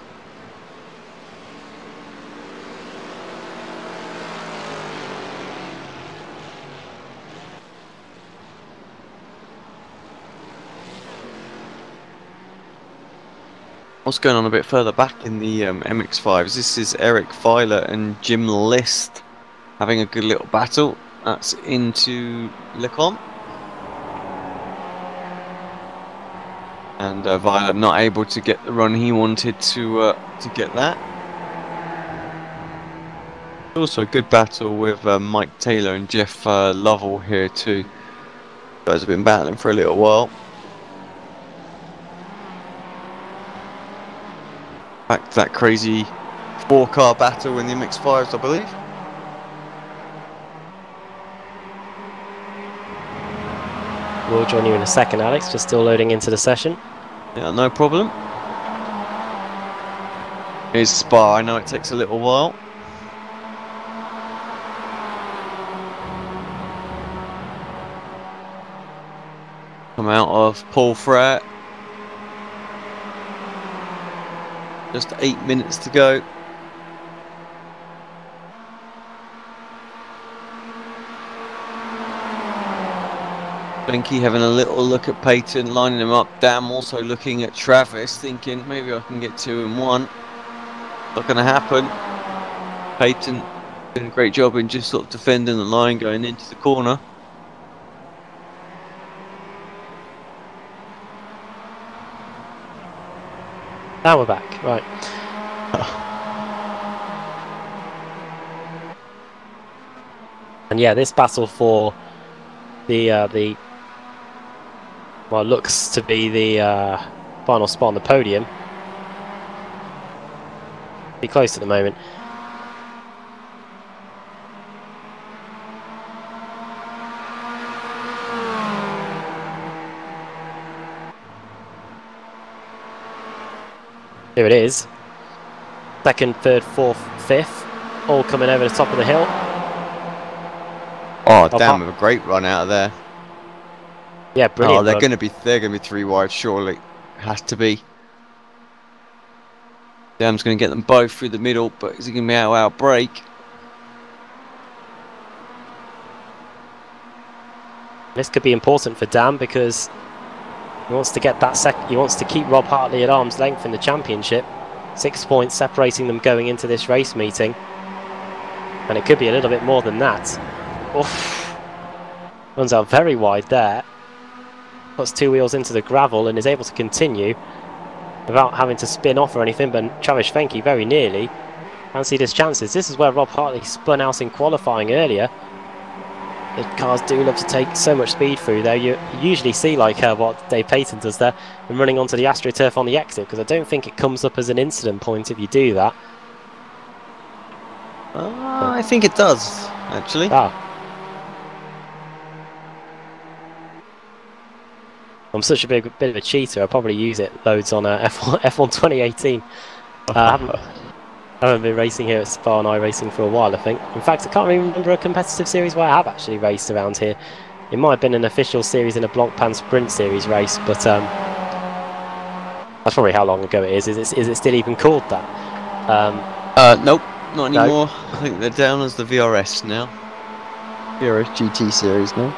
What's going on a bit further back in the MX-5s? This is Eric Filer and Jim List having a good little battle. That's into Lecom. And Violet not able to get the run he wanted to get that. Also a good battle with Mike Taylor and Jeff Lovell here too. You guys have been battling for a little while. Back to that crazy 4-car battle in the MX-5s, I believe. We'll join you in a second, Alex. Just still loading into the session. Yeah, no problem. Here's Spa. I know it takes a little while. Come out of Paul Frere. Just 8 minutes to go. Benke having a little look at Peyton, lining him up. Dam also looking at Travis, thinking maybe I can get 2 in 1. Not going to happen. Peyton doing a great job in just sort of defending the line, going into the corner. Now we're back, right. And yeah, this battle for the well, looks to be the final spot on the podium. Be close at the moment. Here it is. Second, third, fourth, fifth, all coming over the top of the hill. Oh, damn! With a great run out of there. Yeah, brilliant. Oh, they're going to be 3 wide, surely. Has to be. Dam's going to get them both through the middle, but is he going to be out break? This could be important for Dam because he wants to get that he wants to keep Rob Hartley at arm's length in the championship. 6 points separating them going into this race meeting, and it could be a little bit more than that. Oof. Runs out very wide there. Puts 2 wheels into the gravel and is able to continue without having to spin off or anything. But Travis Fenke very nearly fancied his chances. This is where Rob Hartley spun out in qualifying earlier. The cars do love to take so much speed through there. You usually see like what Dave Payton does there and running onto the AstroTurf on the exit, because I don't think it comes up as an incident point if you do that. I think it does, actually. Ah. I'm such a bit of a cheater. I probably use it loads on F1 2018. I haven't been racing here at Spa and iRacing for a while, I think. In fact, I can't even remember a competitive series where I have actually raced around here It might have been an official series in a Blancpain Sprint Series race, but that's probably how long ago it is. Is it still even called that? Nope, not anymore. No. I think they're down as the VRS now. VRS GT Series now.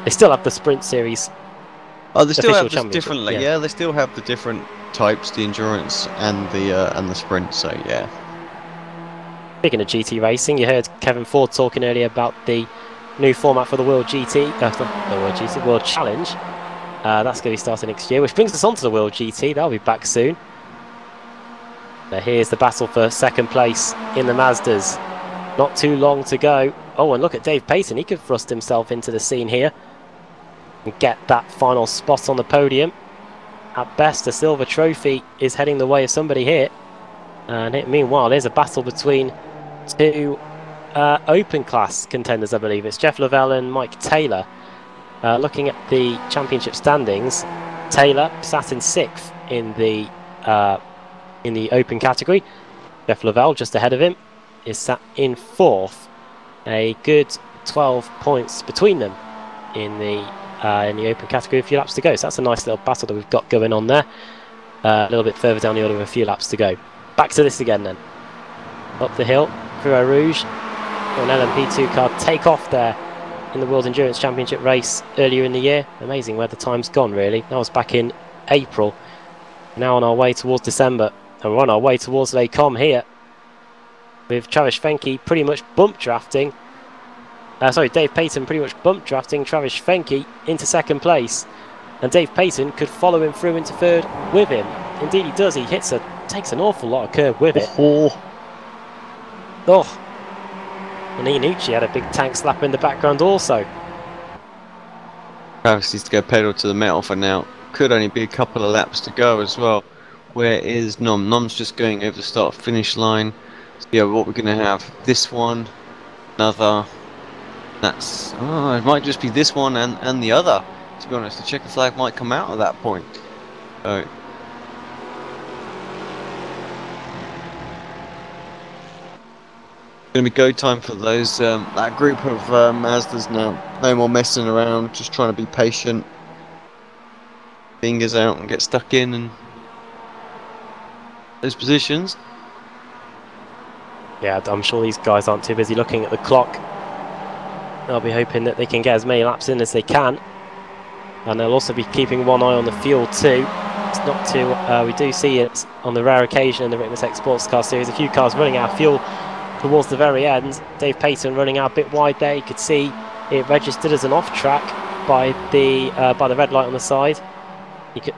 They still have the Sprint Series. Oh, they still have the different. Yeah, they still have the different types, the endurance and the sprint. So yeah. Speaking of GT racing, you heard Kevin Ford talking earlier about the new format for the World GT, World Challenge. That's going to be starting next year, which brings us on to the World GT. That'll be back soon. Now here's the battle for second place in the Mazdas. Not too long to go. Oh, and look at Dave Payton. He could thrust himself into the scene here and get that final spot on the podium. At best, a silver trophy is heading the way of somebody here. And meanwhile, there's a battle between two open class contenders, I believe. It's Jeff Lavelle and Mike Taylor. Looking at the championship standings, Taylor sat in 6th in the open category. Jeff Lavelle, just ahead of him, is sat in 4th. A good 12 points between them in the open category. A few laps to go. So that's a nice little battle that we've got going on there. A little bit further down the order with a few laps to go. Back to this again then. Up the hill, through Eau Rouge. An LMP2 car take off there in the World Endurance Championship race earlier in the year. Amazing where the time's gone, really. That was back in April. Now on our way towards December. And we're on our way towards Les Combes here, with Travis Fenke pretty much bump drafting. Dave Payton pretty much bump drafting Travis Fenke into second place. And Dave Payton could follow him through into 3rd with him. Indeed he does. He takes an awful lot of curve with it. And Iannucci had a big tank slap in the background also. Travis needs to go pedal to the metal for now. Could only be a couple of laps to go as well. Where is Nom? Nom's just going over the start-finish line. So yeah, what we're going to have, this one, another, that's, it might just be this one and the other. To be honest, the checker flag might come out at that point. So, going to be go time for those that group of Mazdas now. No more messing around, just trying to be patient. Fingers out and get stuck in and those positions. Yeah, I'm sure these guys aren't too busy looking at the clock. They'll be hoping that they can get as many laps in as they can. And they'll also be keeping one eye on the fuel too. It's not too, we do see it on the rare occasion in the Ricmotech Sports Car Series. A few cars running out of fuel towards the very end. Dave Payton running out a bit wide there. You could see it registered as an off track by the red light on the side. You could,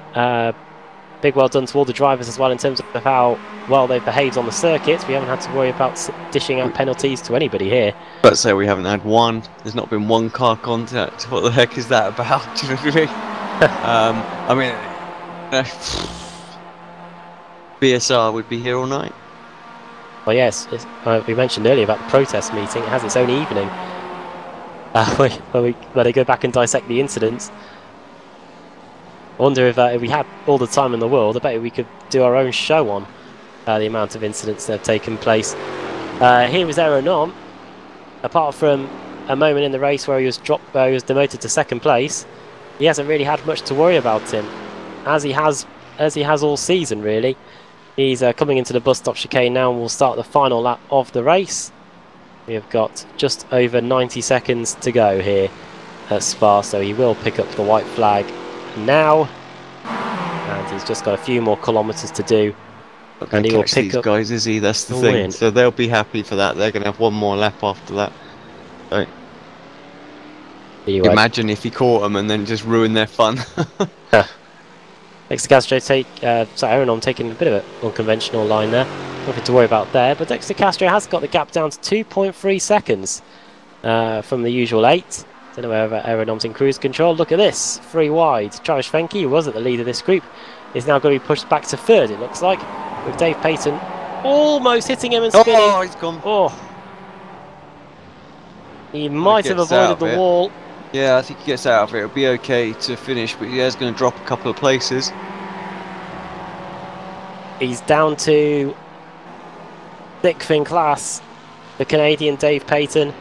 big well done to all the drivers as well in terms of how well they've behaved on the circuit. We haven't had to worry about dishing out penalties to anybody here. But say we haven't had one. There's not been one car contact. What the heck is that about? Do you know what I mean? BSR would be here all night. Well, yes, we mentioned earlier about the protest meeting. It has its own evening where they go back and dissect the incidents. I wonder if we had all the time in the world, I bet we could do our own show on the amount of incidents that have taken place. Here is Aeronom. Apart from a moment in the race where he was demoted to second place, he hasn't really had much to worry about him, as he has all season really. He's coming into the bus stop chicane now, and we'll start the final lap of the race. We have got just over 90 seconds to go here at Spa, so he will pick up the white flag now, and he's just got a few more kilometres to do. And he will pick these up guys, is he? That's the thing. Win. So they'll be happy for that. They're going to have one more lap after that. So, imagine if he caught them and then just ruined their fun. Dexter Castro Aeronom taking a bit of an unconventional line there. Nothing to worry about there, but Dexter Castro has got the gap down to 2.3 seconds from the usual 8. Don't know whether Aeronom's in cruise control. Look at this, 3 wide. Travis Fenke, who was at the lead of this group, is now going to be pushed back to 3rd, it looks like, with Dave Payton almost hitting him and spinning. Oh, he's gone. Oh. He might have avoided the wall. Yeah, I think he gets out of it. It'll be okay to finish, but he is going to drop a couple of places. He's down to 6th in class, the Canadian Dave Payton.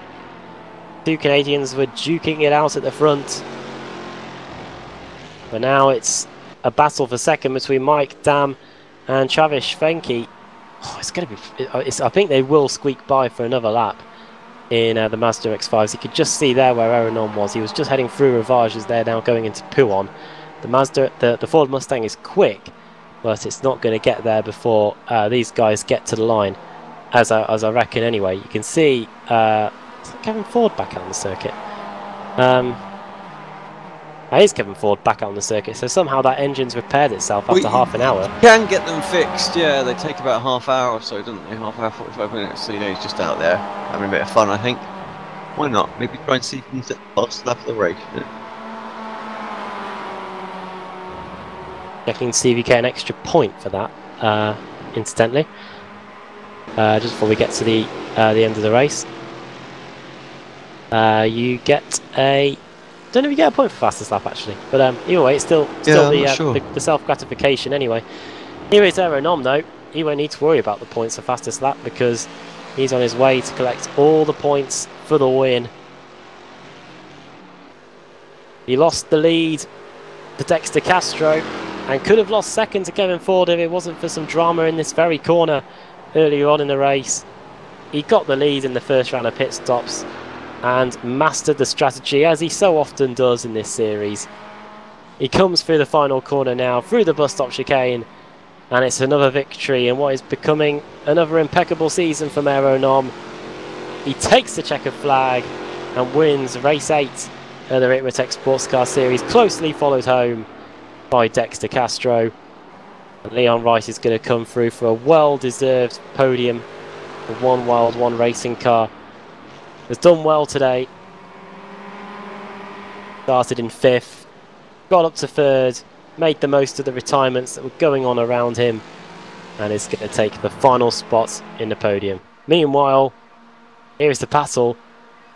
Two Canadians were duking it out at the front. But now it's a battle for second between Mike Dam and Travis Fenke. Oh, it's going to be... I think they will squeak by for another lap in the Mazda X5s. You could just see there where Aranon was. He was just heading through Rivage as they're now going into Pouhon. The Ford Mustang is quick, but it's not going to get there before these guys get to the line, as I reckon anyway. You can see Kevin Ford back out on the circuit. That is Kevin Ford back out on the circuit, so somehow that engine's repaired itself after half an hour. Can get them fixed, yeah. They take about half hour or so, don't they? Half hour, 45 minutes. So, he's just out there having a bit of fun, I think. Why not? Maybe try and see if he can set the last lap of the race. Checking to see if you get an extra point for that, incidentally. Just before we get to the end of the race. You get a... don't know if you get a point for fastest lap actually, but either way, it's still the self-gratification anyway. Here is Aranon though. He won't need to worry about the points for fastest lap because he's on his way to collect all the points for the win. He lost the lead to Dexter Castro and could have lost second to Kevin Ford if it wasn't for some drama in this very corner earlier on in the race. He got the lead in the first round of pit stops and mastered the strategy as he so often does in this series. He comes through the final corner now, through the bus stop chicane, and it's another victory in what is becoming another impeccable season from Aranon. He takes the checkered flag and wins race 8 of the Ricmotech Sports Car Series, closely followed home by Dexter Castro. And Leon Rice is going to come through for a well-deserved podium for One Wild One Racing Car. Has done well today. Started in 5th, got up to 3rd, made the most of the retirements that were going on around him, and is going to take the final spot in the podium. Meanwhile, here is the battle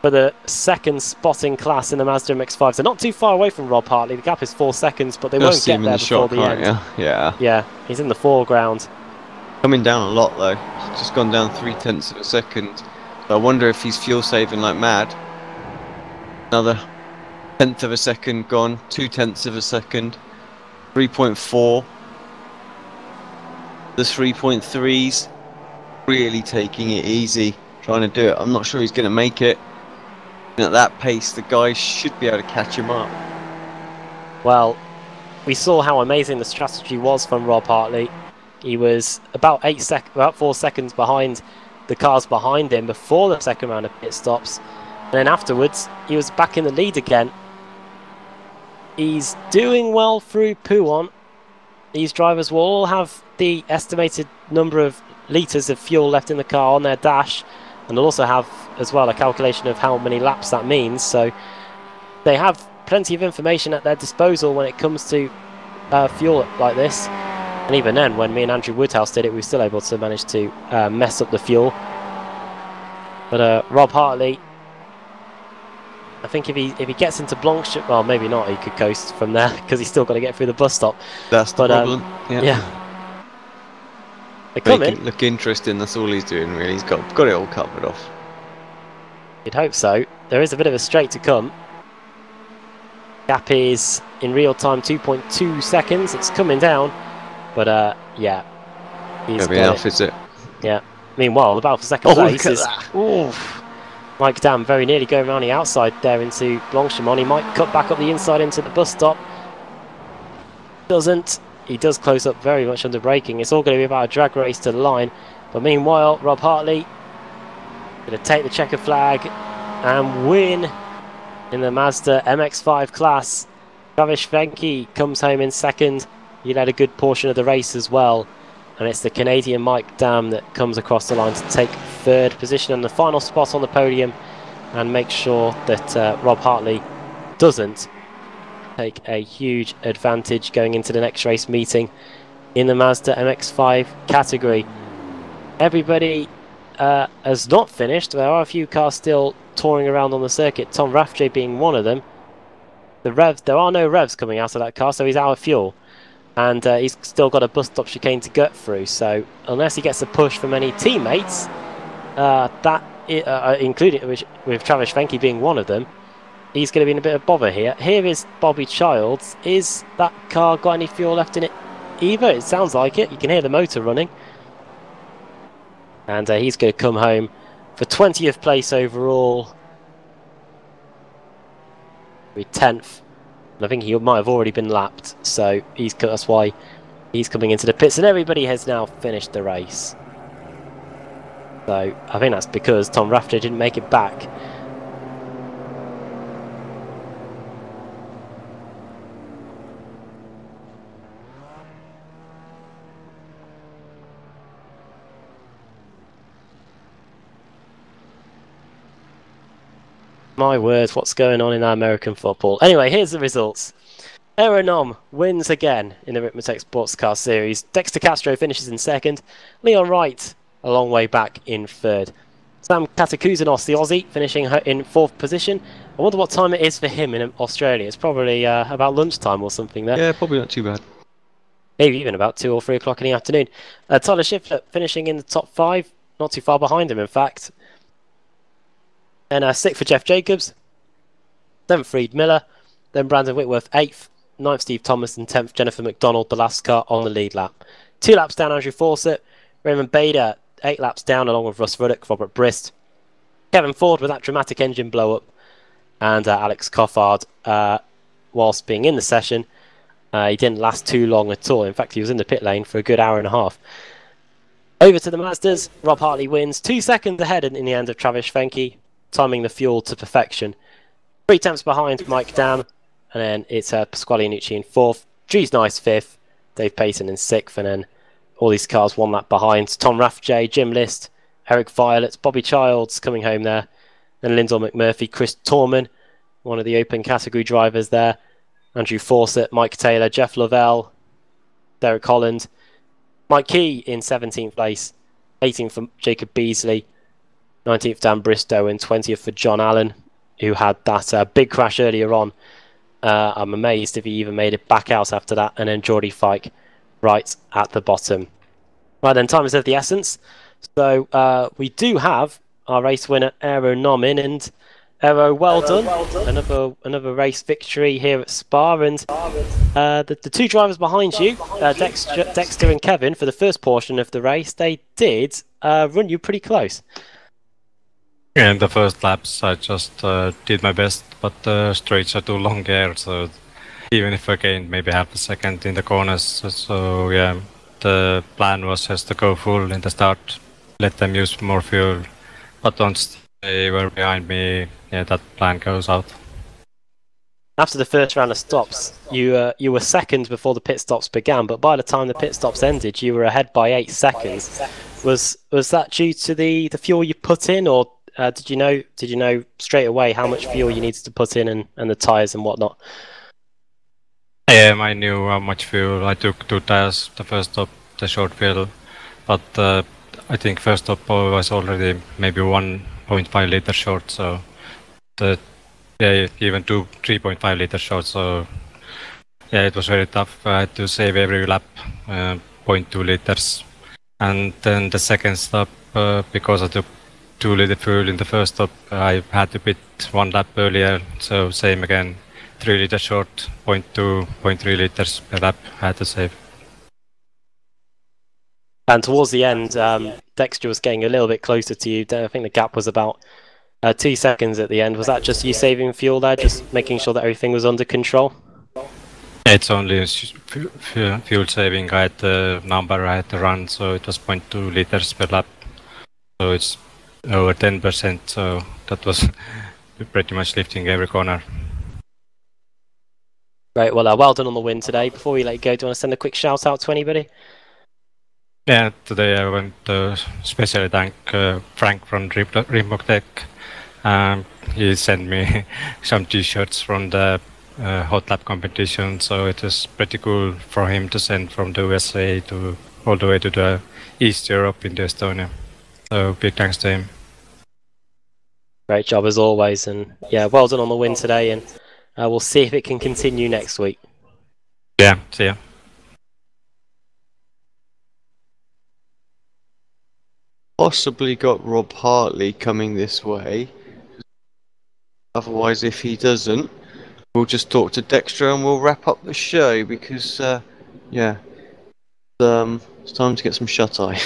for the second spot in class in the Mazda MX-5s. They're not too far away from Rob Hartley. The gap is 4 seconds, but they won't get there before the end. Yeah, he's in the foreground. Coming down a lot though. Just gone down 0.3 of a second. I wonder if he's fuel saving like mad. Another 1/10 of a second gone, 0.2 of a second, 3.4. The 3.3s really taking it easy, trying to do it. I'm not sure he's going to make it. And at that pace, the guys should be able to catch him up. Well, we saw how amazing the strategy was from Rob Hartley. He was about 4 seconds behind the cars behind him before the second round of pit stops, and then afterwards he was back in the lead again. He's doing well through Pouhon. These drivers will all have the estimated number of litres of fuel left in the car on their dash, and they'll also have as well a calculation of how many laps that means, so they have plenty of information at their disposal when it comes to fuel like this. And even then, when me and Andrew Woodhouse did it, we were still able to manage to mess up the fuel. But Rob Hartley, I think if he gets into Blanchard, well, maybe not, he could coast from there because he's still got to get through the bus stop. That's the problem. Yeah. They come in. Look interesting. That's all he's doing, really. He's got it all covered off. You'd hope so. There is a bit of a straight to come. Gap is in real time 2.2 seconds. It's coming down. But yeah, he's be enough, is it? Yeah. Meanwhile, the battle for second place is Mike Dam very nearly going around the outside there into Blanchimont. He might cut back up the inside into the bus stop. Doesn't. He does close up very much under braking. It's all going to be about a drag race to the line. But meanwhile, Rob Hartley going to take the checker flag and win in the Mazda MX-5 class. Travis Fenke comes home in second. He led a good portion of the race as well, and it's the Canadian Mike Dam that comes across the line to take 3rd position and the final spot on the podium, and make sure that Rob Hartley doesn't take a huge advantage going into the next race meeting in the Mazda MX-5 category. Everybody has not finished. There are a few cars still touring around on the circuit, Tom Rathje being one of them. There are no revs coming out of that car, so he's out of fuel. And he's still got a bus stop chicane to get through, so unless he gets a push from any teammates, that including with Travis Fenke being one of them, he's going to be in a bit of bother here. Here is Bobby Childs. Is that car got any fuel left in it either? It sounds like it. You can hear the motor running. And he's going to come home for 20th place overall. With 10th. And I think he might have already been lapped. So that's why he's coming into the pits. And everybody has now finished the race. So I think that's because Tom Rafter didn't make it back. My word, what's going on in our American football? Anyway, here's the results. Aeronom wins again in the Ricmotech Sports Car Series. Dexter Castro finishes in second. Leon Wright a long way back in third. Sam Katakouzanos, the Aussie, finishing in fourth position. I wonder what time it is for him in Australia. It's probably about lunchtime or something there. Yeah, probably not too bad. Maybe even about 2 or 3 o'clock in the afternoon. Tyler Schiffer finishing in the top 5. Not too far behind him, in fact. And 6th for Jeff Jacobs, 7th for Reed Miller, then Brandon Whitworth 8th, 9th Steve Thomas, and 10th Jennifer McDonald, the last car on the lead lap. 2 laps down Andrew Fawcett, Raymond Bader 8 laps down along with Russ Ruddock, Robert Brist, Kevin Ford with that dramatic engine blow up, and Alex Coffard, whilst being in the session, he didn't last too long at all. In fact, he was in the pit lane for a good hour and a half. Over to the Mazdas, Rob Hartley wins, 2 seconds ahead in the end of Travis Fenke, timing the fuel to perfection. 3 tenths behind Mike Dam, and then it's Pasquale Nucci in 4th, Drees Nice 5th, Dave Payton in 6th, and then all these cars 1 lap behind. Tom Rathje, Jim List, Eric Violet, Bobby Childs coming home there, then Lyndall McMurphy, Chris Torman, one of the open category drivers there, Andrew Fawcett, Mike Taylor, Jeff Lavelle, Derek Holland, Mike Key in 17th place, 18th for Jacob Beasley, 19th Dan Bristow, and 20th for John Allen, who had that big crash earlier on. I'm amazed if he even made it back out after that. And then Geordie Fike right at the bottom. Right then, time is of the essence. So we do have our race winner, Aero Nomin, and Aero, well done. Another race victory here at Spa. And the 2 drivers behind you, Dexter and Kevin, for the first portion of the race, they did run you pretty close. In the first laps, I just did my best, but the straights are too long here, so even if I gained maybe half a second in the corners, so yeah, the plan was just to go full in the start, let them use more fuel, but once they were behind me, yeah, that plan goes out. After the first round of stops, you were second before the pit stops began, but by the time the pit stops ended, you were ahead by 8 seconds. Was that due to the fuel you put in, or did you know straight away how much fuel you needed to put in and the tyres and whatnot? I knew how much fuel. I took 2 tyres, the first stop, the short fill, but I think first stop was already maybe 1.5 litre short, so even 3.5 litre short, so yeah, it was very tough. I had to save every lap 0.2 litres, and then the second stop, because I took 2 litre fuel in the first stop, I had to pit 1 lap earlier, so same again, 3 litre short, 0.3 litres per lap I had to save. And towards the end, Dexter was getting a little bit closer to you. I think the gap was about 2 seconds at the end. Was that just you saving fuel there, just making sure that everything was under control? It's only fuel saving. I had the number I had to run, so it was 0.2 litres per lap. So it's over 10%, so that was pretty much lifting every corner. Right, well, well done on the win today. Before we let you go, do you want to send a quick shout out to anybody? Yeah, today I want to especially thank Frank from Ricmotech. He sent me some t-shirts from the hot lap competition, so it was pretty cool for him to send from the USA to all the way to the East Europe into Estonia. So big thanks to him. Great job as always, and yeah, well done on the win today, and we'll see if it can continue next week. Yeah, see ya. possibly got Rob Hartley coming this way. Otherwise, if he doesn't, we'll just talk to Dexter and we'll wrap up the show because, yeah, it's time to get some shut-eye.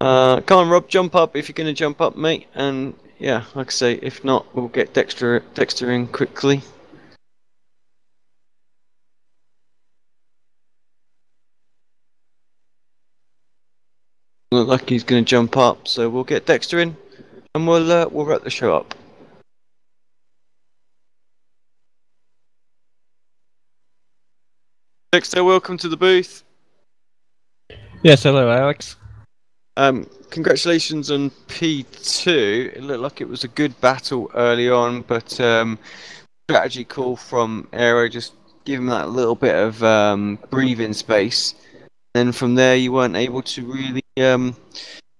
Come on, Rob, jump up if you're going to jump up, mate. And yeah, like I say, if not, we'll get Dexter in quickly. Look like he's going to jump up, so we'll get Dexter in, and we'll wrap the show up. Dexter, welcome to the booth. Yes, hello, Alex. Congratulations on P2. It looked like it was a good battle early on, but strategy call from Aero just give him that little bit of breathing space. Then from there, you weren't able to really sort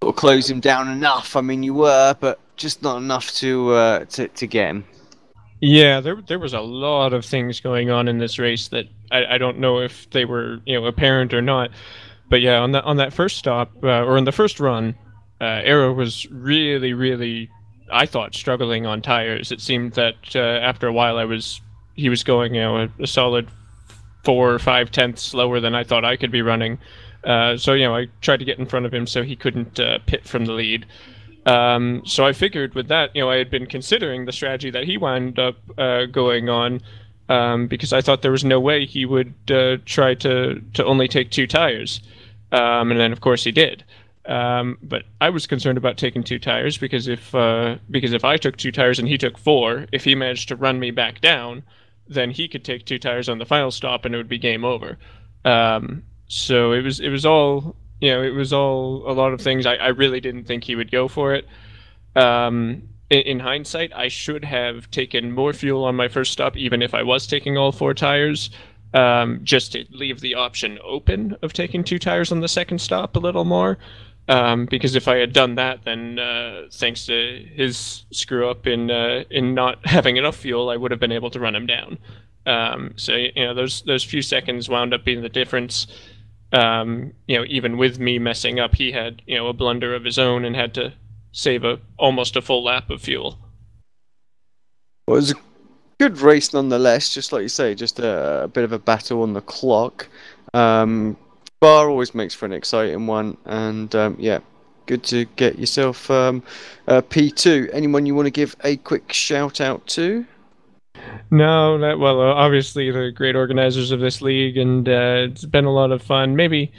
of close him down enough. I mean, you were, but just not enough to get him. Yeah, there was a lot of things going on in this race that I don't know if they were apparent or not. But yeah, on that first stop or in the first run, Aero was really, I thought, struggling on tires. It seemed that after a while he was going a solid 4 or 5 tenths slower than I thought I could be running. So I tried to get in front of him so he couldn't pit from the lead. So I figured with that, I had been considering the strategy that he wound up going on because I thought there was no way he would try to only take 2 tires. And then, of course, he did. But I was concerned about taking 2 tires because if I took 2 tires and he took 4, if he managed to run me back down, then he could take 2 tires on the final stop and it would be game over. So it was all it was all a lot of things. I really didn't think he would go for it. In hindsight, I should have taken more fuel on my first stop, even if I was taking all 4 tires. Just to leave the option open of taking 2 tires on the second stop a little more. Because if I had done that, then thanks to his screw up in not having enough fuel, I would have been able to run him down. So those few seconds wound up being the difference. Even with me messing up, he had a blunder of his own and had to save almost a full lap of fuel. Well, it was a good race nonetheless, just like you say, just a bit of a battle on the clock. Bar always makes for an exciting one, and good to get yourself P2. Anyone you want to give a quick shout out to? No, obviously the great organizers of this league, and it's been a lot of fun. Maybe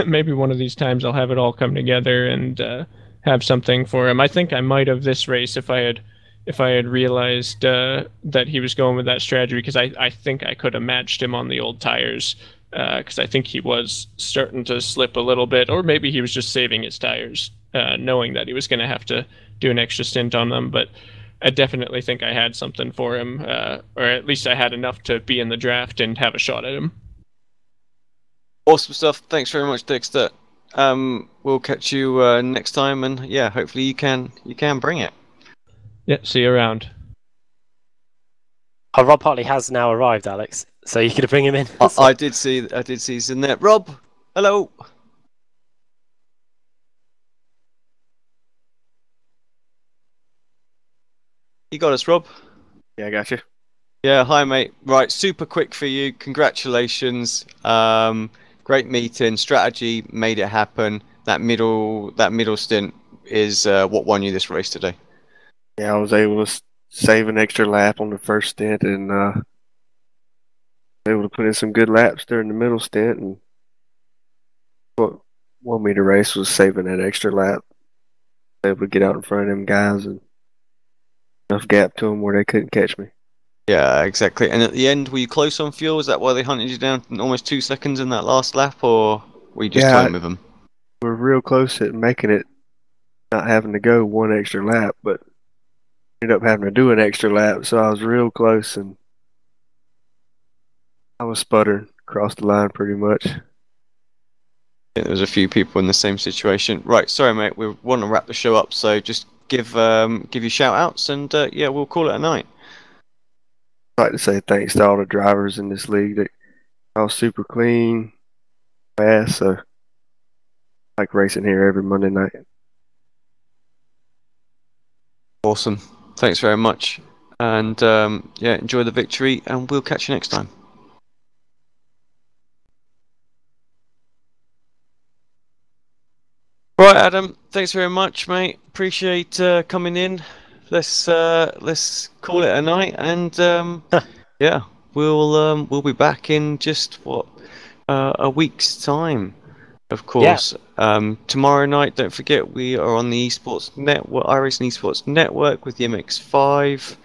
one of these times I'll have it all come together and have something for him. I think I might have this race if I had realized that he was going with that strategy, because I think I could have matched him on the old tires, because I think he was starting to slip a little bit, or maybe he was just saving his tires, knowing that he was going to have to do an extra stint on them. But I definitely think I had something for him, or at least I had enough to be in the draft and have a shot at him. Awesome stuff. Thanks very much, Dexter. We'll catch you next time, and yeah, hopefully you can bring it. Yeah, see you around. Oh, Rob Hartley has now arrived, Alex. So you could bring him in. I did see he's in there. Rob, hello. You got us, Rob? Yeah, I got you. Yeah, hi mate. Right, super quick for you. Congratulations. Great meeting. Strategy made it happen. That middle stint is what won you this race today. Yeah, I was able to save an extra lap on the first stint and able to put in some good laps during the middle stint. And what won me the race was saving that extra lap. Able to get out in front of them guys and enough gap to them where they couldn't catch me. Yeah, exactly. And at the end, were you close on fuel? Is that why they hunted you down in almost 2 seconds in that last lap, or were you just toying with them? We're real close at making it, not having to go 1 extra lap, but ended up having to do an extra lap, so I was real close, and I was sputtering across the line pretty much. Yeah, there was a few people in the same situation. Right, sorry mate, we want to wrap the show up, so just give you shout outs, and yeah, we'll call it a night. I'd like to say thanks to all the drivers in this league. They all super clean, fast, so like racing here every Monday night. Awesome. Thanks very much. And yeah, enjoy the victory, and we'll catch you next time. Right, Adam. Thanks very much, mate. Appreciate coming in. Let's call it a night, and yeah, we'll be back in just a week's time. Of course. Tomorrow night, don't forget, we are on the Esports Network, iRacing Esports Network with the MX5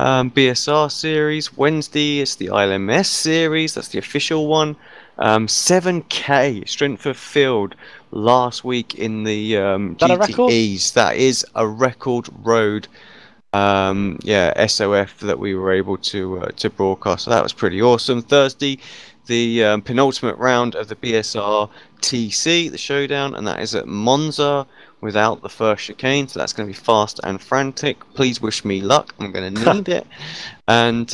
BSR series. Wednesday is the ILMS series. That's the official one. 7K strength of field last week in the that a record? GTEs. That is a record road. SOF that we were able to broadcast. So that was pretty awesome. Thursday, the penultimate round of the BSR TC, the showdown, and that is at Monza without the first chicane. So that's going to be fast and frantic. Please wish me luck. I'm going to need it. And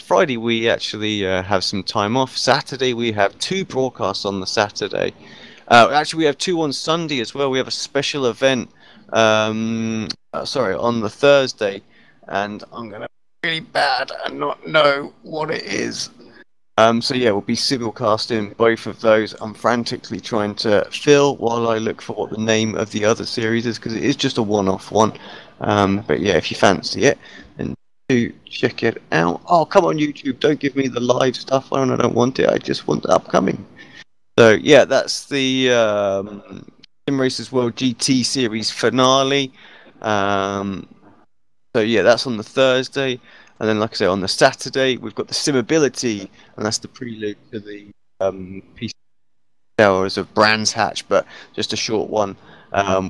Friday we actually have some time off. Saturday we have 2 broadcasts on the Saturday. Actually, we have 2 on Sunday as well. We have a special event. On the Thursday, and I'm gonna be really bad and not know what it is. We'll be simulcasting both of those. I'm frantically trying to fill while I look for what the name of the other series is, because it is just a one-off one. But yeah, if you fancy it, then do check it out. Oh, come on, YouTube! Don't give me the live stuff when I don't want it. I just want the upcoming. So yeah, that's the Sim Racers World GT Series finale. That's on the Thursday, and then, like I say, on the Saturday we've got the Simability, and that's the prelude to the PC hours of Brands Hatch, but just a short one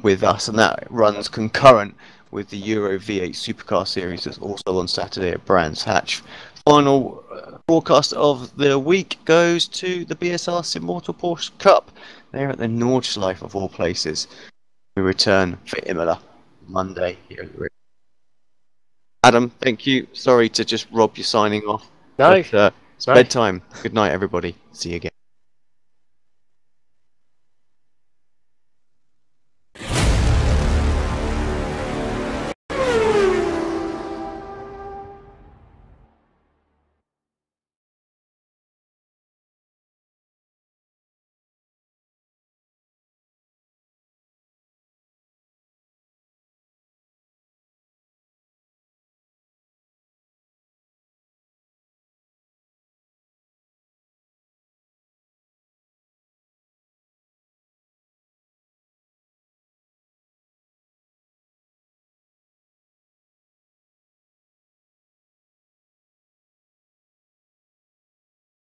with us, and that runs concurrent with the Euro V8 Supercar Series that's also on Saturday at Brands Hatch. Final broadcast of the week goes to the BSR Immortal Porsche Cup. They're at the Nordschleife of all places. We return for Imola Monday here at the Adam, thank you. Sorry to just rob you signing off. No, But, it's bedtime. Good night, everybody. See you again.